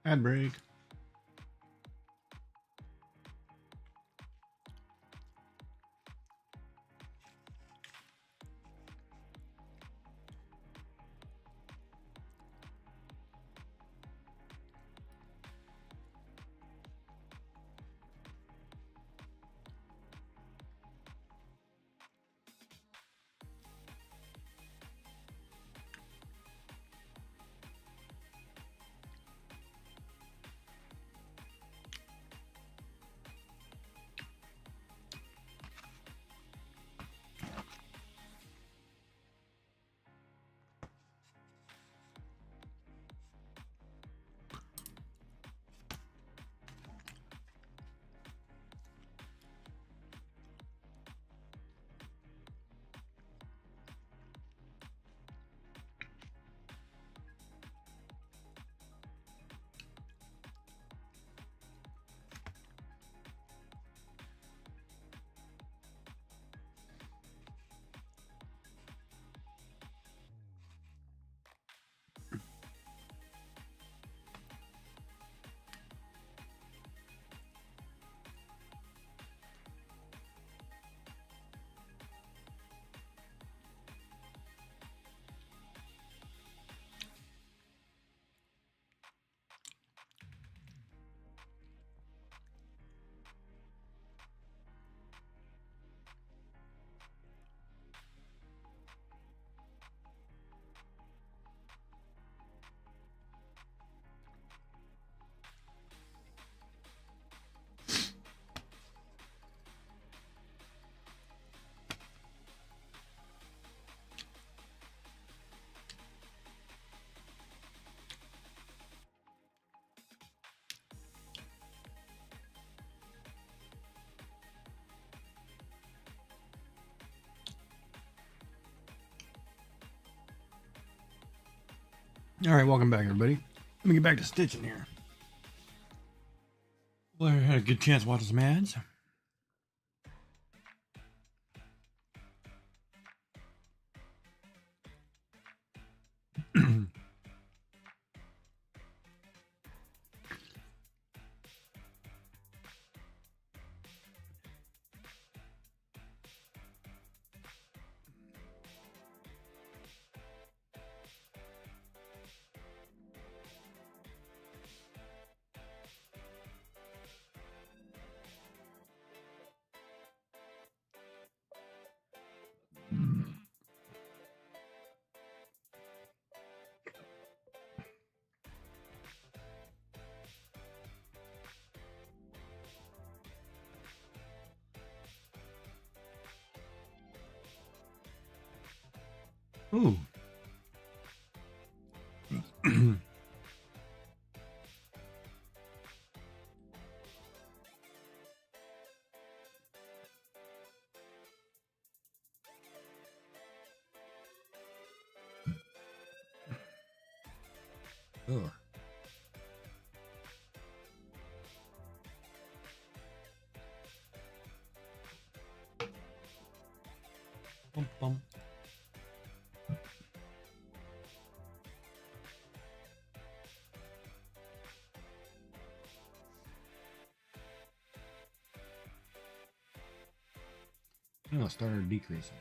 Ad break. All right, welcome back, everybody. Let me get back to stitching here. Well, I had a good chance watching some ads. Ooh. Ugh. Bum, bum. I'm gonna start her decreasing.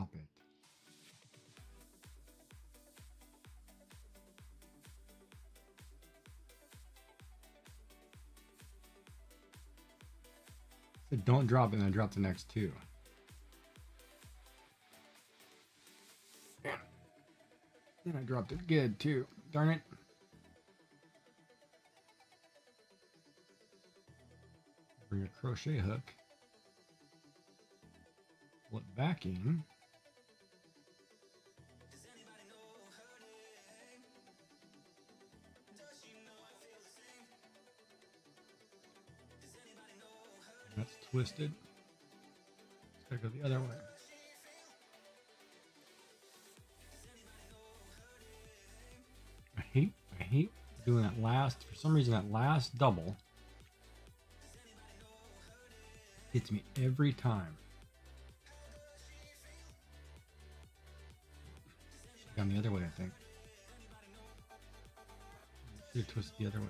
drop it. I said don't drop it, and I dropped the next two. And I dropped it good too. Darn it. Bring a crochet hook. Pull it back in. That's twisted. It's gotta go the other way. I hate doing that last, for some reason that last double hits me every time. Should've gone the other way, I think. Should've twisted the other way.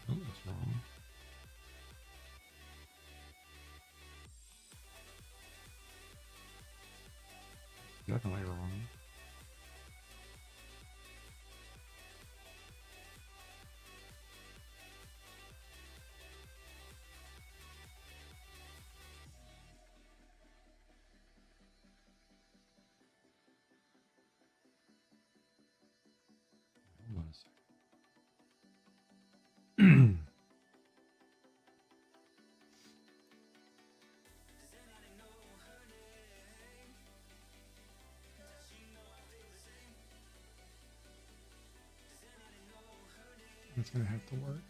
Oh, that's wrong. Definitely wrong. Hold on a second. It's gonna have to work.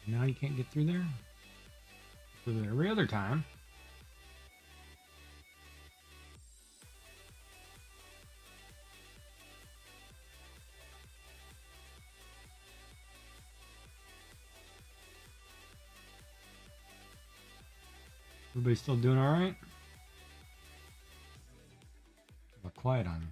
Now you can't get through there? Through there every other time. Everybody still doing all right? Got quiet on me.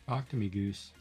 Talk to me, Goose.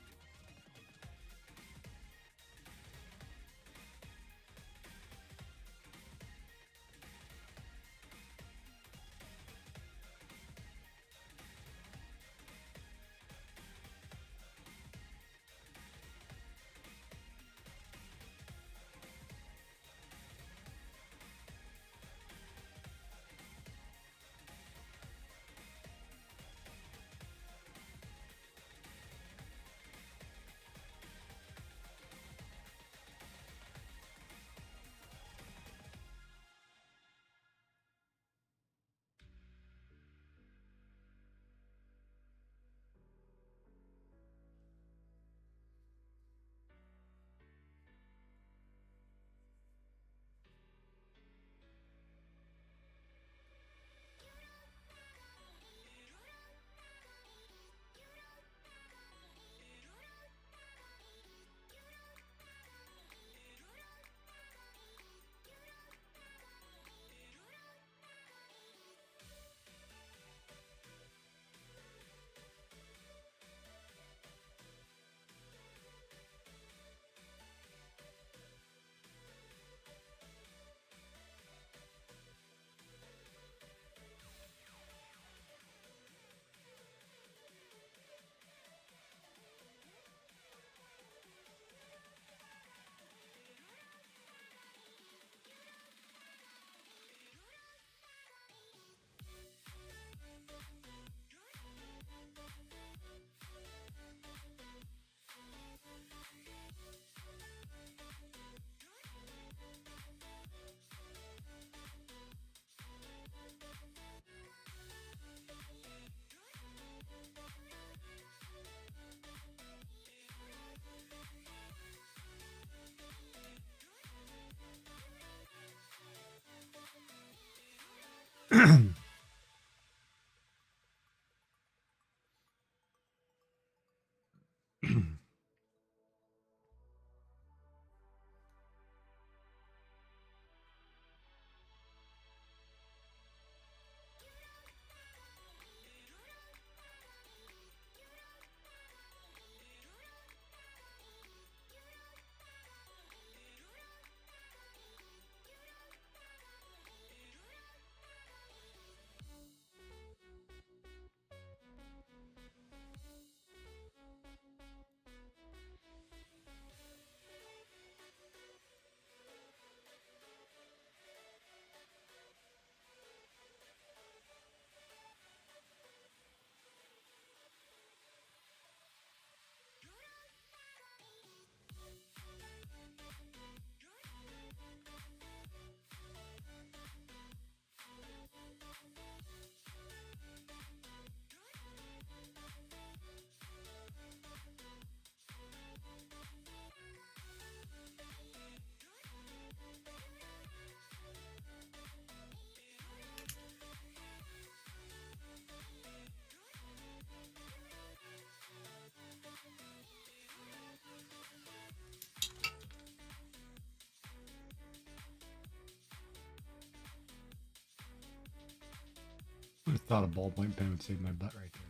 I thought a ballpoint pen would save my butt right there.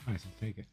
Nice, I'll take it.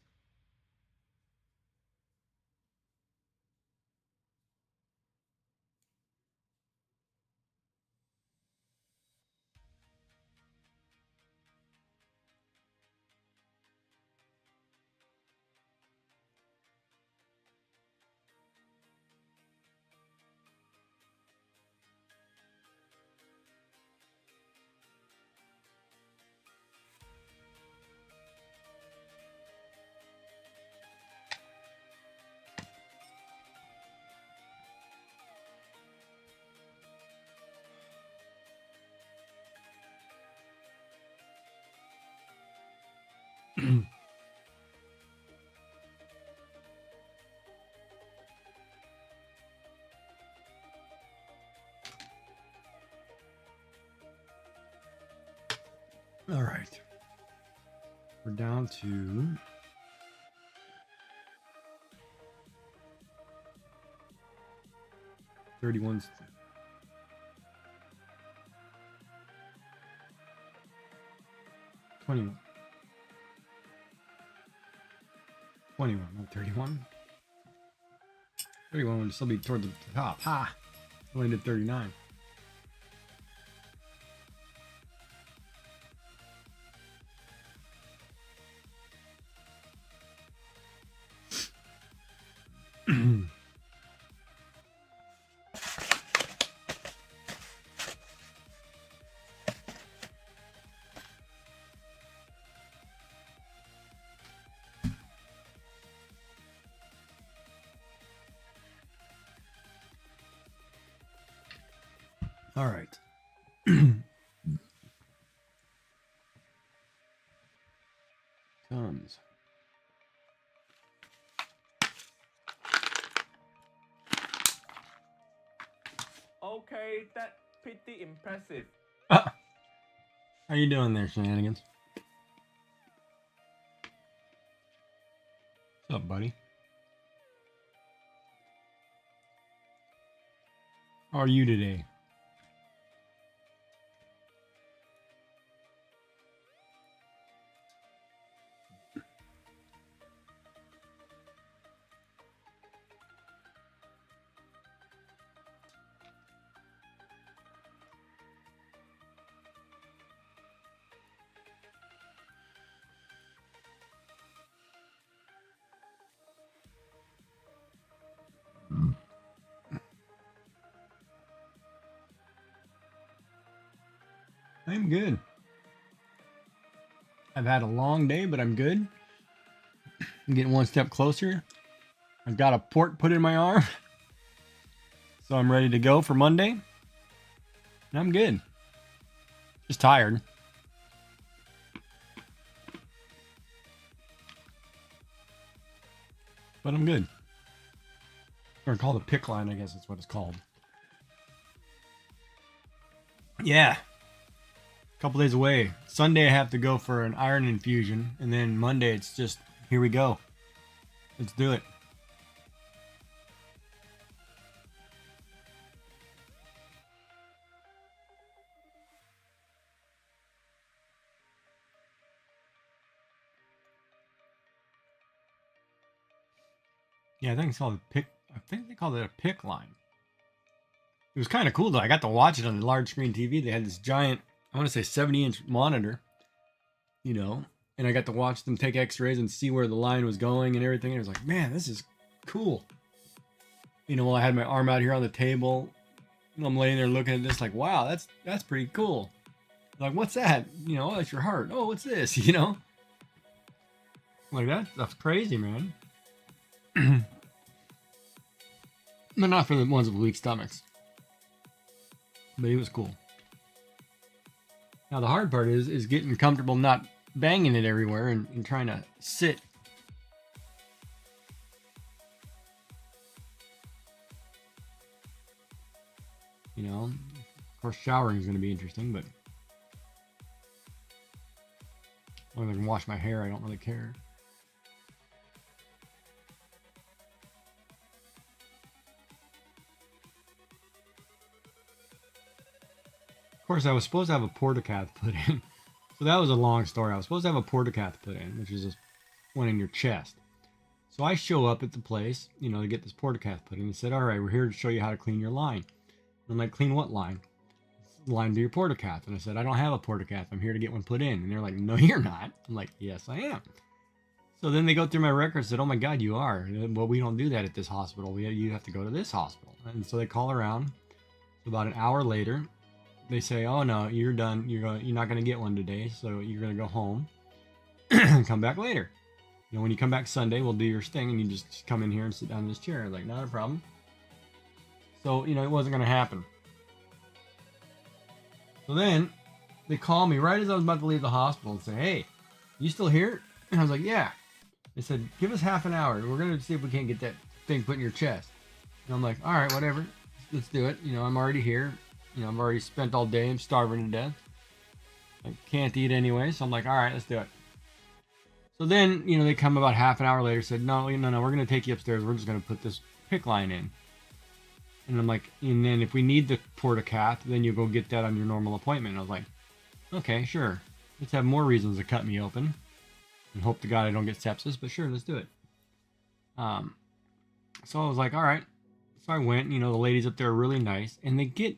All right. We're down to 31. 21. 21, not 31. 31 would still be toward the top. Ha! Only did 39. All right. Tons. Okay, that's pretty impressive. How you doing there, Shenanigans? What's up, buddy? How are you today? I'm good. I've had a long day, but I'm good. I'm getting one step closer. I've got a port put in my arm. So I'm ready to go for Monday. And I'm good. Just tired. But I'm good. Or called a pick line, I guess that's what it's called. Yeah. Couple days away. Sunday I have to go for an iron infusion, and then Monday it's just here we go. Let's do it. Yeah, I think it's called a pick. I think they called it a pick line. It was kind of cool though. I got to watch it on the large screen TV. They had this giant, I want to say 70-inch monitor, you know, and I got to watch them take x-rays and see where the line was going and everything. And it was like, man, this is cool. You know, while I had my arm out here on the table, I'm laying there looking at this like, wow, that's pretty cool. Like, what's that? You know, that's your heart. Oh, what's this? You know? Like, that's crazy, man. But not for the ones with weak stomachs. But it was cool. Now the hard part is getting comfortable not banging it everywhere and trying to sit. You know, of course showering is going to be interesting, but as long as I can wash my hair, I don't really care. Of course, I was supposed to have a portacath put in. So that was a long story. I was supposed to have a portacath put in, which is just one in your chest. So I show up at the place, you know, to get this portacath put in. They said, all right, we're here to show you how to clean your line. And I'm like, clean what line? Line to your portacath. And I said, I don't have a portacath. I'm here to get one put in. And they're like, no, you're not. I'm like, yes, I am. So then they go through my records and said, oh my God, you are. Well, we don't do that at this hospital. You have to go to this hospital. And so they call around. About an hour later, they say, oh no, you're done. You're not going to get one today. So you're going to go home and come back later. You know, when you come back Sunday, we'll do your thing and you just come in here and sit down in this chair. Like, not a problem. So, you know, it wasn't going to happen. So then they call me right as I was about to leave the hospital and say, hey, you still here? And I was like, yeah. They said, give us half an hour. We're going to see if we can't get that thing put in your chest. And I'm like, all right, whatever. Let's do it. You know, I'm already here. You know, I've already spent all day. I'm starving to death. I can't eat anyway. So I'm like, all right, let's do it. So then, you know, they come about half an hour later, said, no, we're going to take you upstairs. We're just going to put this pick line in. And I'm like, and then if we need the portacath, then you go get that on your normal appointment. And I was like, okay, sure. Let's have more reasons to cut me open. And hope to God I don't get sepsis, but sure, let's do it. So I was like, all right. So I went, the ladies up there are really nice. And they get,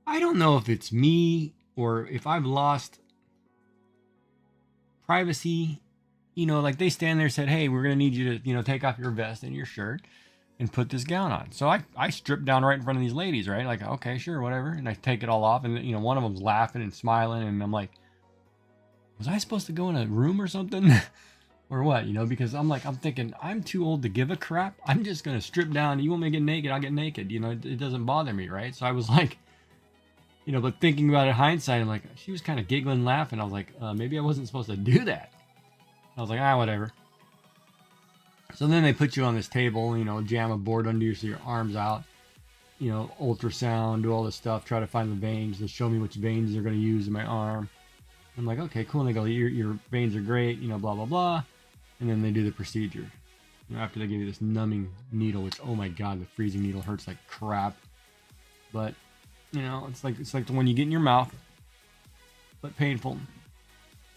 I don't know if it's me or if I've lost privacy. Like they stand there and said, hey, we're going to need you to, take off your vest and your shirt and put this gown on. So I stripped down right in front of these ladies, right? Like, okay, sure, whatever. And I take it all off. And, one of them's laughing and smiling. And I'm like, was I supposed to go in a room or something? Or what, because I'm thinking, I'm too old to give a crap. I'm just going to strip down. You want me to get naked? I'll get naked. It doesn't bother me, right? So I was like, but thinking about it in hindsight, I'm like, she was kind of giggling, laughing. I was like, maybe I wasn't supposed to do that. I was like, whatever. So then they put you on this table, jam a board under you so your arms out, ultrasound, do all this stuff, try to find the veins. They show me which veins they're going to use in my arm. I'm like, okay, cool. And they go, your veins are great, blah, blah, blah. And then they do the procedure. After they give you this numbing needle, which, oh my God, the freezing needle hurts like crap. But, it's like the one you get in your mouth, but painful.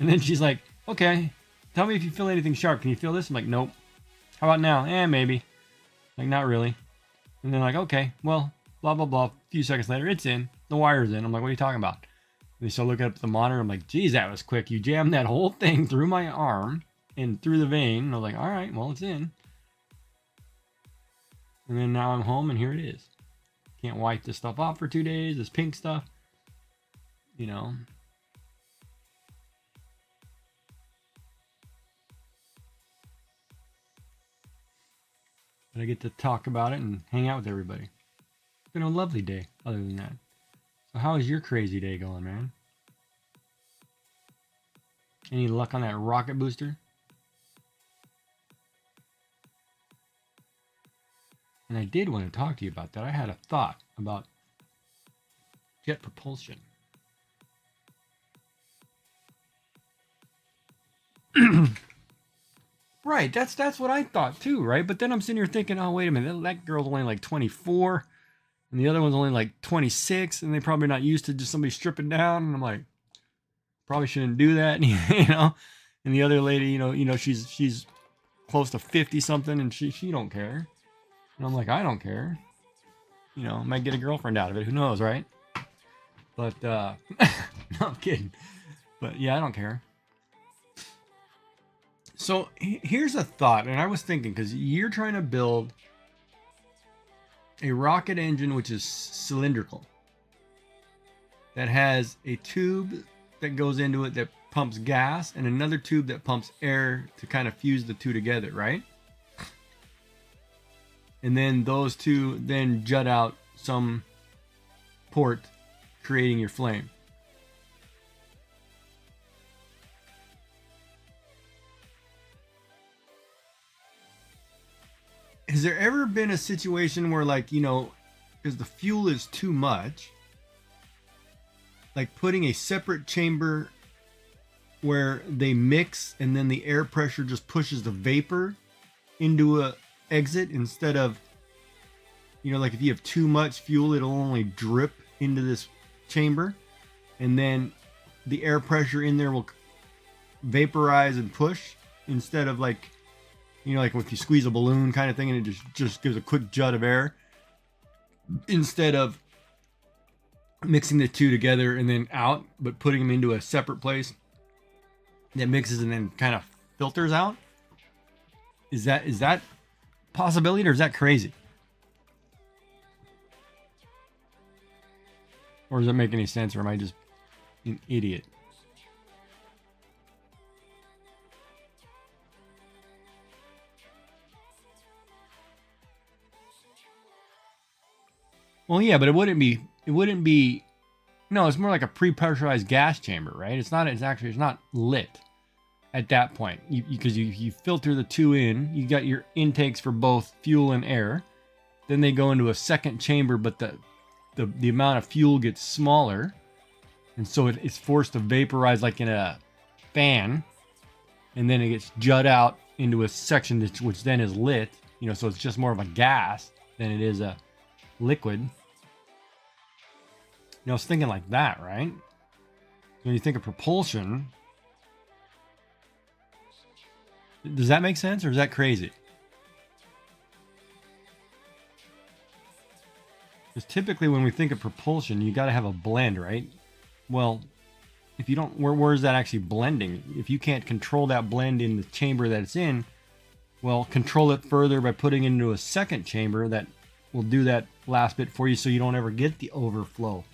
And then she's like, okay, tell me if you feel anything sharp. Can you feel this? I'm like, nope. How about now? Maybe. Like, not really. And then like, okay, well, blah, blah, blah. A few seconds later, it's in. The wire's in. I'm like, what are you talking about? And they start looking up at the monitor. I'm like, geez, that was quick. You jammed that whole thing through my arm and through the vein. And I was like, all right, well, it's in. And then now I'm home and here it is. Can't wipe this stuff off for 2 days. This pink stuff, But I get to talk about it and hang out with everybody. It's been a lovely day other than that. So how is your crazy day going, man? Any luck on that rocket booster? And I did want to talk to you about that. I had a thought about jet propulsion. Right, that's what I thought too, right? But then I'm sitting here thinking, oh, wait a minute, that girl's only like 24, and the other one's only like 26, and they're probably not used to just somebody stripping down. And I'm like, probably shouldn't do that, And the other lady, she's close to 50 something, and she don't care. And I'm like, I don't care. Might get a girlfriend out of it. Who knows, right? But, no, I'm kidding. But, yeah, I don't care. So, here's a thought. And I was thinking, because you're trying to build a rocket engine which is cylindrical. That has a tube that goes into it that pumps gas. And another tube that pumps air to kind of fuse the two together, right? And then those two then jut out some port, creating your flame. Has there ever been a situation where, like, because the fuel is too much, like putting a separate chamber where they mix and then the air pressure just pushes the vapor into a exit instead of, like if you have too much fuel, it'll only drip into this chamber, and then the air pressure in there will vaporize and push instead of like, like if you squeeze a balloon kind of thing and it just gives a quick jut of air, instead of mixing the two together and then out, but putting them into a separate place that mixes and then kind of filters out. Is that possibility, or is that crazy? Or does it make any sense, or am I just an idiot? Well, yeah, but it wouldn't be, no, it's more like a pre-pressurized gas chamber, right? It's not lit at that point. Because you filter the two in, you got your intakes for both fuel and air. Then they go into a second chamber, but the amount of fuel gets smaller. And so it's forced to vaporize like in a fan. And then it gets jut out into a section which then is lit. So it's just more of a gas than it is a liquid. I was thinking like that, right? When you think of propulsion, does that make sense or is that crazy? Because typically when we think of propulsion, you got to have a blend, right? Well, if you don't, where is that actually blending? If you can't control that blend in the chamber that it's in, well, control it further by putting it into a second chamber that will do that last bit for you so you don't ever get the overflow.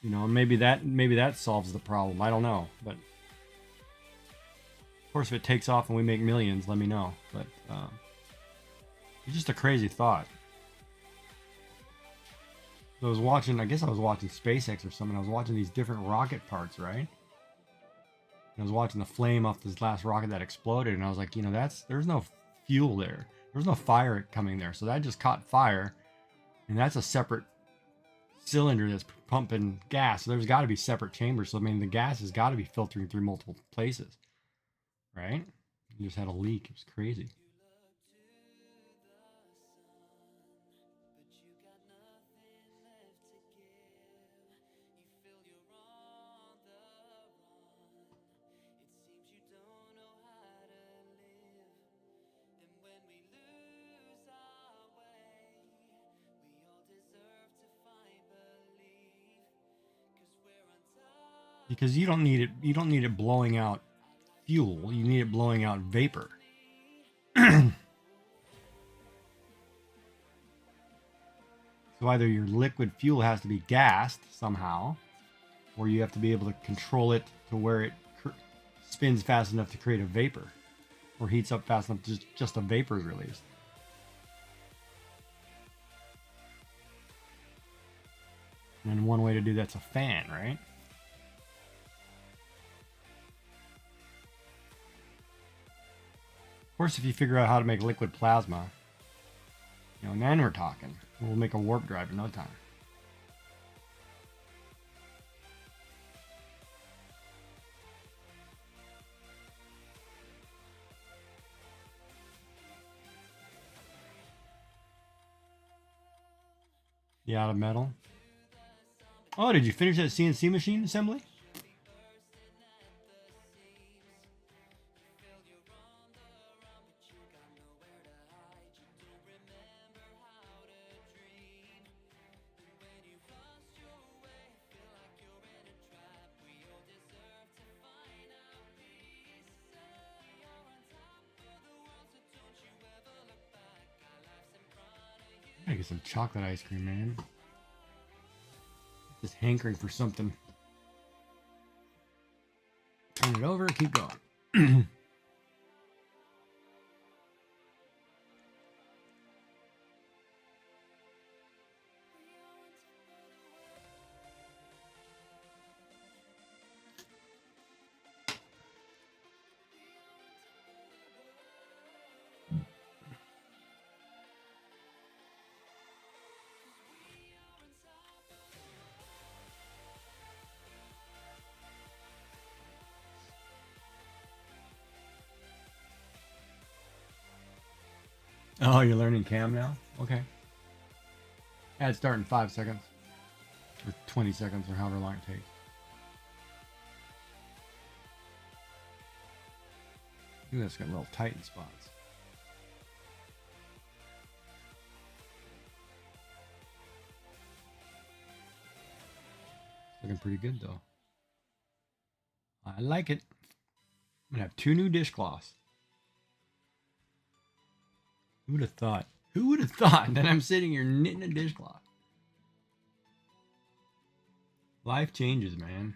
You know, maybe that solves the problem. I don't know, but of course, if it takes off and we make millions, let me know. But it's just a crazy thought. So I was watching, I guess I was watching SpaceX or something. I was watching these different rocket parts, right? And I was watching the flame off this last rocket that exploded, and I was like, you know, there's no fuel there. There's no fire coming there. So that just caught fire, and that's a separate cylinder that's pumping gas. So there's got to be separate chambers. So I mean, the gas has got to be filtering through multiple places, right? You just had a leak. It was crazy. Because you don't need it blowing out fuel, you need it blowing out vapor. So either your liquid fuel has to be gassed somehow, or you have to be able to control it to where it spins fast enough to create a vapor, or heats up fast enough to just a vapor is released. And one way to do that's a fan, right? Of course, if you figure out how to make liquid plasma, you know, then we're talking. We'll make a warp drive in no time. Yeah, out of metal. Oh, did you finish that CNC machine assembly? I gotta get some chocolate ice cream, man. Just hankering for something. Turn it over, keep going. Oh, you're learning cam now? Okay. Ad start in 5 seconds. Or 20 seconds, or however long it takes. Ooh, that's got little tighten spots. Looking pretty good, though. I like it. I'm gonna have 2 new dishcloths. Who would have thought? Who would have thought that I'm sitting here knitting a dishcloth? Life changes, man.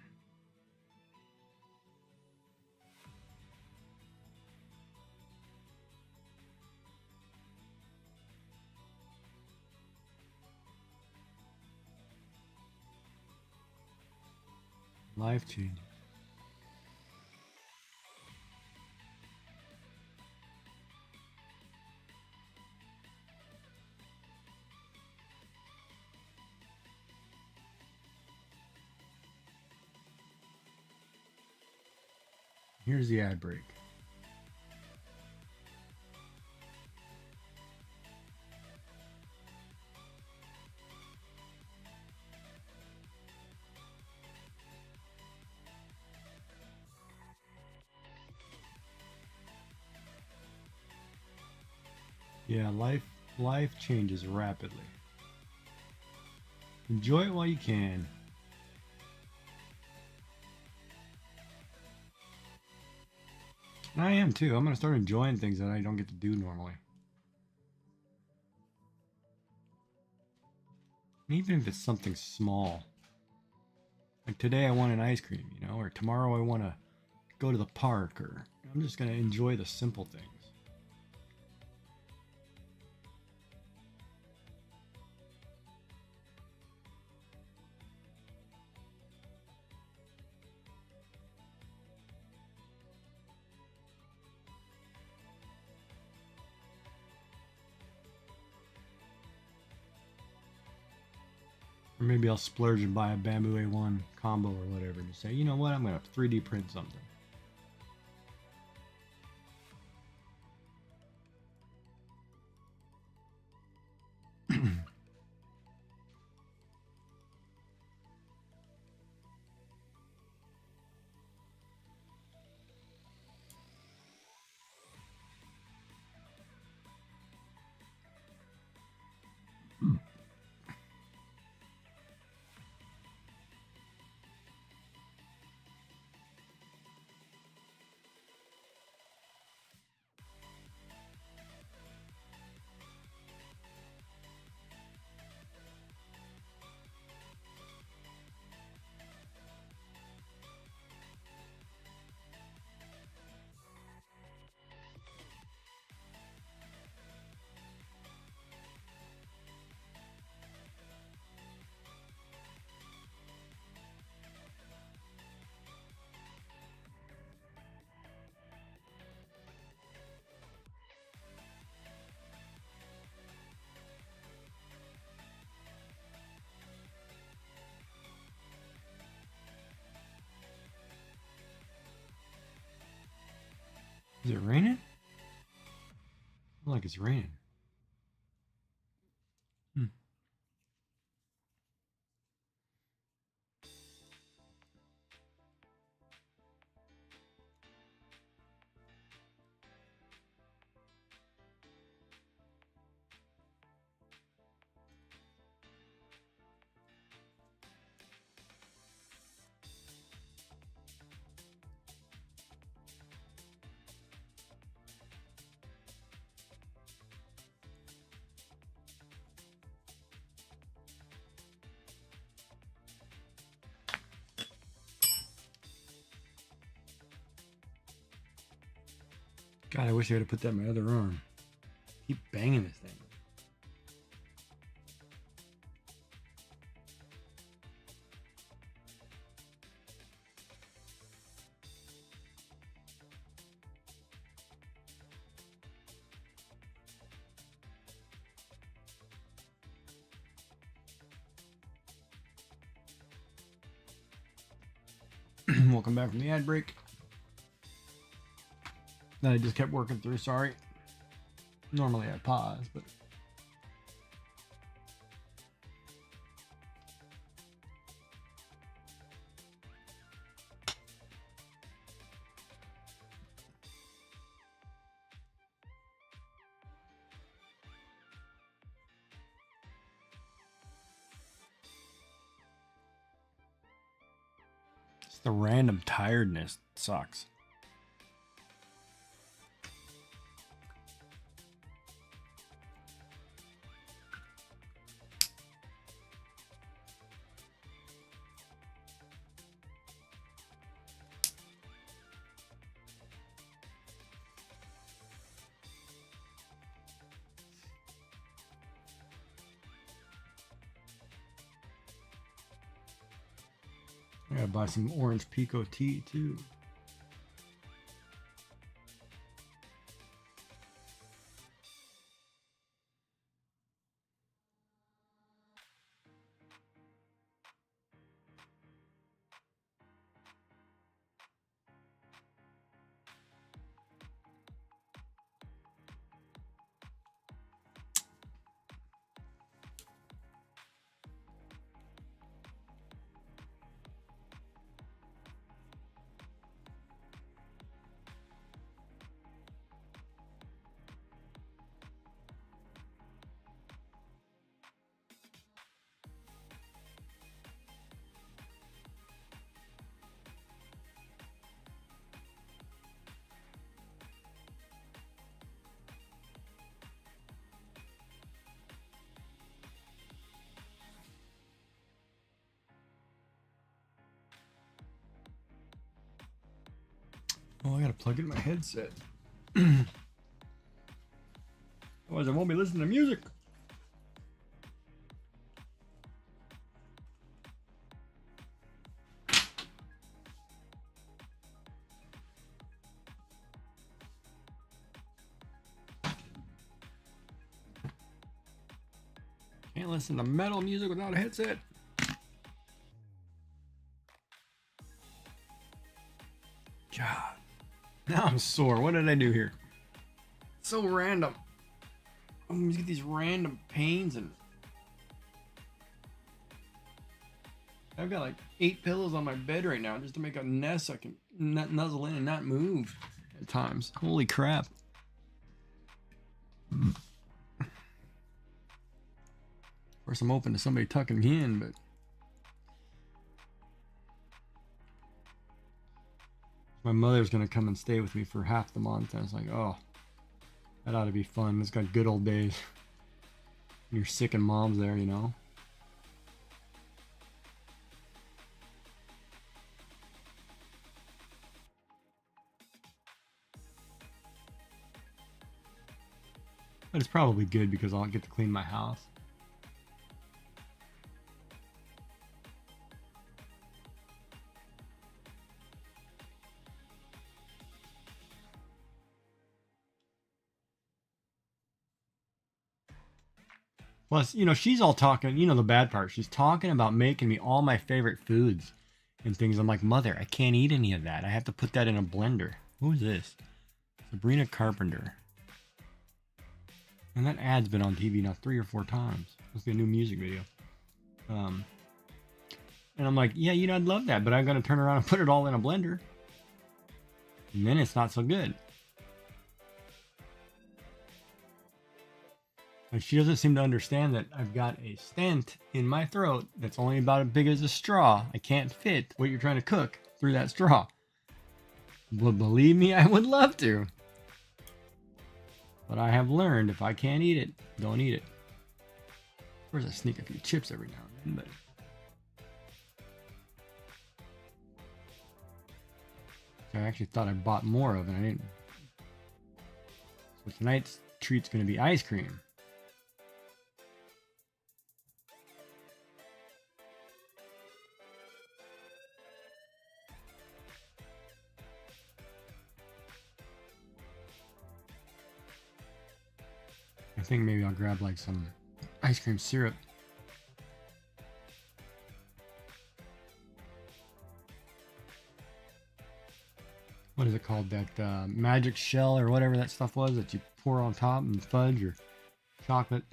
Life changes. Here's the ad break. Yeah, life changes rapidly. Enjoy it while you can. And I am too. I'm gonna start enjoying things that I don't get to do normally. And even if it's something small. Like today I want an ice cream, you know, or tomorrow I want to go to the park, or I'm just gonna enjoy the simple things. Or maybe I'll splurge and buy a bamboo A1 combo or whatever and just say, you know what, I'm going to 3D print something. Is it raining? I feel like it's raining. God, I wish I had put that in my other arm. Keep banging this thing. Welcome back from the ad break. That I just kept working through, sorry. Normally I pause, but it's the random tiredness that sucks. I gotta buy some orange pico tea too. Oh, I gotta plug in my headset. Otherwise, I won't be listening to music. Can't listen to metal music without a headset. God. Now I'm sore. What did I do here? So random. I always get these random pains, and I've got like 8 pillows on my bed right now just to make a nest I can nuzzle in and not move at times. Holy crap. Of course, I'm open to somebody tucking me in, but my mother's gonna come and stay with me for half the month. I was like, oh, that ought to be fun. It's got good old days. You're sick and mom's there, you know. But it's probably good because I'll get to clean my house. Plus, you know, she's all talking, you know, the bad part. She's talking about making me all my favorite foods and things. I'm like, Mother, I can't eat any of that. I have to put that in a blender. Who is this? Sabrina Carpenter. And that ad's been on TV now 3 or 4 times. Must be a new music video. And I'm like, yeah, you know, I'd love that, but I'm going to turn around and put it all in a blender. And then it's not so good. And she doesn't seem to understand that I've got a stent in my throat that's only about as big as a straw. I can't fit what you're trying to cook through that straw. But believe me, I would love to. But I have learned if I can't eat it, don't eat it. Of course, I sneak a few chips every now and then, but I actually thought I bought more of it. I didn't. So tonight's treat's going to be ice cream. I think maybe I'll grab like some ice cream syrup. What is it called? That magic shell or whatever that stuff was that you pour on top, and fudge or chocolate.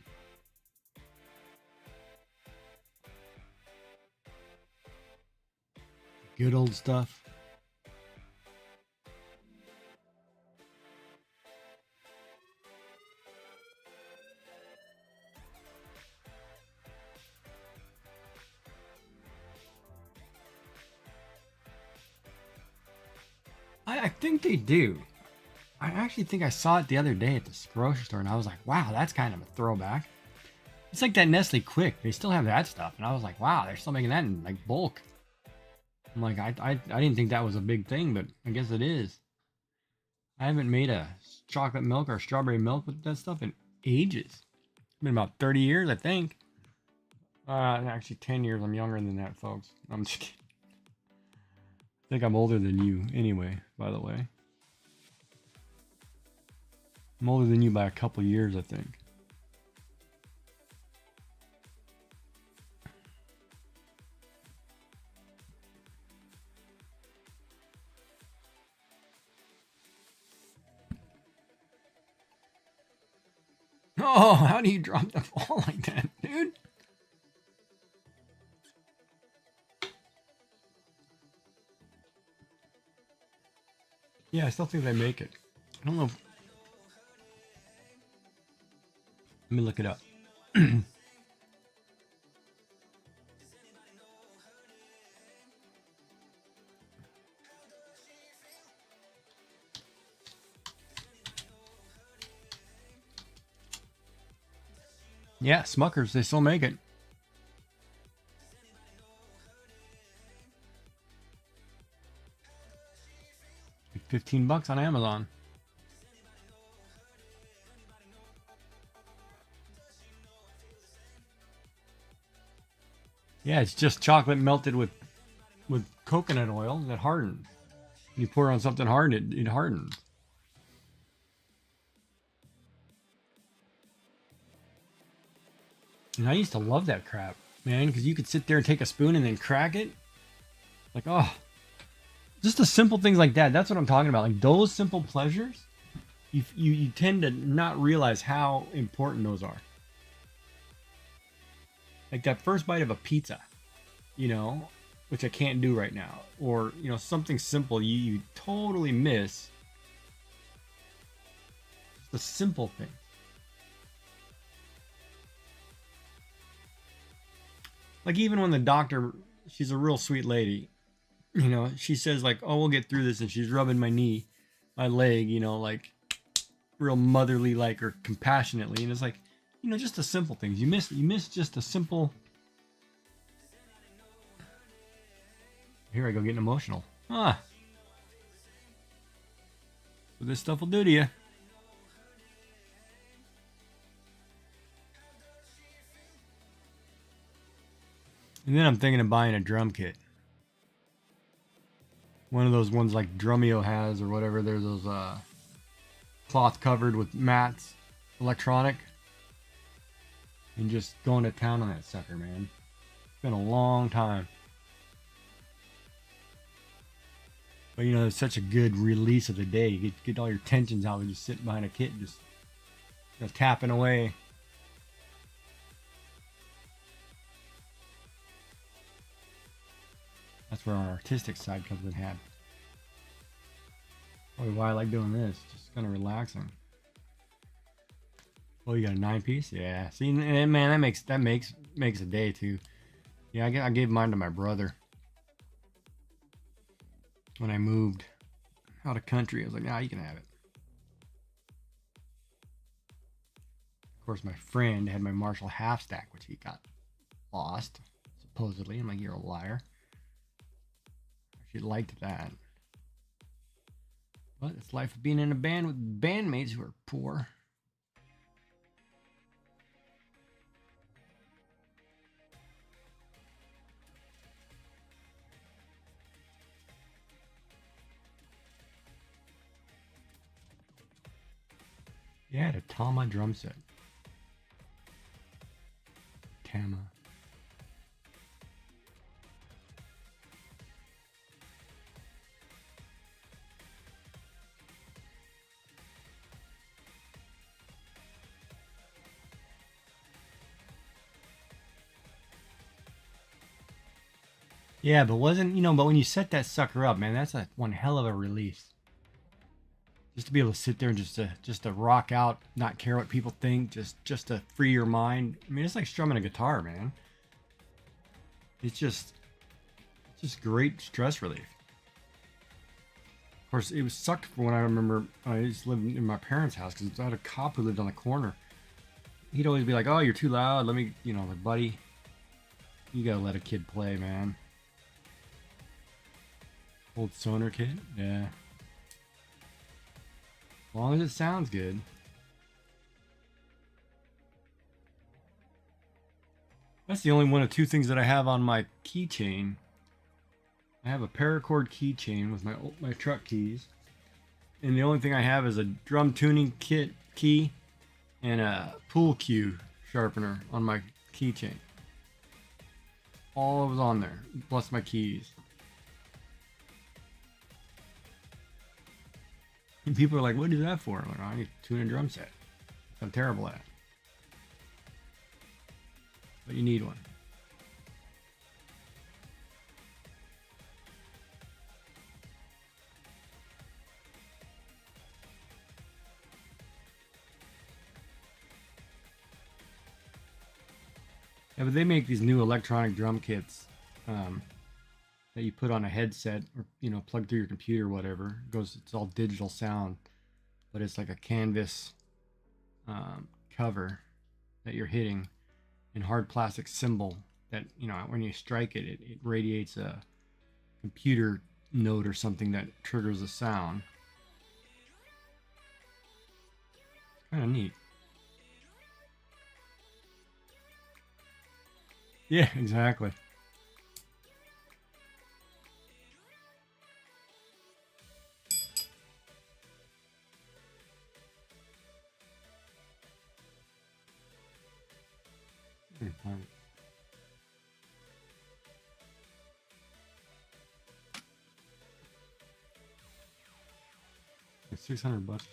Good old stuff. I think they do. I actually think I saw it the other day at the grocery store, and I was like, wow, that's kind of a throwback. It's like that Nestle Quick. They still have that stuff. And I was like, wow, they're still making that in like bulk. I'm like, I didn't think that was a big thing, but I guess it is. I haven't made a chocolate milk or strawberry milk with that stuff in ages. It's been about 30 years, I think. Actually 10 years. I'm younger than that, folks. I'm just kidding. I think I'm older than you anyway, by the way. I'm older than you by a couple years, I think. Oh, how do you drop the ball like that, dude? Yeah, I still think they make it. I don't know if... Let me look it up. Yeah, Smuckers, they still make it. $15 on Amazon. Yeah, it's just chocolate melted with coconut oil that hardens. You pour it on something hard, it hardens. And I used to love that crap, man, because you could sit there and take a spoon and then crack it. Like, oh, just the simple things like that. That's what I'm talking about. Like those simple pleasures, you tend to not realize how important those are. Like that first bite of a pizza, you know, which I can't do right now. Or, you know, something simple you totally miss. Just the simple thing. Like even when the doctor, she's a real sweet lady, you know, she says like, oh, we'll get through this. And she's rubbing my knee, my leg, you know, like real motherly, like, or compassionately. And it's like, you know, just the simple things. You miss just a simple. Here I go getting emotional. Ah. So this stuff will do to you. And then I'm thinking of buying a drum kit. One of those ones like Drumeo has or whatever. There's those cloth covered with mats, electronic. And just going to town on that sucker, man. It's been a long time. But you know, it's such a good release of the day. You get all your tensions out and just sit behind a kit and just, you know, tapping away. That's where our artistic side comes in handy. Probably why I like doing this. Just kind of relaxing. Oh, you got a 9-piece? Yeah. See, man, that makes a day too. Yeah, I gave mine to my brother when I moved out of country. I was like, nah, you can have it. Of course, my friend had my Marshall half stack, which he got lost, supposedly. I'm like, you're a liar. She liked that. But it's life of being in a band with bandmates who are poor. Yeah, the Tama drum set. Tama. Yeah, but but when you set that sucker up, man, that's one hell of a release. Just to be able to sit there and just to rock out, not care what people think, just to free your mind. I mean, it's like strumming a guitar, man. It's just great stress relief. Of course, it was sucked for when I remember I used to live in my parents' house because I had a cop who lived on the corner. He'd always be like, "Oh, you're too loud. Let me, like, buddy, you gotta let a kid play, man." Old Sonar kit, yeah. As long as it sounds good. That's the only one of two things that I have on my keychain. I have a paracord keychain with my truck keys. And the only thing I have is a drum tuning kit key and a pool cue sharpener on my keychain. All of it was on there, plus my keys. And people are like, what is that for? I'm like, oh, I need to tune a drum set. I'm terrible at it. But you need one. Yeah, but they make these new electronic drum kits that you put on a headset or plug through your computer or whatever. It's all digital sound, but it's like a canvas cover that you're hitting and hard plastic cymbal that when you strike it radiates a computer note or something that triggers a sound. Kind of neat. Yeah, exactly. Fine. 600 bucks.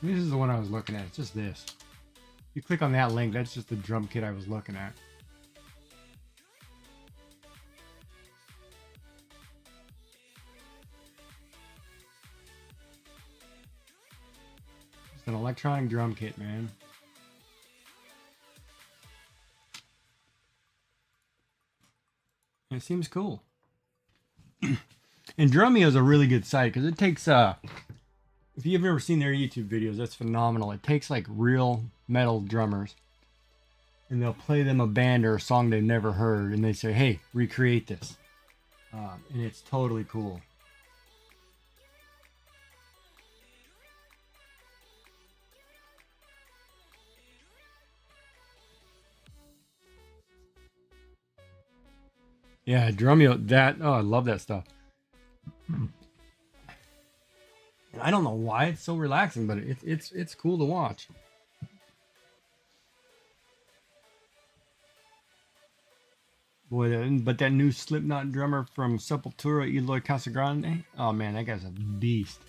This is the one I was looking at. It's just this. You click on that link, that's just the drum kit I was looking at. It's an electronic drum kit, man. And it seems cool. And Drumeo is a really good site because it takes if you've ever seen their YouTube videos, that's phenomenal. It takes like real metal drummers and they'll play them a band or a song they've never heard and they say, hey, recreate this. And it's totally cool. Yeah, Drumeo, I love that stuff. And I don't know why it's so relaxing, but it's cool to watch. Boy, but that new Slipknot drummer from Sepultura, Eloy Casagrande, oh man, that guy's a beast.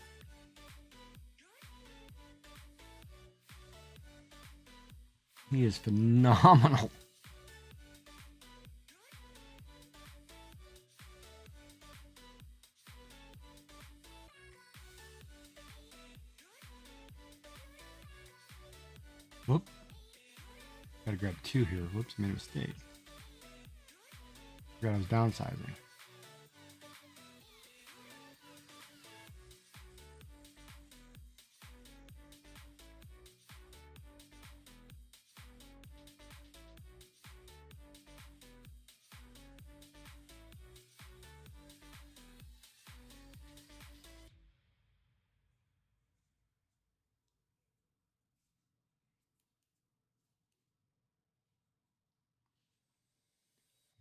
He is phenomenal. Whoop. Gotta grab two here. Whoops, made a mistake. Forgot I was downsizing.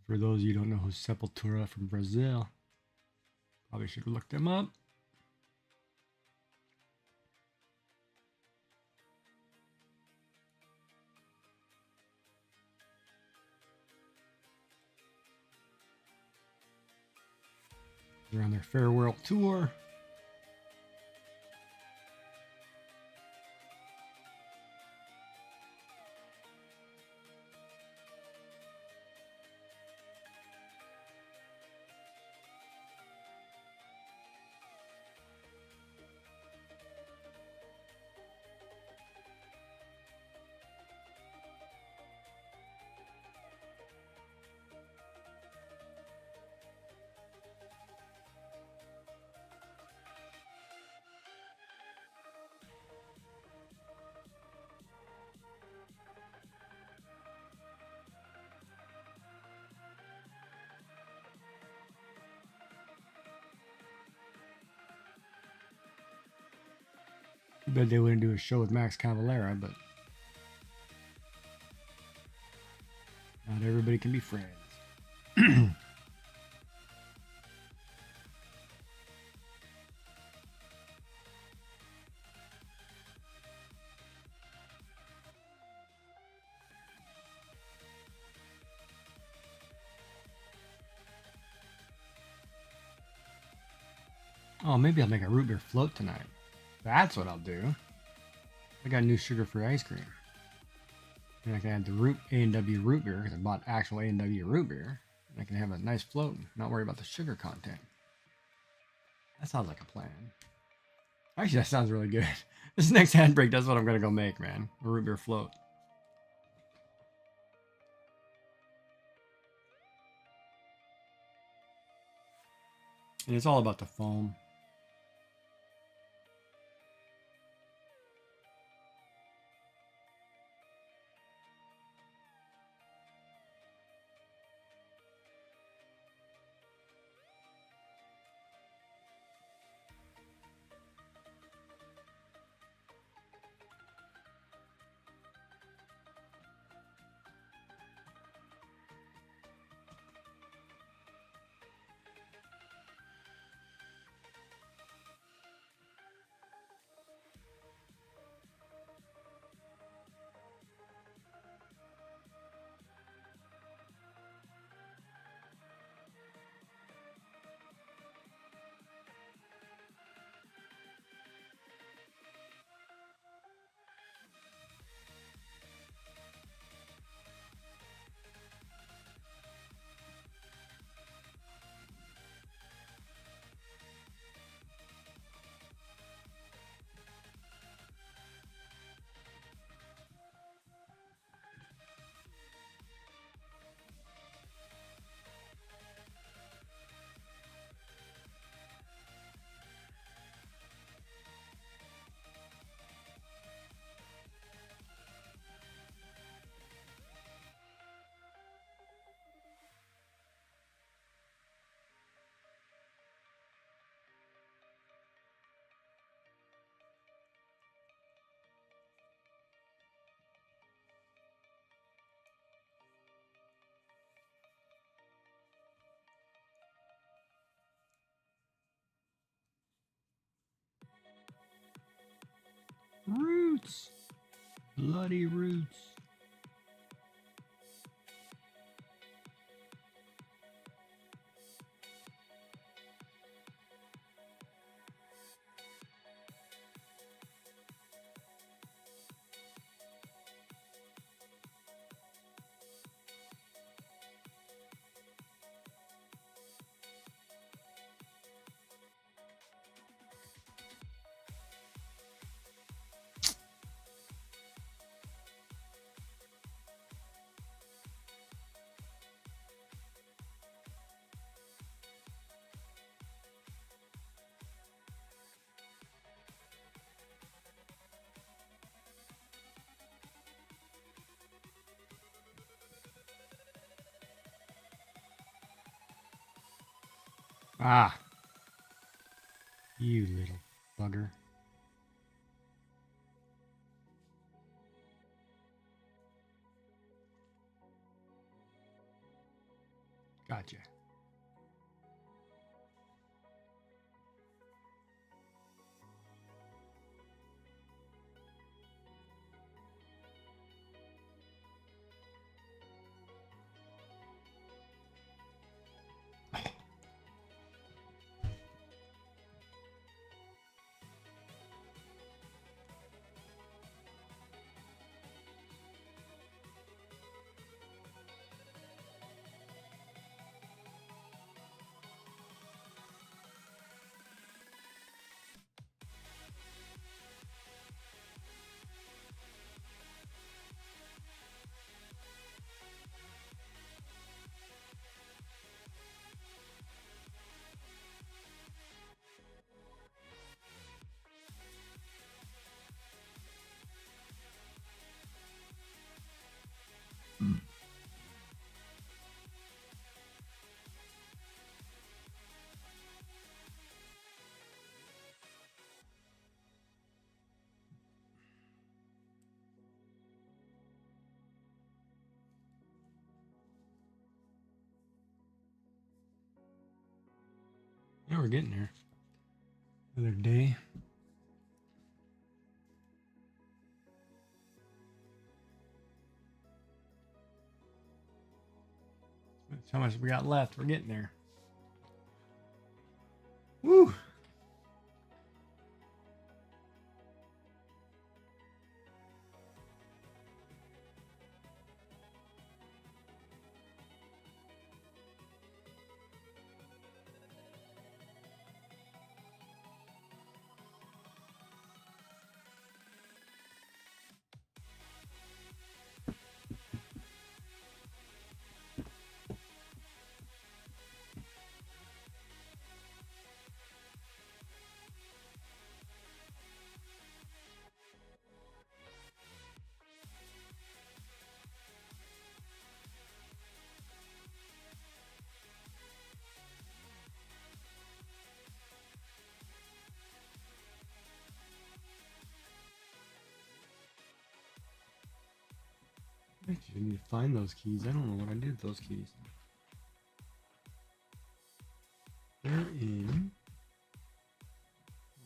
For those of you who don't know who's Sepultura from Brazil, probably should have looked them up. They're on their farewell tour. Too bad they wouldn't do a show with Max Cavalera, but not everybody can be friends. Oh, maybe I'll make a root beer float tonight. That's what I'll do. I got new sugar-free ice cream. And I can add the A&W root beer, because I bought actual A&W root beer. And I can have a nice float and not worry about the sugar content. That sounds like a plan. Actually, that sounds really good. This next hand break, that's what I'm going to go make, man. A root beer float. And it's all about the foam. Roots. Bloody roots. Ah, you little bugger. Gotcha. Yeah, we're getting there. Another day. That's how much we got left. We're getting there. Woo! I need to find those keys. I don't know what I did with those keys. They're in.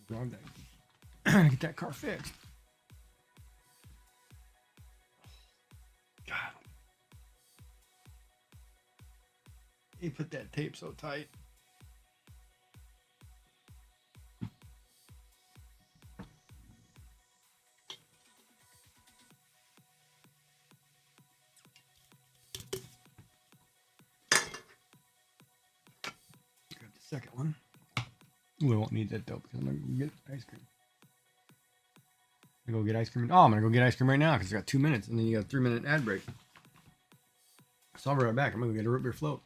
Grab that. Get that car fixed. God. You put that tape so tight. Grab the second one. We won't need that though because I'm gonna go get ice cream. I'm gonna go get ice cream. Oh, I'm gonna go get ice cream right now because I got 2 minutes and then you got a 3-minute ad break. So I'll be right back. I'm gonna go get a root beer float.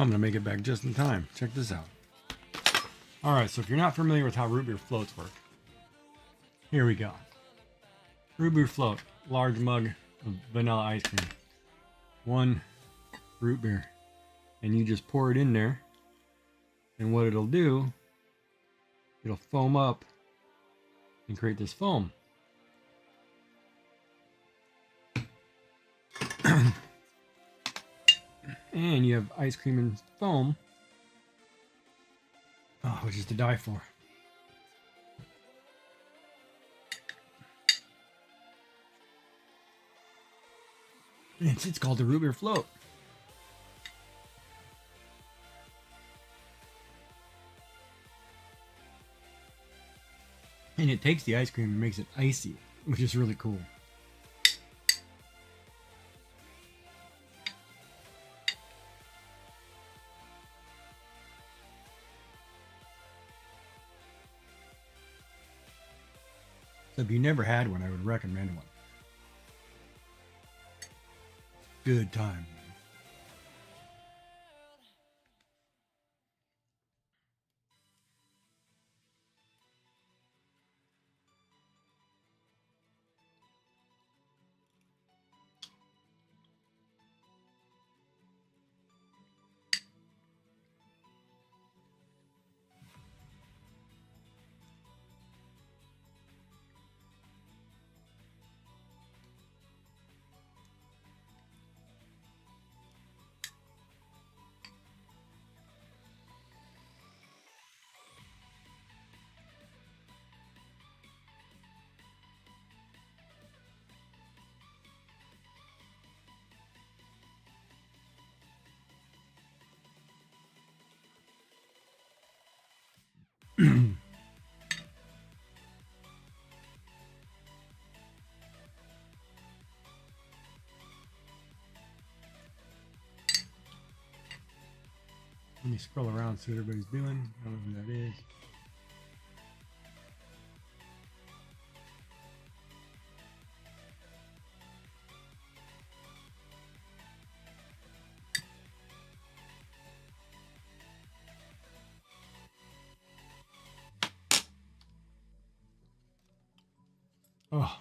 I'm gonna make it back just in time. Check this out. All right, so if you're not familiar with how root beer floats work, here we go. Root beer float, large mug of vanilla ice cream. 1 root beer. And you just pour it in there. And what it'll do, it'll foam up and create this foam. And you have ice cream and foam, which is to die for. It's called the root beer float. And it takes the ice cream and makes it icy, which is really cool. So if you never had one, I would recommend one. Good time. Let me scroll around, see what everybody's doing. I don't know who that is. Oh.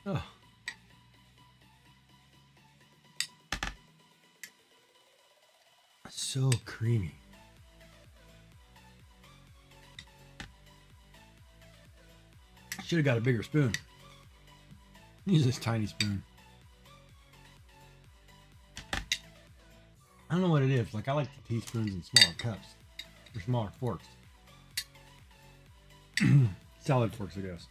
Oh. So creamy. Should have got a bigger spoon. Use this tiny spoon. I don't know what it is. Like, I like the teaspoons and smaller cups. Or smaller forks. Salad forks, I guess.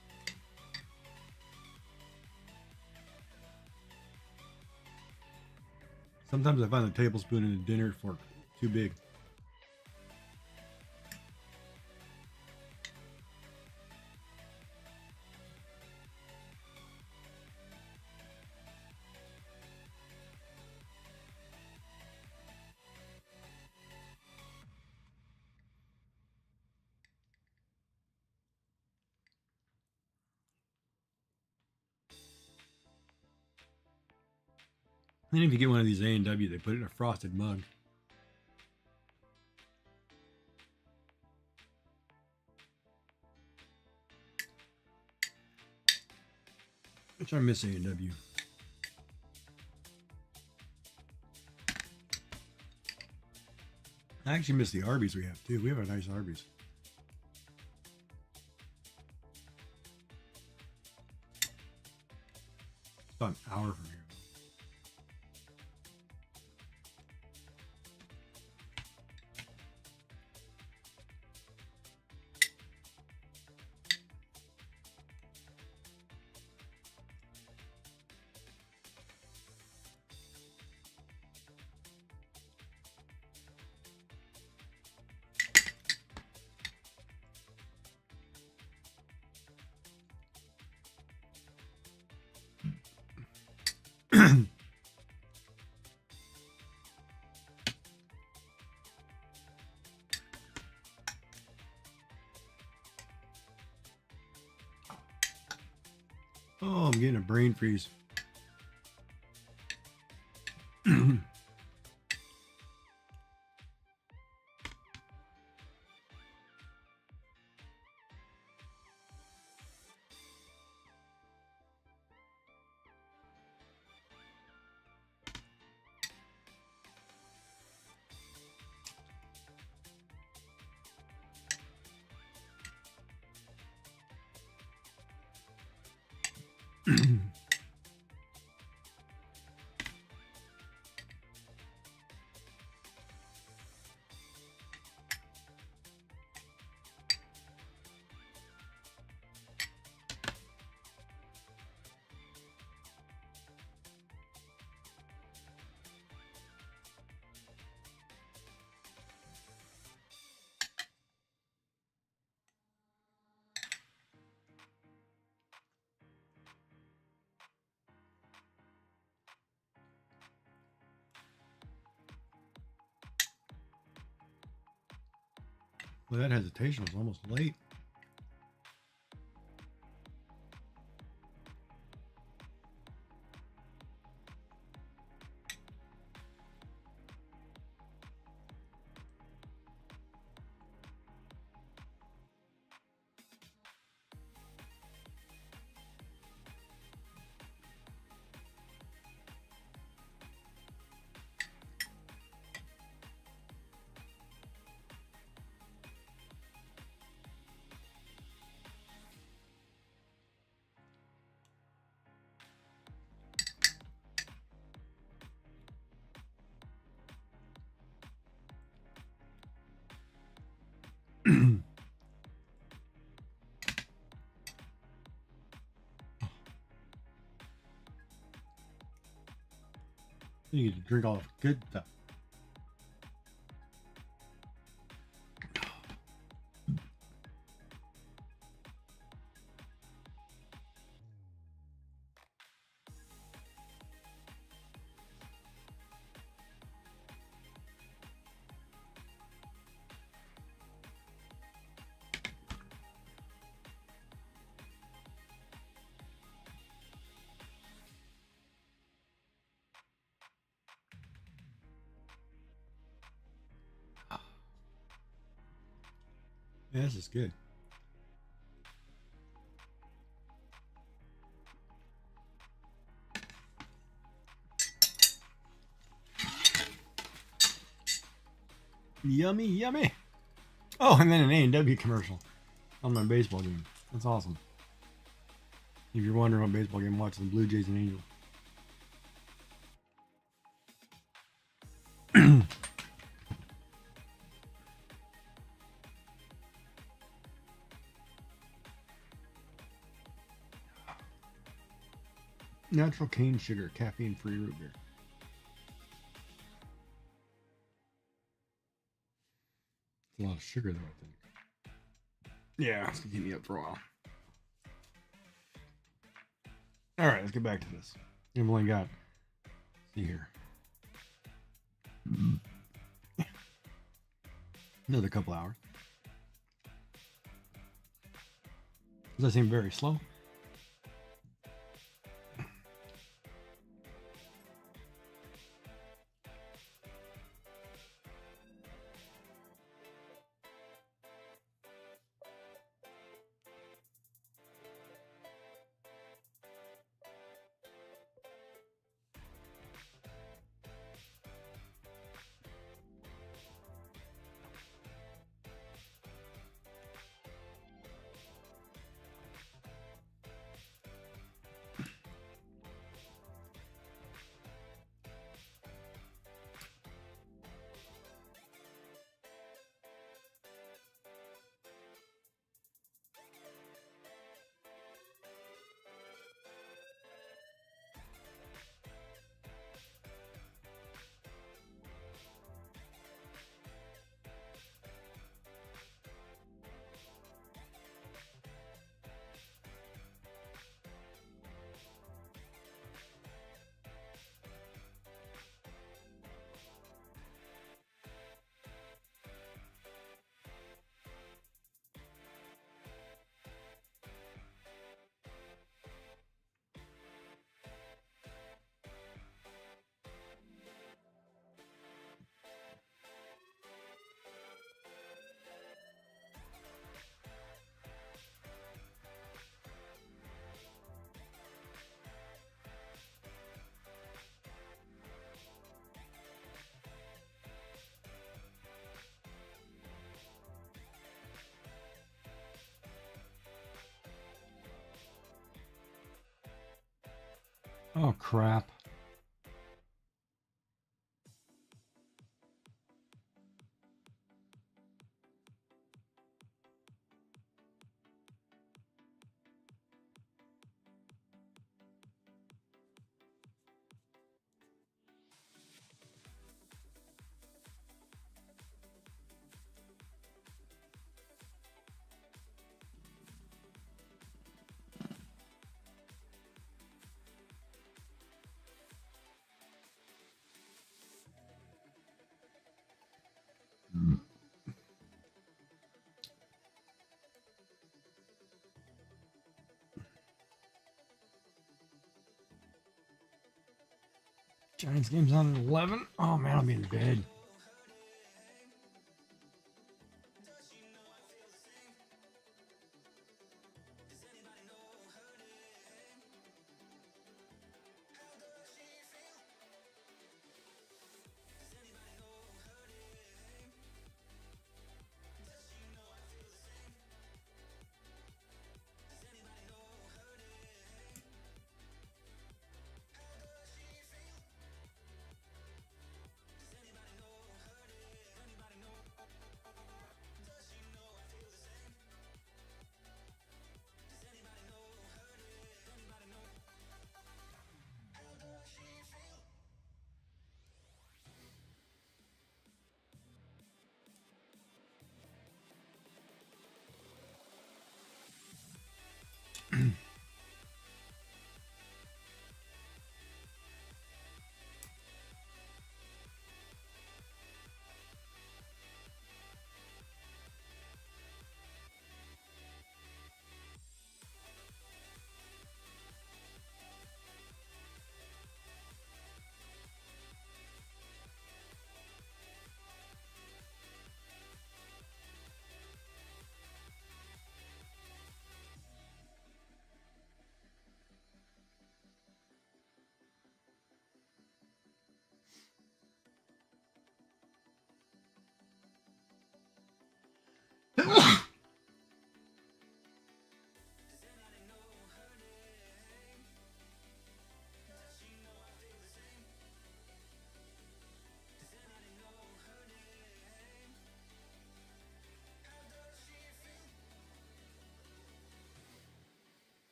Sometimes I find the tablespoon and a dinner fork too big. Then if you get one of these A&W, they put it in a frosted mug. Which I miss A&W. I actually miss the Arby's we have too. We have a nice Arby's. It's about an hour from here. Oh, I'm getting a brain freeze. Well, that hesitation was almost late. You need to drink all the good stuff. Yeah, this is good. Yummy, yummy. Oh, and then an A&W commercial on my baseball game. That's awesome. If you're wondering what baseball game I'm watching, the Blue Jays and Angels. Natural cane sugar, caffeine-free root beer. It's a lot of sugar, though, I think. Yeah, it's gonna keep me up for a while. All right, let's get back to this. We've only got, see here, another couple hours. Does that seem very slow? Oh crap. Giants game's on at 11. Oh man, I'll be in bed.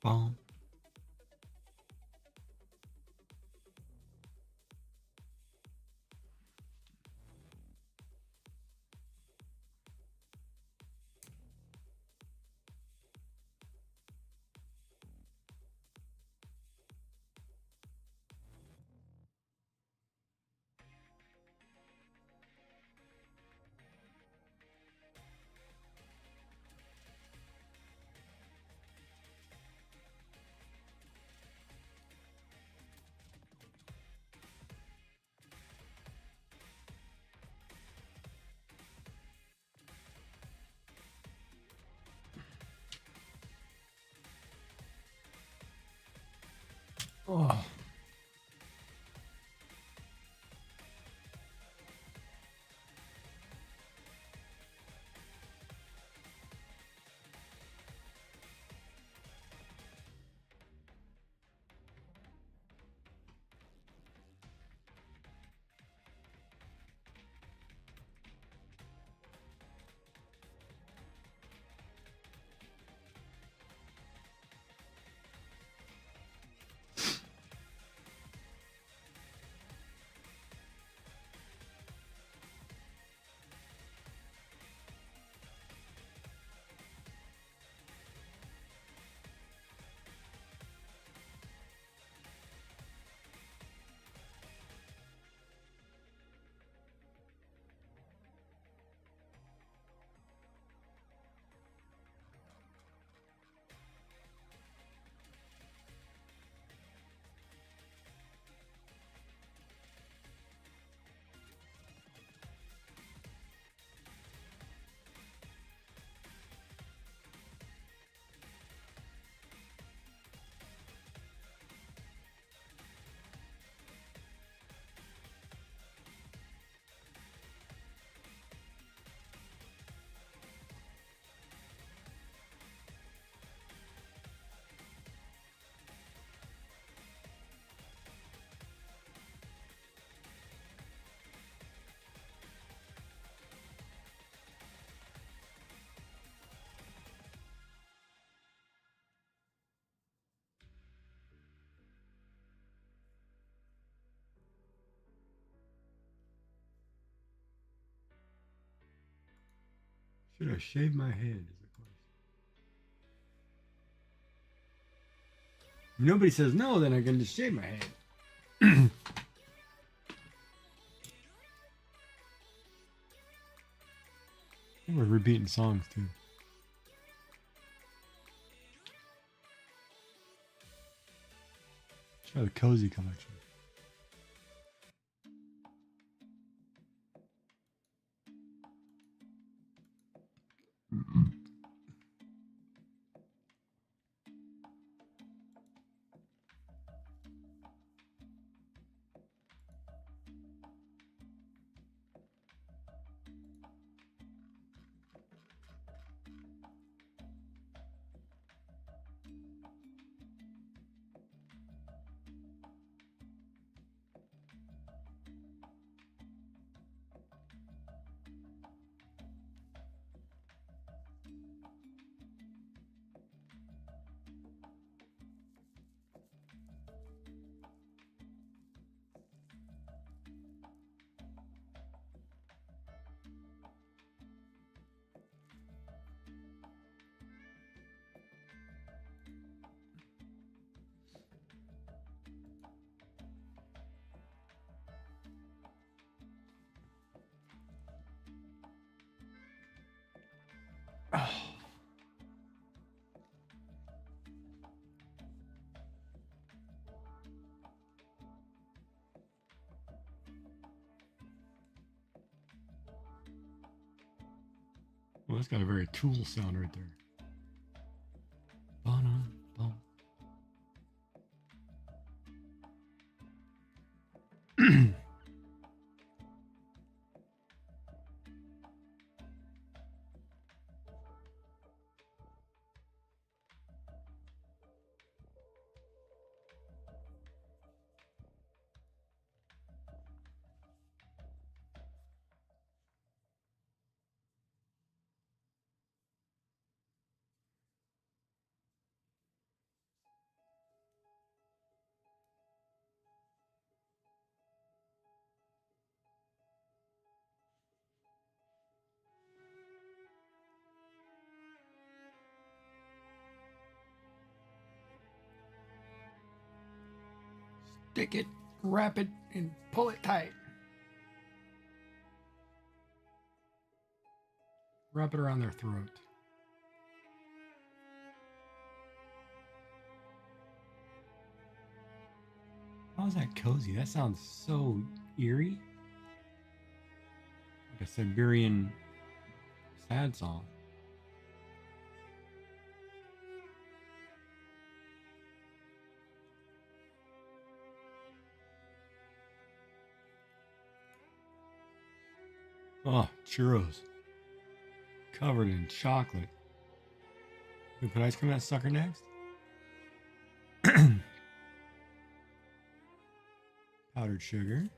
Bomb. Oh. Should I shave my head? Is the question. If nobody says no, then I can just shave my head. And we're repeating songs too. Try the cozy collection. Well, that's got a very Tool sound right there. Stick it, wrap it, and pull it tight. Wrap it around their throat. How is that cozy? That sounds so eerie. Like a Siberian sad song. Oh, churros. Covered in chocolate. We put ice cream in that sucker next? Powdered sugar.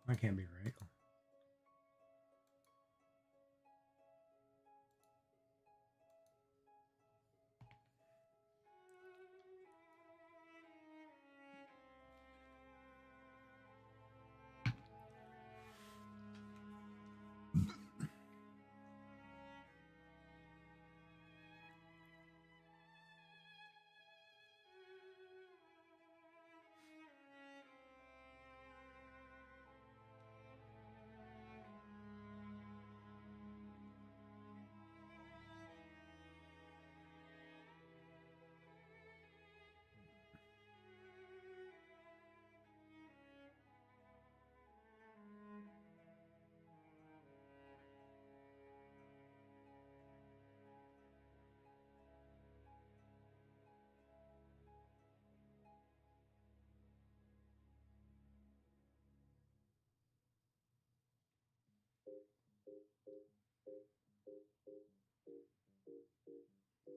That can't be right.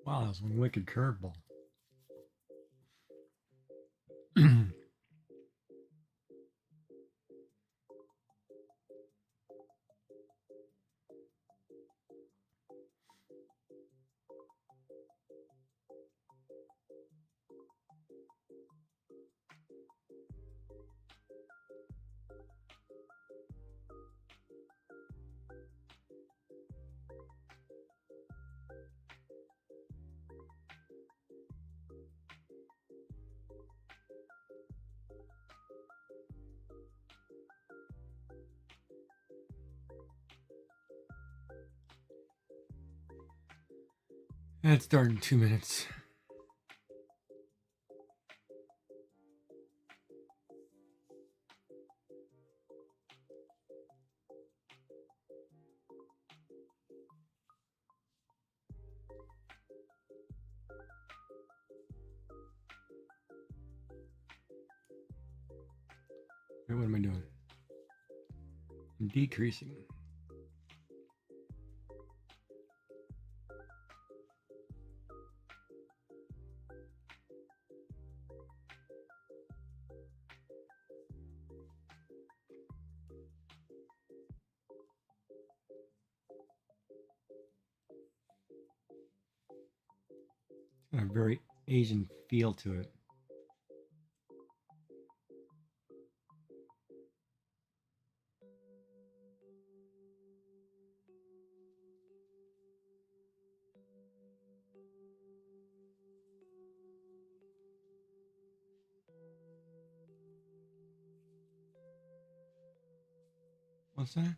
Wow, that was one wicked curveball. It's starting in 2 minutes. Wait, what am I doing? I'm decreasing. It's got a very Asian feel to it. What's that?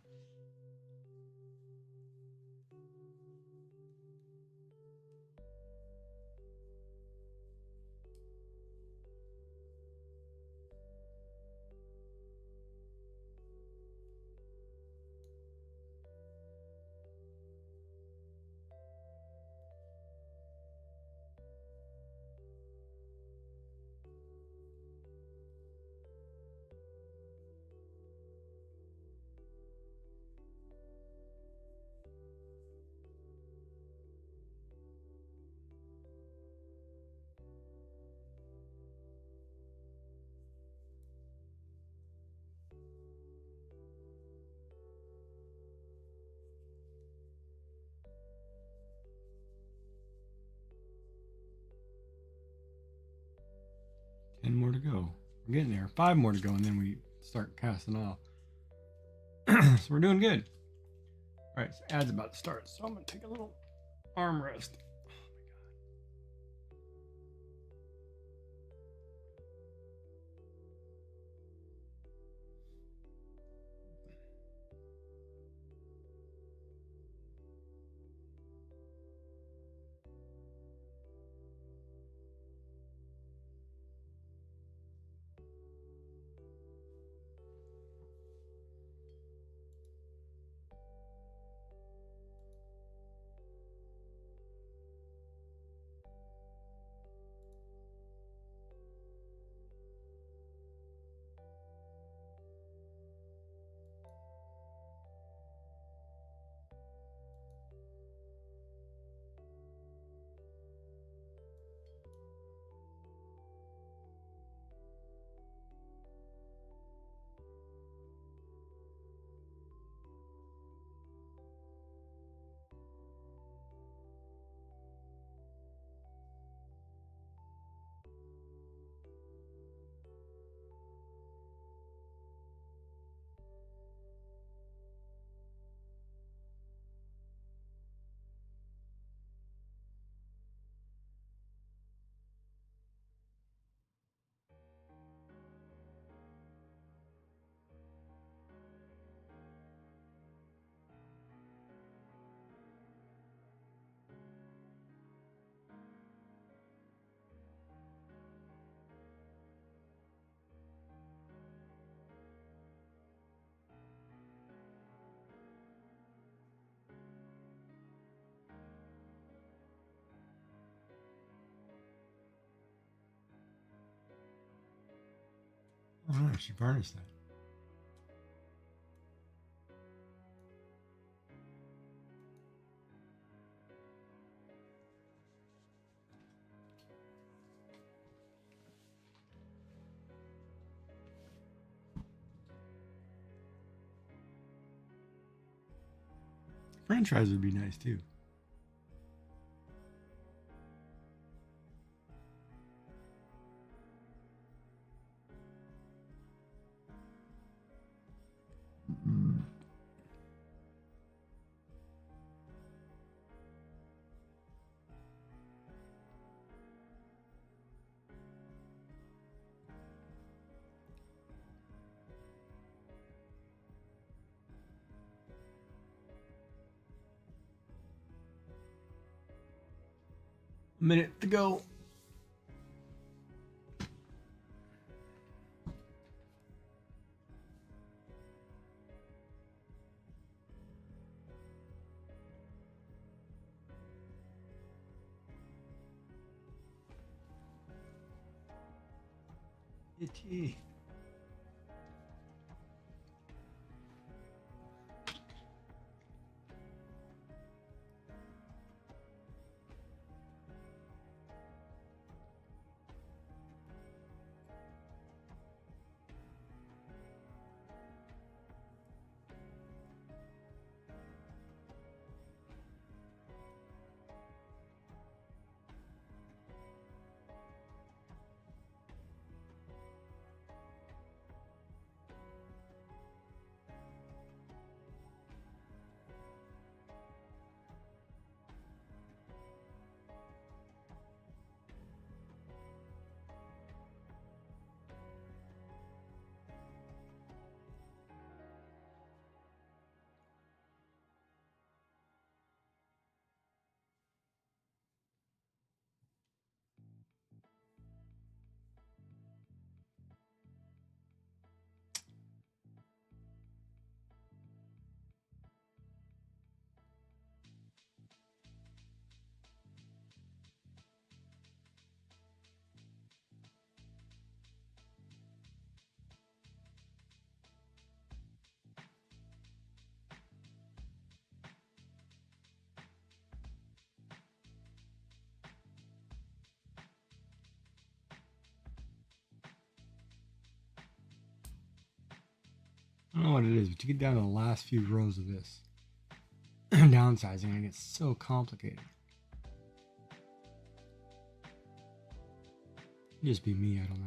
Ten more to go. We're getting there. 5 more to go, and then we start casting off. So we're doing good. All right, so ad's about to start, so I'm gonna take a little arm rest. Oh, no, she varnished that. French fries would be nice too. A minute to go. Itchy. I don't know what it is, but you get down to the last few rows of this downsizing and it gets so complicated. Just be me, I don't know.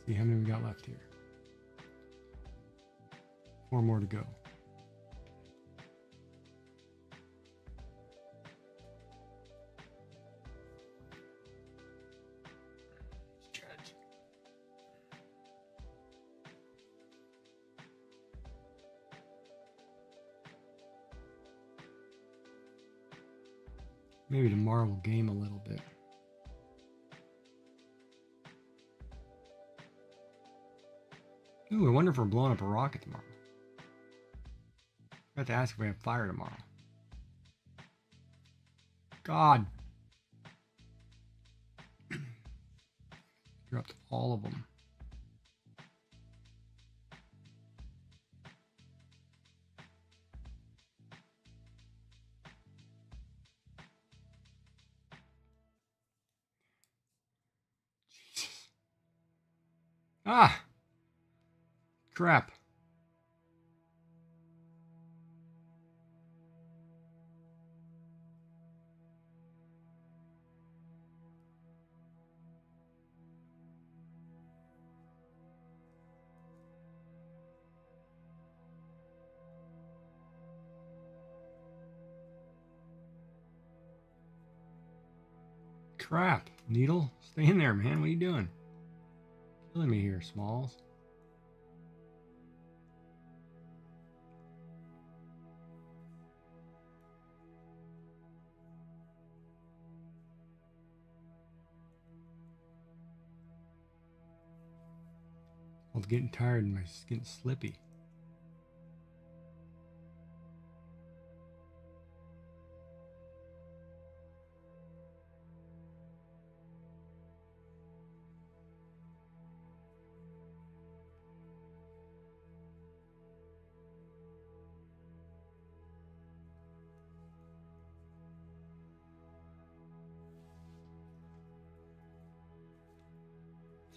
See how many we got left here. 4 more to go. Stretch. Maybe tomorrow we'll game a little bit. Ooh, I wonder if we're blowing up a rocket tomorrow. I have to ask if we have fire tomorrow. God. Dropped all of them. Jesus. Ah! Crap. Crap. Needle, stay in there, man. What are you doing? Killing me here, Smalls. I was getting tired and my skin's slippy.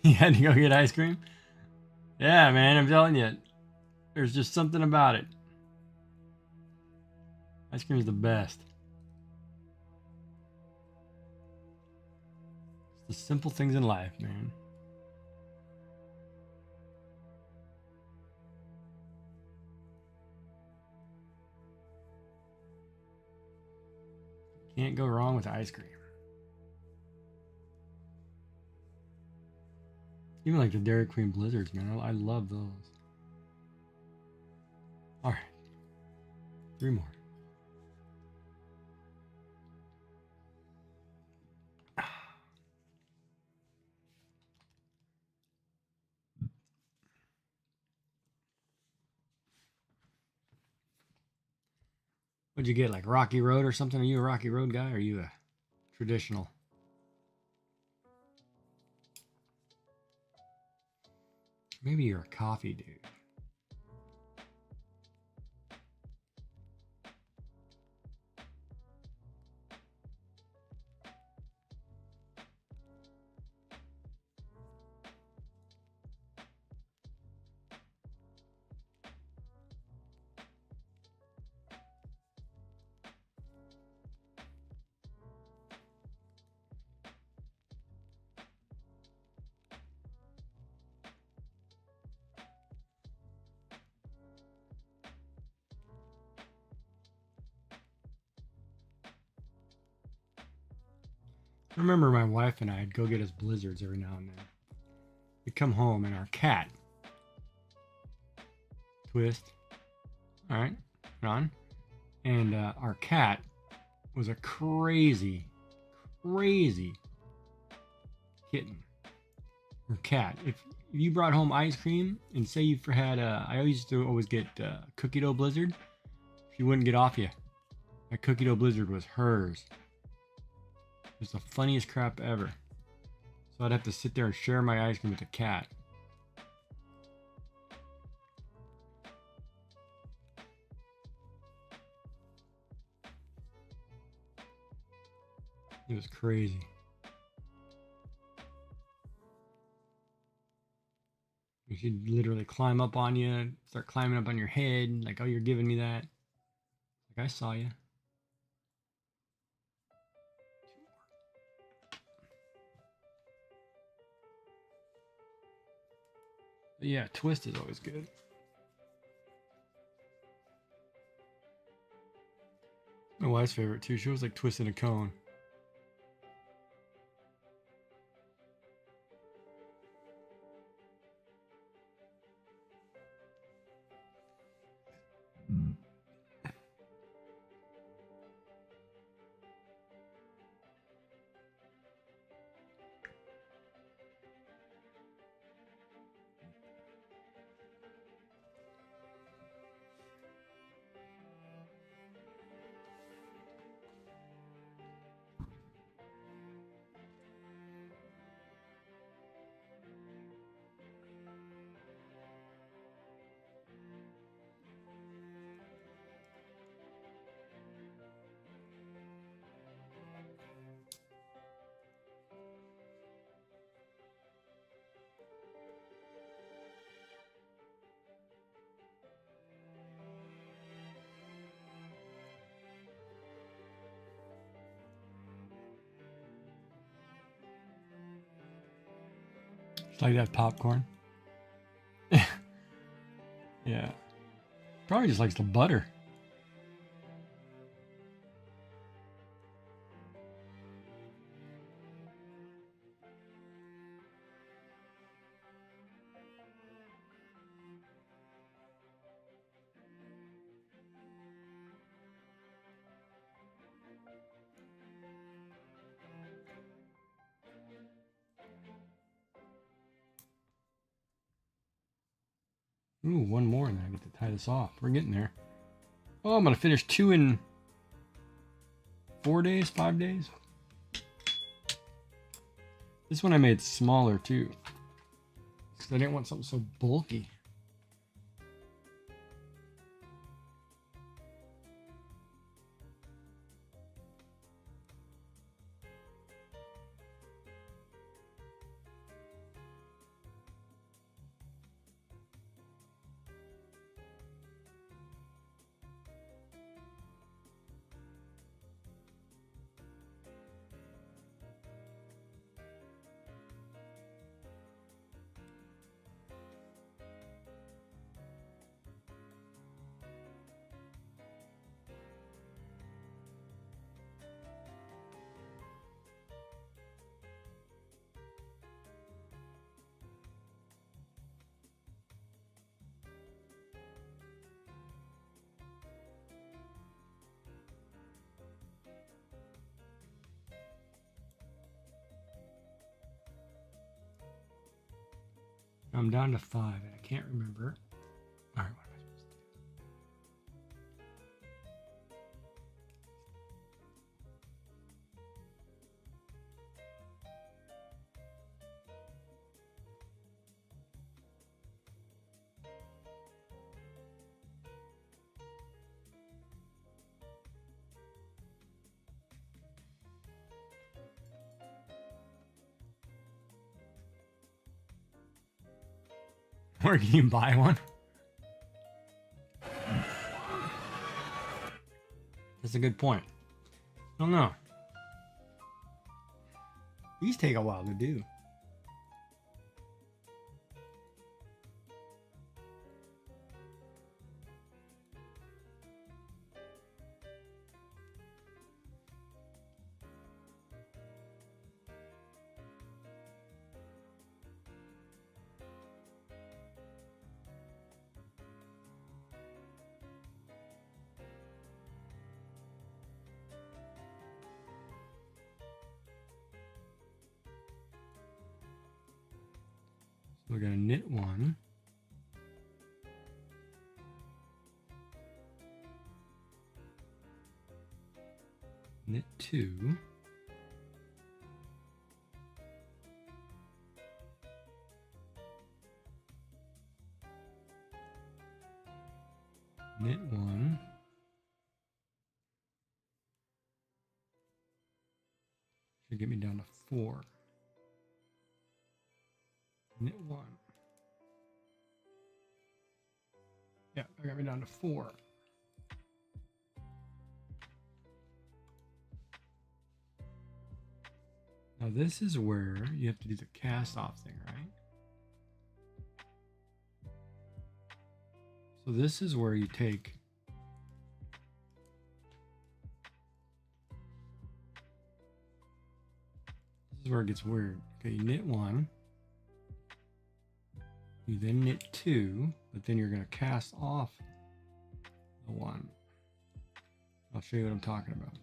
You had to go get ice cream? Yeah, man, I'm telling you. There's just something about it. Ice cream is the best. It's the simple things in life, man. Can't go wrong with ice cream. Even like the Dairy Queen Blizzards, man. I love those. All right. 3 more. What'd you get? Like Rocky Road or something? Are you a Rocky Road guy or are you a traditional? Maybe you're a coffee dude. I remember my wife and I'd go get us blizzards every now and then. We'd come home and our cat, Twist, all right, on, and our cat was a crazy kitten or cat. If you brought home ice cream and say you had, I used to always get cookie dough blizzard, she wouldn't get off you. That cookie dough blizzard was hers. It was the funniest crap ever. So I'd have to sit there and share my ice cream with the cat. It was crazy. She'd literally climb up on you, start climbing up on your head, like, oh, you're giving me that. Like, I saw you. But yeah, Twist is always good. My wife's favorite too. She was like Twist in a cone. It's like that popcorn. Yeah. Probably just likes the butter. Ooh, one more and then I get to tie this off. We're getting there. Oh, I'm going to finish 2 in 4 days, 5 days. This one I made smaller too. Because I didn't want something so bulky. I'm down to 5 and I can't remember. All right, what am I supposed to do? Where can you buy one? That's a good point. I don't know. These take a while to do. So we're gonna knit one. Knit two. Knit one. Should get me down to 4. Knit one. Yeah, that got me down to 4. Now this is where you have to do the cast off thing, right? So this is where you take this is where it gets weird. Okay, you knit one. You then knit 2, but then you're going to cast off the 1. I'll show you what I'm talking about.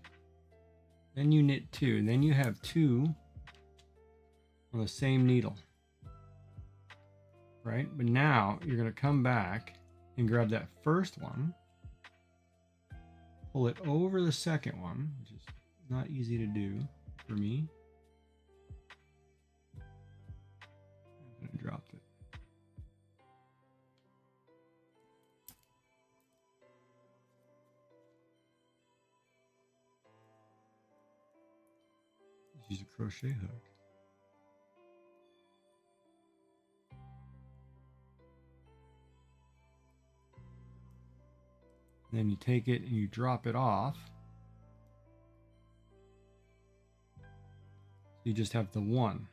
Then you knit 2, and then you have 2 on the same needle, right? But now you're going to come back and grab that first one, pull it over the second one, which is not easy to do for me. I dropped it. Use a crochet hook. Then you take it and you drop it off. So you just have the 1.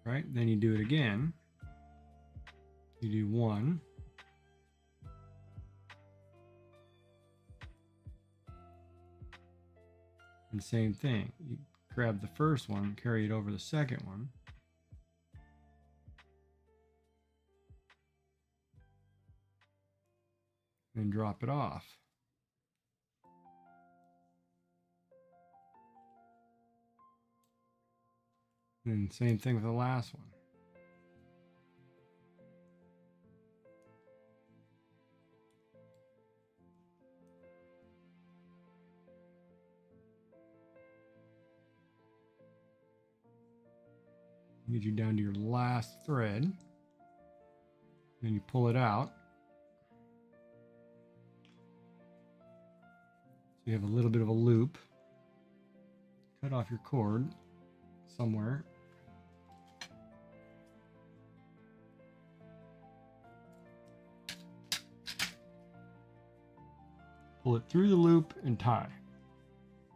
Right? Then you do it again. You do 1. And same thing. You grab the first one, carry it over the second one. And drop it off. And same thing with the last one. Get you down to your last thread. Then you pull it out. So you have a little bit of a loop. Cut off your cord somewhere. Pull it through the loop and tie.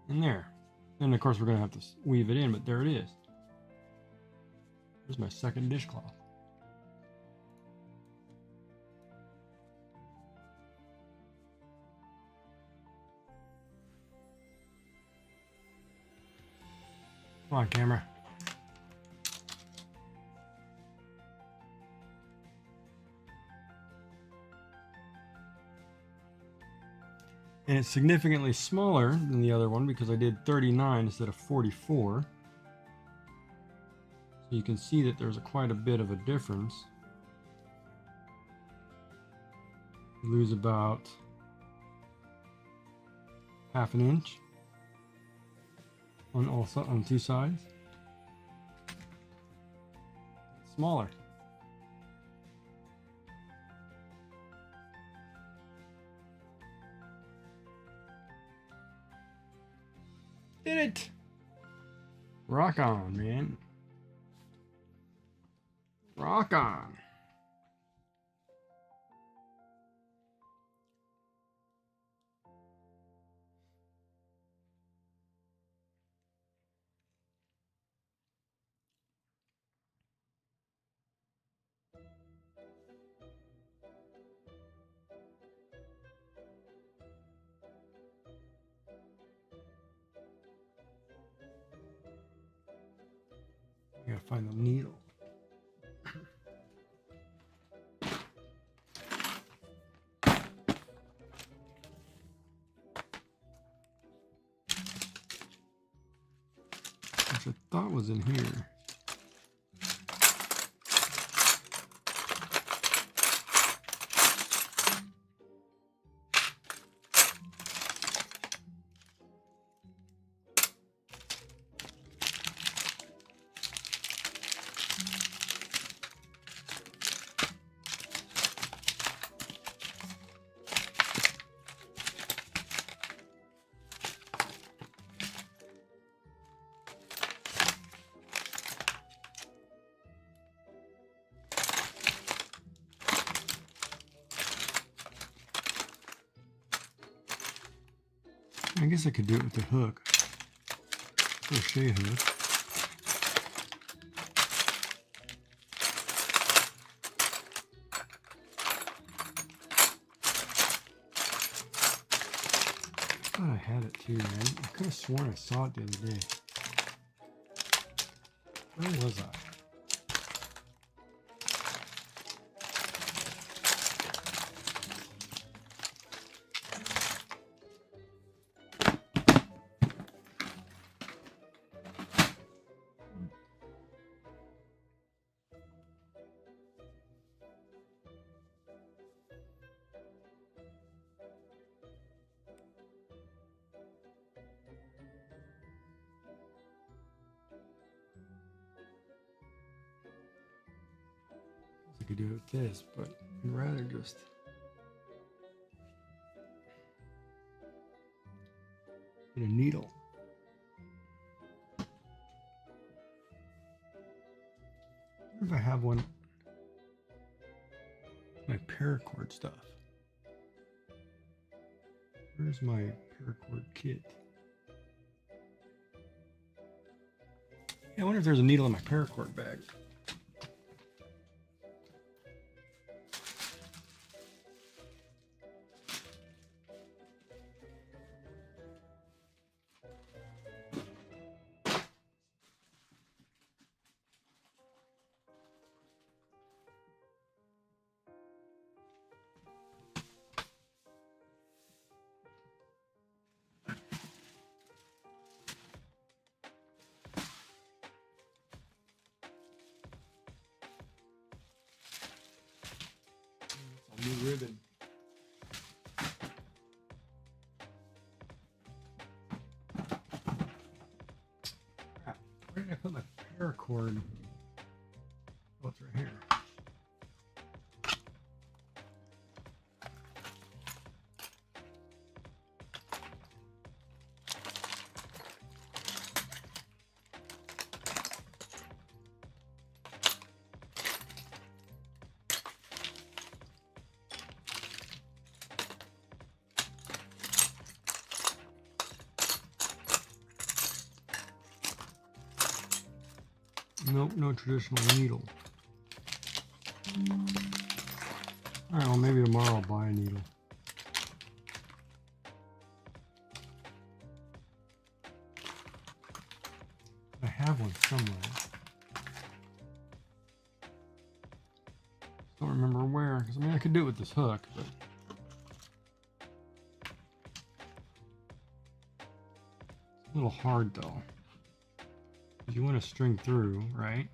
And there. And of course we're going to have to weave it in, but there it is. There's my second dishcloth. Come on, camera. And it's significantly smaller than the other one because I did 39 instead of 44. So you can see that there's quite a bit of a difference. You lose about half an inch on two sides. It's smaller. Did it! Rock on, man. Rock on. I gotta find the needle. Which I thought was in here. I guess I could do it with the hook. Crochet hook. I thought I had it too, man. I could have sworn I saw it the other day. Where was I? I could do it with this, but I'd rather just get a needle. What if I have one? My paracord stuff. Where's my paracord kit? Yeah, I wonder if there's a needle in my paracord bag. New ribbon. Crap. Where did I put my paracord? Oh, it's right here. Nope, no traditional needle. Alright, well maybe tomorrow I'll buy a needle. I have one somewhere. Don't remember where, because I mean I could do it with this hook, but A little hard though. You want to string through, right?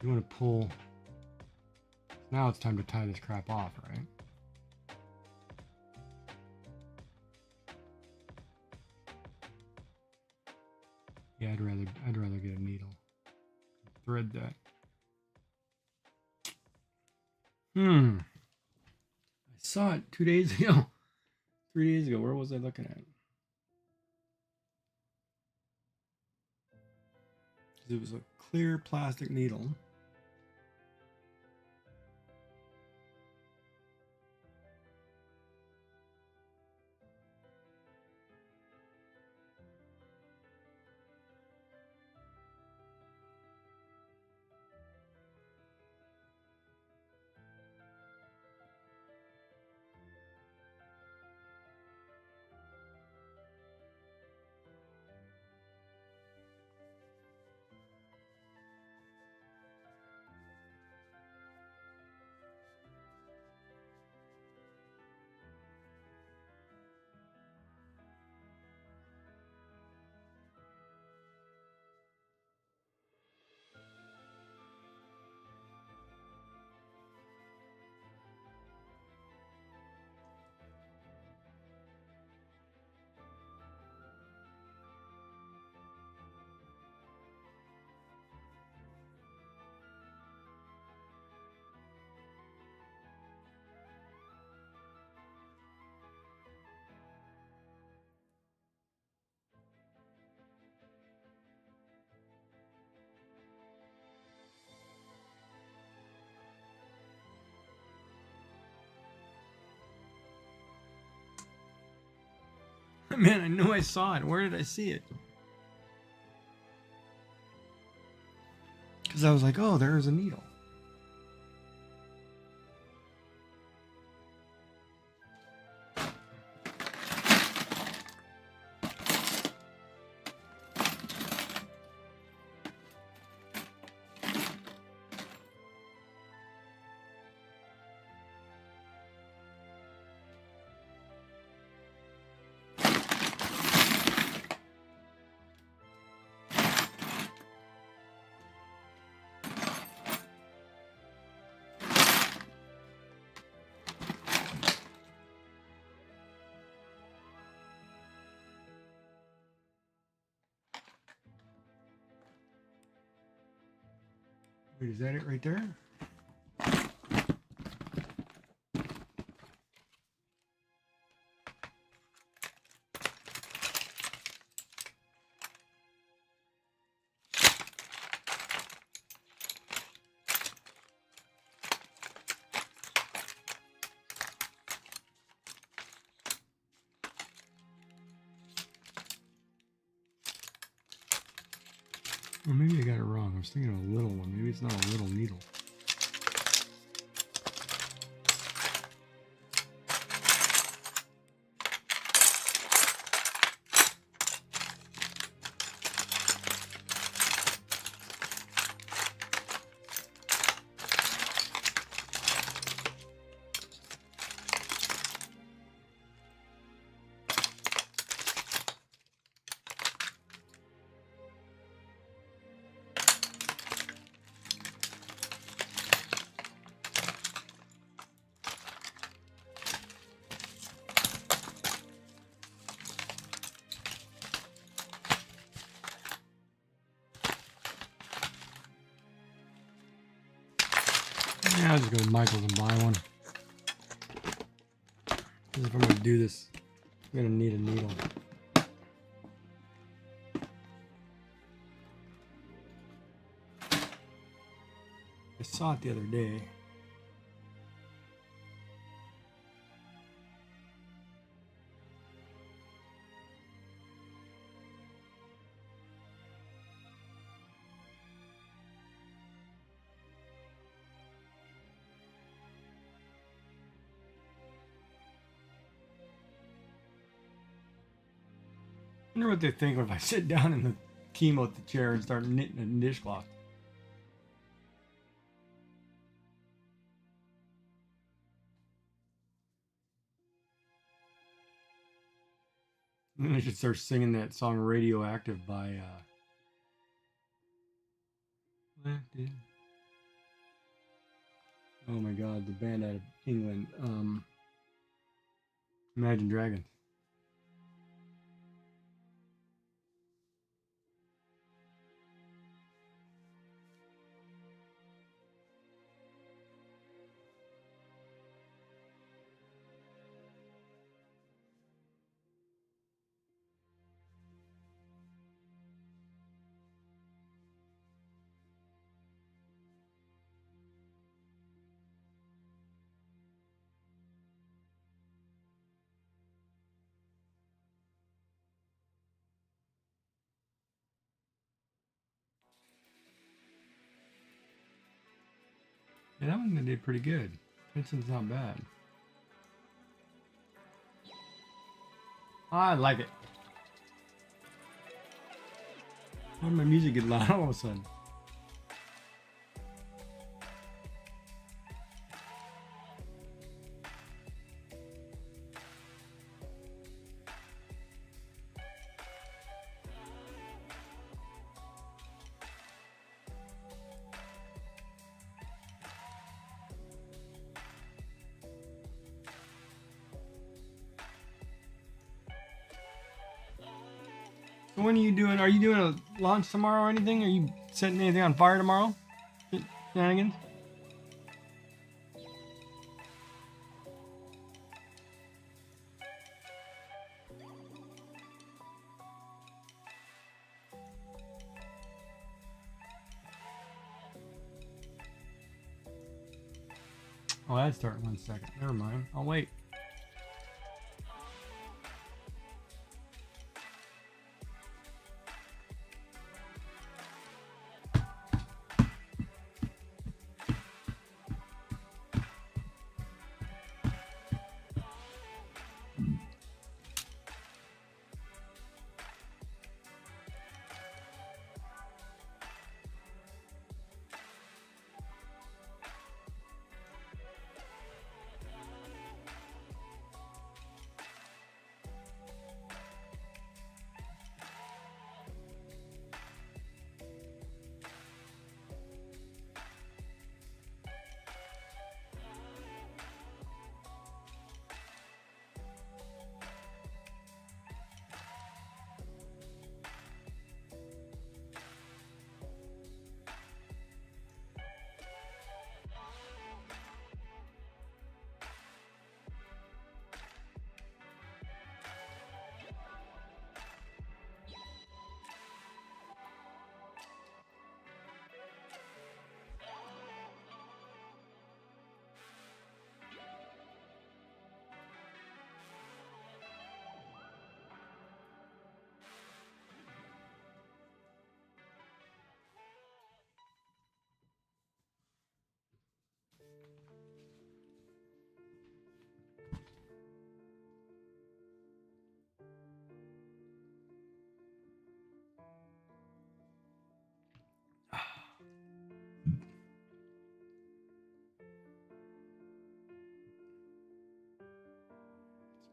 You want to pull. Now it's time to tie this crap off, right? Yeah, I'd rather get a needle. Thread that. I saw it 2 days ago. 3 days ago. Where was I looking at? It was a clear plastic needle. Man, I know I saw it. Where did I see it? Because I was like, oh, there's a needle. Wait, is that it right there? Or maybe I got it wrong. I was thinking of a little one. Maybe it's not a little needle. Yeah, I'll just go to Michael's and buy one. 'Cause if I'm gonna do this, I'm gonna need a needle. I saw it the other day. I wonder what they think if I sit down in the chemo chair and start knitting a dishcloth. I should start singing that song "Radioactive" by oh my God, the band out of England, Imagine Dragons. Yeah, that one they did pretty good. Vincent's not bad. I like it. Why did my music get loud all of a sudden? So when are you doing? Are you doing a launch tomorrow or anything? Are you setting anything on fire tomorrow? Shenanigans? Oh, that's starting 1 second. Never mind. I'll wait.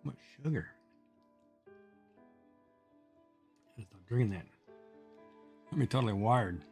So much sugar. I gotta stop drinking that. Got me totally wired.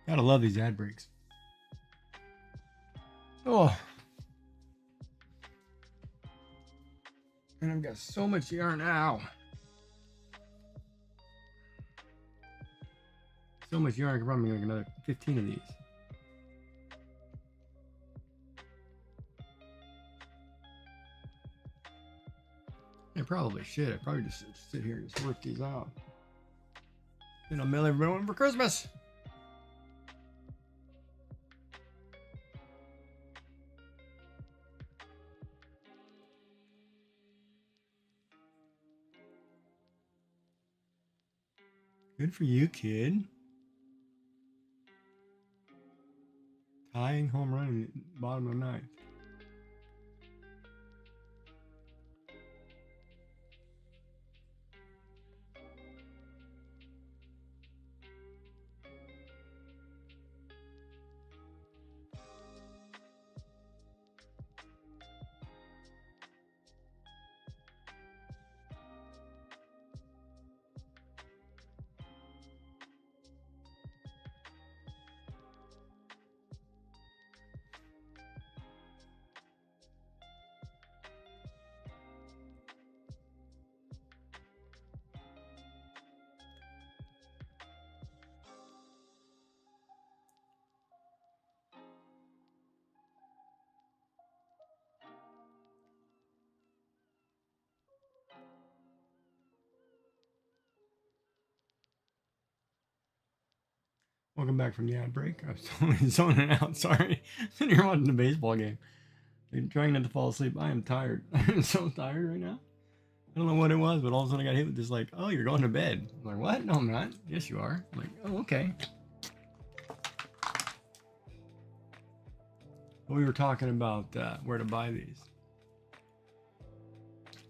Gotta love these ad breaks. Oh. And I've got so much yarn now. So much yarn, I could probably make another 15 of these. I probably should. I probably just sit here and just work these out. Then I'll mail everyone for Christmas. Good for you, kid. Tying home run in the bottom of the ninth. Welcome back from the ad break. I was totally zoning out. Sorry. Sitting here watching the baseball game. I'm trying not to fall asleep. I am tired. I'm so tired right now. I don't know what it was, but all of a sudden I got hit with this like, oh, you're going to bed. I'm like, what? No, I'm not. Yes, you are. I'm like, oh, okay. But we were talking about where to buy these.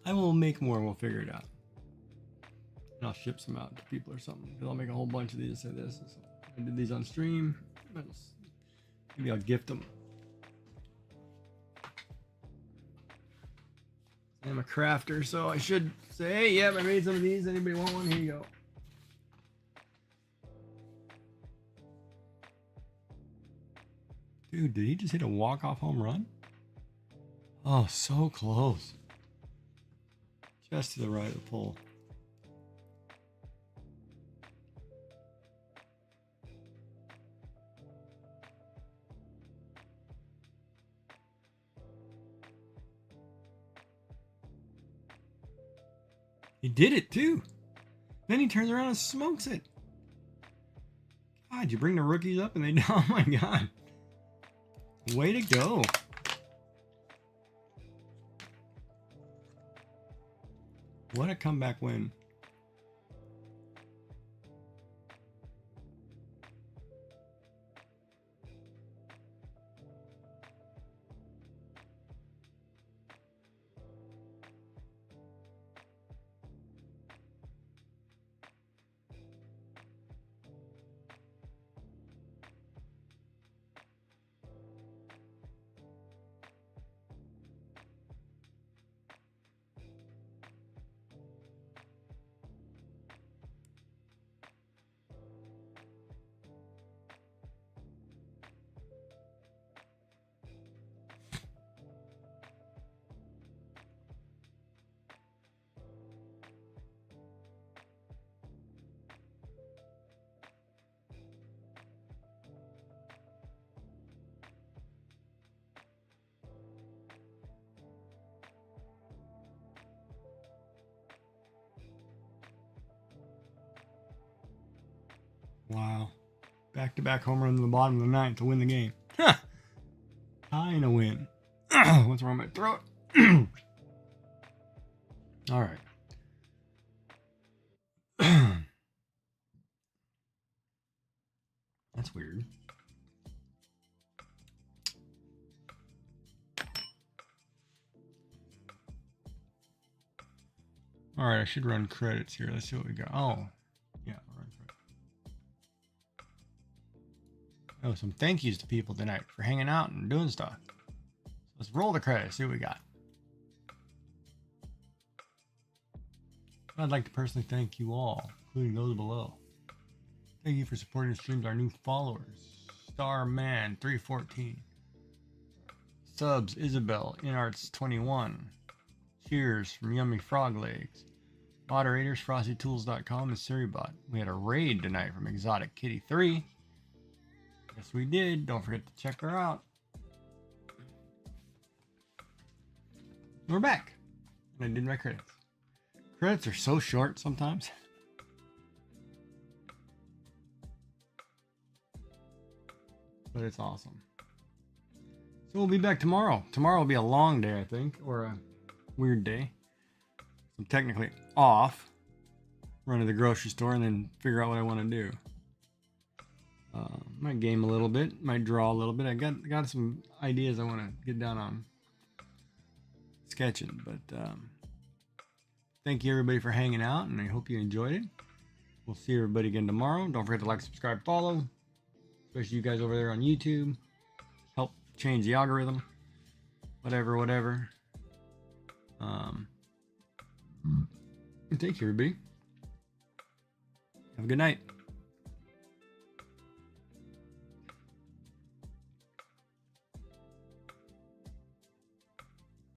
I will make more. We'll figure it out. And I'll ship some out to people or something. Because I'll make a whole bunch of these and say this. I did these on stream. Maybe I'll gift them. I'm a crafter, so I should say, hey, yep, I made some of these. Anybody want one? Here you go. Dude, did he just hit a walk-off home run? Oh, so close. Just to the right of the pole. He did it too. Then he turns around and smokes it. God, you bring the rookies up and they, oh my God. Way to go. What a comeback win. Wow. Back-to-back home runs in the bottom of the ninth to win the game. Huh. Tie and a win. What's wrong with my throat? All right. That's weird. All right, I should run credits here. Let's see what we got. Oh, yeah, I'll run credits. Oh, some thank yous to people tonight for hanging out and doing stuff. So let's roll the credits, see what we got. I'd like to personally thank you all, including those below. Thank you for supporting the streams. Our new followers: Starman314, subs Isabel, Inarts21, cheers from Yummy Frog Legs, moderators FrostyTools.com and Suribot. We had a raid tonight from Exotic Kitty 3. Yes, we did. Don't forget to check her out. We're back. And I did my credits. Credits are so short sometimes. But it's awesome. So we'll be back tomorrow. Tomorrow will be a long day, I think, or a weird day. I'm technically off. Run to the grocery store and then figure out what I want to do. Might game a little bit, might draw a little bit. I got some ideas I want to get down on sketching, but thank you everybody for hanging out, and I hope you enjoyed it. We'll see everybody again tomorrow. Don't forget to like, subscribe, follow, especially you guys over there on YouTube. Help change the algorithm. Whatever. Thank you, everybody. Have a good night.